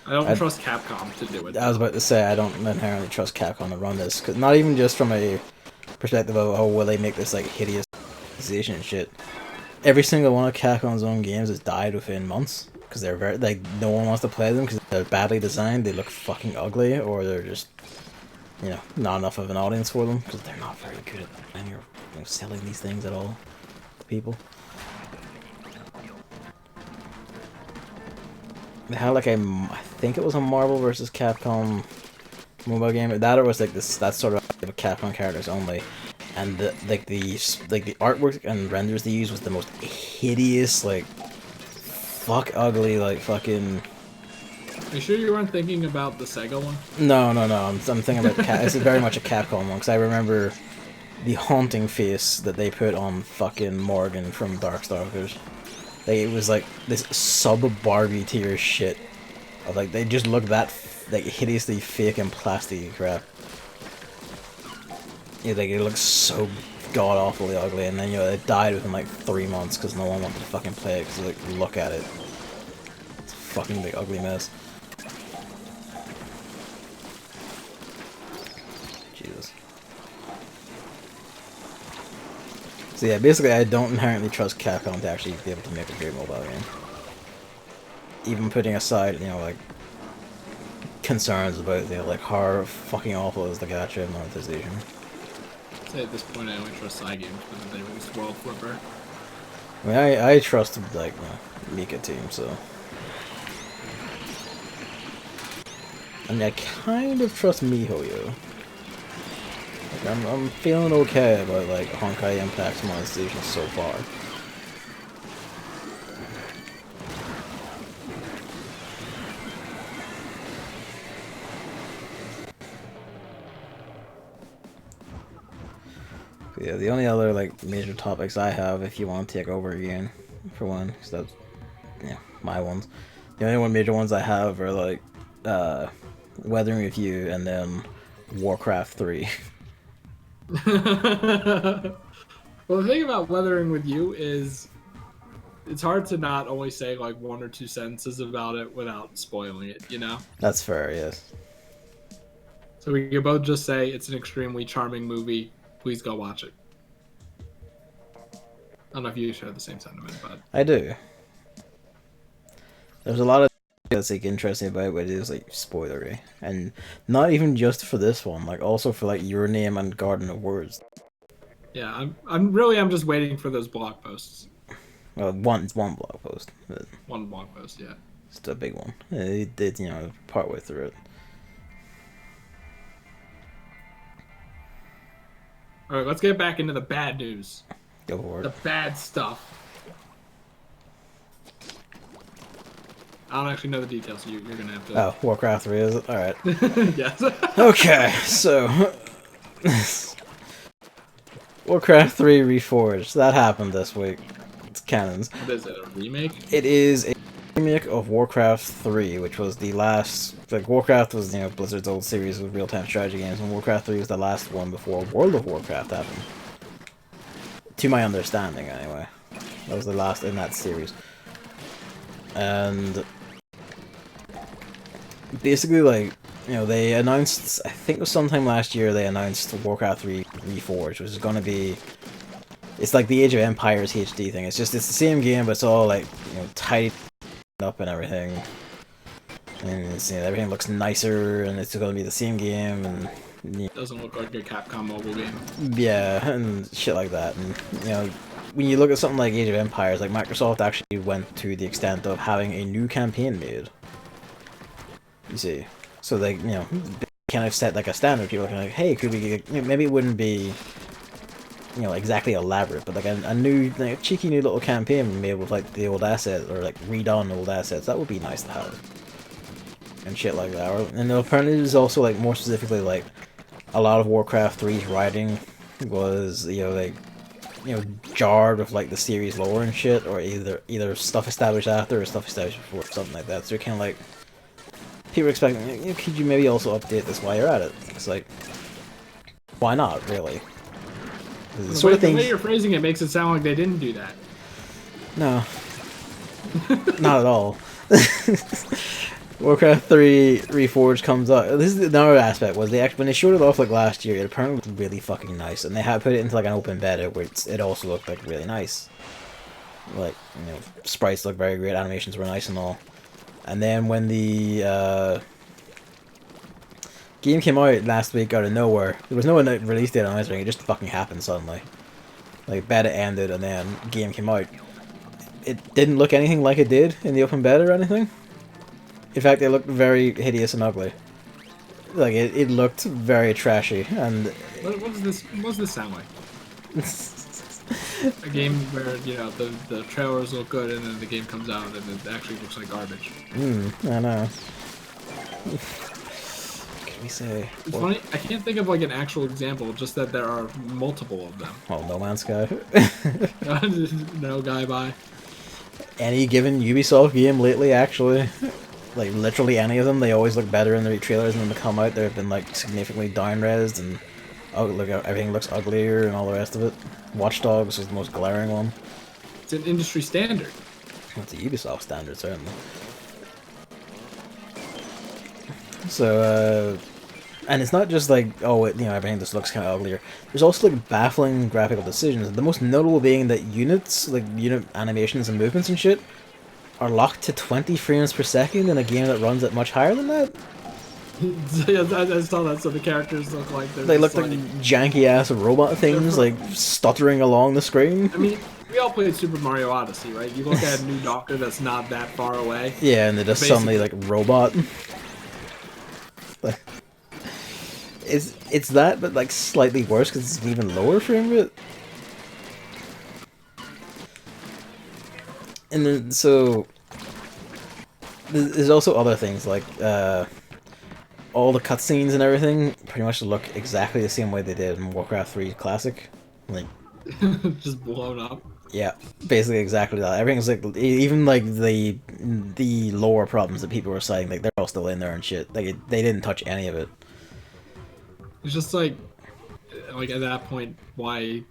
I don't trust Capcom to do it. I was about to say I don't inherently trust Capcom to run this, cause not even just from a perspective of oh, will they make this like hideous and shit. Every single one of Capcom's own games has died within months because they're very like no one wants to play them because they're badly designed, they look fucking ugly, or they're just, you know, not enough of an audience for them because they're not very good at selling these things at all to people. They had like I think it was a Marvel versus Capcom mobile game. That or was like this that sort of Capcom characters only. And the artwork and renders they used was the most hideous, like fuck ugly, like fucking. Are you sure you weren't thinking about the Sega one? No. I'm thinking about this is very much a Capcom one because I remember the haunting face that they put on fucking Morgan from Darkstalkers. Like it was like this sub Barbie tier shit. Of, like they just looked that like hideously fake and plasticky crap. Yeah, like it looks so god awfully ugly, and then you know it died within like 3 months because no one wanted to fucking play it. Because like look at it, it's a fucking big ugly mess. Jesus. So yeah, basically I don't inherently trust Capcom to actually be able to make a great mobile game. Even putting aside, you know, like concerns about, you know, like how fucking awful is the gacha monetization. At this point, I only trust side games because they released World Flipper. I mean, I trust like Mika team, so. I mean, I kind of trust MiHoYo. Like, I'm feeling okay about like Honkai Impact's monetization so far. Yeah, the only other like major topics I have, if you want to take over again, for one, because that's my ones. The only major ones I have are like Weathering Review and then Warcraft 3. Well, the thing about Weathering with You is it's hard to not only say like 1 or 2 sentences about it without spoiling it, you know? That's fair, yes. So we can both just say it's an extremely charming movie. Please go watch it. I don't know if you share the same sentiment, but I do. There's a lot of that's like interesting about it, but it is like spoilery, and not even just for this one, like also for like Your Name and Garden of Words. yeah, I'm just waiting for those blog posts. Well, one blog post. But one blog post, yeah. It's a big one. It did, you know, partway through it. All right, let's get back into the bad news. Go for The it. bad stuff. I don't actually know the details, so you're gonna have to. Oh, Warcraft 3 is it? Alright. Yes. Okay, so. Warcraft 3 Reforged. That happened this week. It's canons. What is it? A remake? It is a remake of Warcraft 3, which was the last. Like, Warcraft was, you know, Blizzard's old series of real time strategy games, and Warcraft 3 was the last one before World of Warcraft happened. To my understanding, anyway. That was the last in that series. And. Basically, like, you know, they announced, I think it was sometime last year, they announced Warcraft 3 Reforged, which is going to be, it's like the Age of Empires HD thing. It's the same game, but it's all, like, you know, tidied up and everything. And it's, you know, everything looks nicer, and it's going to be the same game, and, you Doesn't look like a Capcom mobile game. yeah, and shit like that. And, you know, when you look at something like Age of Empires, like, Microsoft actually went to the extent of having a new campaign made. You see, so they, you know, kind of set like a standard. People are kind of like, hey, could we get, maybe it wouldn't be, you know, exactly elaborate, but like a new, like, cheeky new little campaign made with like the old assets, or like redone old assets. That would be nice to have, and shit like that. And apparently there's also, like, more specifically, like, a lot of Warcraft 3's writing was, you know, like, you know, jarred with like the series lore and shit, or either stuff established after or stuff established before, something like that. So you're kind of like, people are expecting, could you maybe also update this while you're at it? It's like, why not, really? The sort of The things. way you're phrasing it makes it sound like they didn't do that. No, not at all. Warcraft 3 Reforged comes out. This is another aspect, was when they showed it off like last year, it apparently looked really fucking nice, and they had put it into like an open beta where it also looked like really nice. Like, you know, sprites look very great, animations were nice and all. And then when the game came out last week out of nowhere, there was no release date on anything, it just fucking happened suddenly. Like, beta ended and then game came out. It didn't look anything like it did in the open beta or anything. In fact, it looked very hideous and ugly. Like, it looked very trashy, and... What does this sound like? A game where, you know, the trailers look good and then the game comes out and it actually looks like garbage. I know. Can we say? It's funny, I can't think of like an actual example, just that there are multiple of them. Oh, No Man's Sky. No guy by. Any given Ubisoft game lately, actually. Like, literally any of them, they always look better in the trailers, and when they come out, they've been, like, significantly down-resed, and everything looks uglier and all the rest of it. Watch Dogs was the most glaring one. It's an industry standard. It's a Ubisoft standard, certainly. So, and it's not just like, oh, you know, everything just looks kind of uglier. There's also, like, baffling graphical decisions. The most notable being that units, like, unit animations and movements and shit, are locked to 20 frames per second in a game that runs at much higher than that. I saw that, so the characters look like they look like janky ass robot things, like stuttering along the screen. I mean, we all played Super Mario Odyssey, right? You look at a new doctor that's not that far away. Yeah, and they're just suddenly like robot. Like, it's that, but like slightly worse because it's an even lower frame rate. And then so there's also other things like all the cutscenes and everything pretty much look exactly the same way they did in Warcraft 3 Classic. Like, just blown up. Yeah, basically exactly that. Everything's like, even like the lore problems that people were citing, like they're all still in there and shit. Like they didn't touch any of it. It's just like at that point, why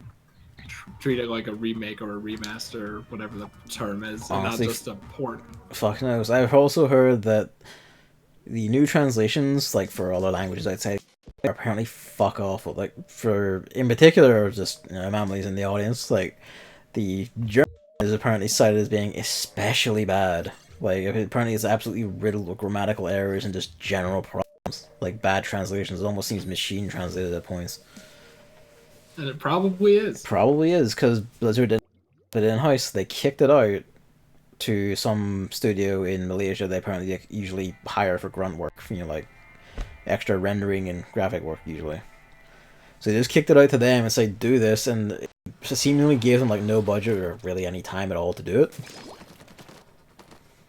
treat it like a remake or a remaster or whatever the term is, Honestly, and not just a port. Fuck knows. I've also heard that the new translations, like for other languages outside, are apparently fuck awful. Like for, in particular, just, you know, anomalies in the audience, like the German is apparently cited as being especially bad. Like apparently it's absolutely riddled with grammatical errors and just general problems. Like bad translations. It almost seems machine translated at points. And it probably is. Probably is, because Blizzard didn't put it in-house. They kicked it out to some studio in Malaysia they apparently usually hire for grunt work, you know, like extra rendering and graphic work usually. So they just kicked it out to them and said, do this, and it seemingly gave them like no budget or really any time at all to do it.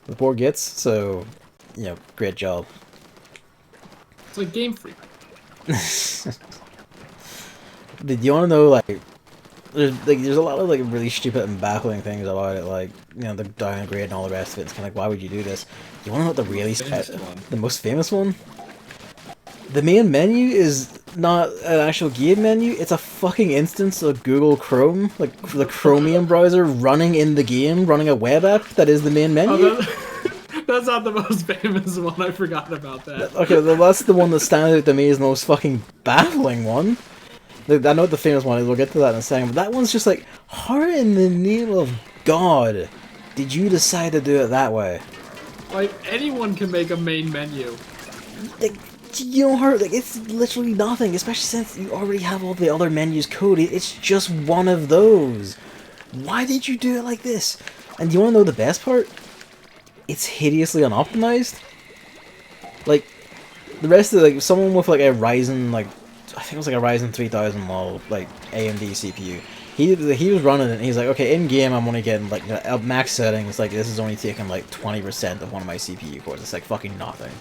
The poor gits, so, you know, great job. It's like Game Freak. Did you want to know, like, there's a lot of like really stupid and baffling things about it, like, you know, the downgrade and all the rest of it. It's kind of like, why would you do this? You want to know what the really the most famous one? The main menu is not an actual game menu. It's a fucking instance of Google Chrome, like the Chromium browser running in the game, running a web app that is the main menu. Oh, that's not the most famous one. I forgot about that. Okay, well, that's the one that stands out to me as the most fucking baffling one. I know what the famous one is, we'll get to that in a second, but that one's just like, how in the name of God did you decide to do it that way? Like, anyone can make a main menu. Like, you know, like, it's literally nothing, especially since you already have all the other menus coded. It's just one of those. Why did you do it like this? And do you want to know the best part? It's hideously unoptimized. Like, the rest of, like, someone with, like, a Ryzen, like, I think it was like a Ryzen 3000 model, like AMD CPU. He was running it, and he's like, okay, in game I'm only getting like max settings. Like this is only taking like 20% of one of my CPU cores. It's like fucking nothing.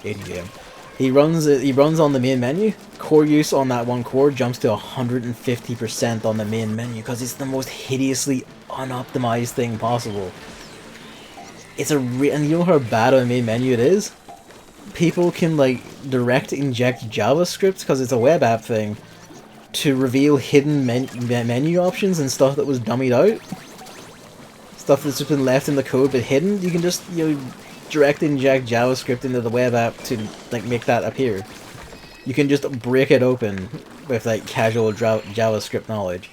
In game, he runs it. He runs on the main menu. Core use on that one core jumps to 150% on the main menu because it's the most hideously unoptimized thing possible. It's and you know how bad of a main menu it is. People can like direct inject JavaScript because it's a web app thing to reveal hidden menu options and stuff that was dummied out, stuff that's just been left in the code but hidden. You can just, you know, direct inject JavaScript into the web app to like make that appear. You can just break it open with like casual JavaScript knowledge.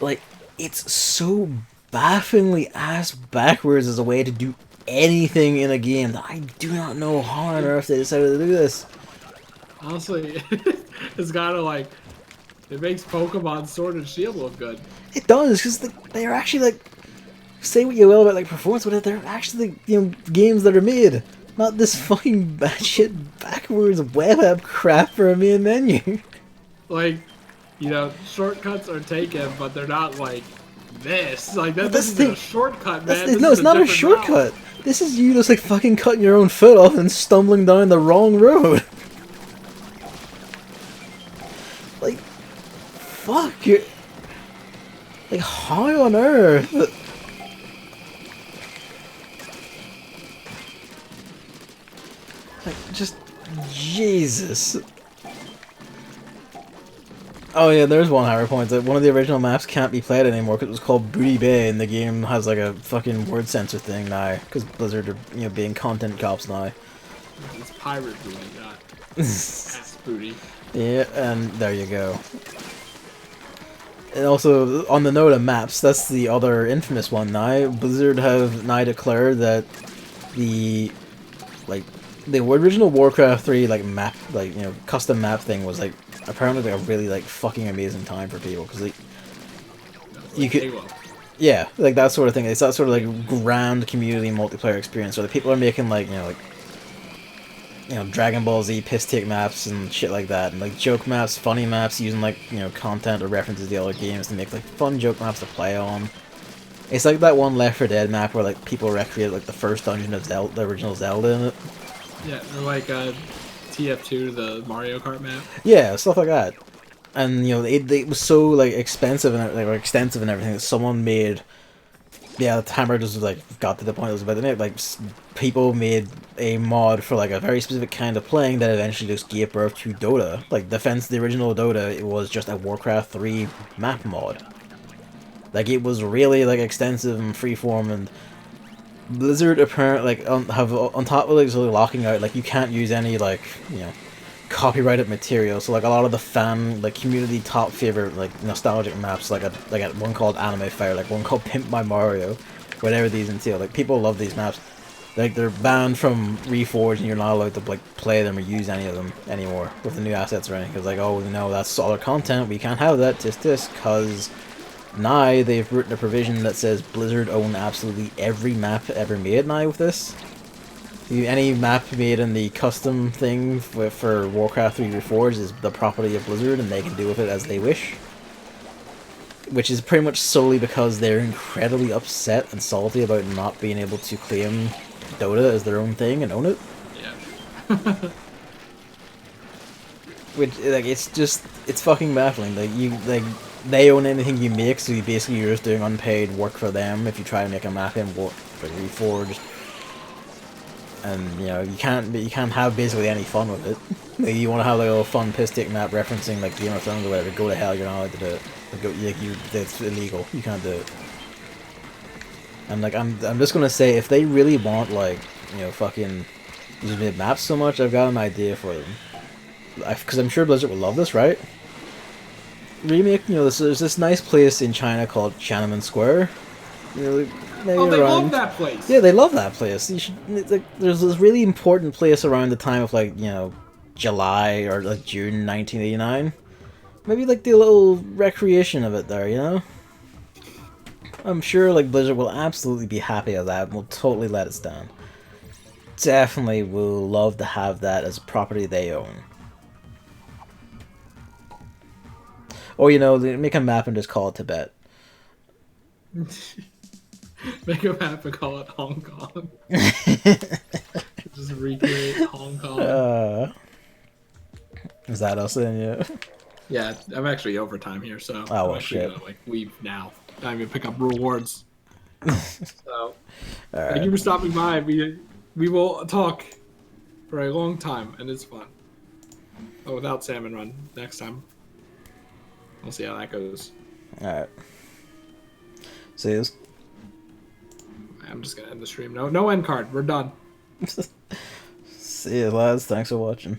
Like, it's so bafflingly ass backwards as a way to do anything in a game that I do not know how on earth they decided to do this. Honestly, it's gotta like, it makes Pokemon Sword and Shield look good. It does, because they're actually like, say what you will about like performance, but they're actually, you know, games that are made, not this fucking batshit backwards web app crap for a main menu. Like, you know, shortcuts are taken, but they're not like this. Like this is a shortcut, man. No, it's not a shortcut. Route. This is you just like fucking cutting your own foot off and stumbling down the wrong road. Like, fuck you. Like, how on earth? Like, just Jesus. Oh yeah, there's one higher point that one of the original maps can't be played anymore because it was called Booty Bay, and the game has like a fucking word censor thing now because Blizzard are, you know, being content cops now. It's pirate booty, not ass booty. Yeah, and there you go. And also, on the note of maps, that's the other infamous one now. Blizzard have now declared that the original Warcraft 3 like map, like, you know, custom map thing was like apparently like a really like fucking amazing time for people because like you could, yeah, like that sort of thing. It's that sort of like grand community multiplayer experience where the people are making like, you know, Dragon Ball Z piss take maps and shit like that, and like joke maps, funny maps, using like, you know, content or references to the other games to make like fun joke maps to play on. It's like that one Left 4 Dead map where like people recreate like the first dungeon of Zelda, the original Zelda in it. Yeah, or like TF2, the Mario Kart map. Yeah, stuff like that. And you know, it was so like expensive and like extensive and everything that someone made. Yeah, the timer just like got to the point it was about to make. Like people made a mod for like a very specific kind of playing that eventually just gave birth to Dota. Like the original Dota, it was just a Warcraft 3 map mod. Like it was really like extensive and freeform, and Blizzard apparently like have on top of like sort of locking out, like you can't use any like, you know, copyrighted material. So like a lot of the fan like community top favorite like nostalgic maps, like a one called Anime Fire, like one called Pimp My Mario, whatever these entail. Like people love these maps. Like they're banned from Reforged, and you're not allowed to like play them or use any of them anymore with the new assets or anything. Because like, oh no, that's all our content. We can't have that. This because now they've written a provision that says Blizzard own absolutely every map ever made now with this. Any map made in the custom thing for Warcraft 3 Reforged is the property of Blizzard, and they can do with it as they wish. Which is pretty much solely because they're incredibly upset and salty about not being able to claim Dota as their own thing and own it. Yeah. Which, like, it's fucking baffling. They own anything you make, so you're just doing unpaid work for them if you try to make a map in Reforged. And, you can't have basically any fun with it. Like, you want to have like a little fun piss take map referencing like Game of Thrones or whatever, go to hell, you're not allowed to do it. It's illegal. You can't do it. And like I'm just gonna say, if they really want like fucking use mid maps so much, I've got an idea for them. Because I'm sure Blizzard will love this, right? Remake, there's this nice place in China called Tiananmen Square. Maybe they love that place. Yeah, they love that place. You should. There's this really important place around the time of July or like June 1989. Maybe like the little recreation of it there, I'm sure like Blizzard will absolutely be happy with that and will totally let it stand. Definitely will love to have that as a property they own. Or they make a map and just call it Tibet. Make a map and call it Hong Kong. Just recreate Hong Kong. Is that us then? Yeah. Yeah, I'm actually overtime here, so I'm actually gonna leave now. Time to pick up rewards. So, right. Thank you for stopping by. We will talk for a long time, and it's fun. But without Salmon Run next time. We'll see how that goes. Alright. See you. I'm just gonna end the stream. No end card. We're done. See you, lads. Thanks for watching.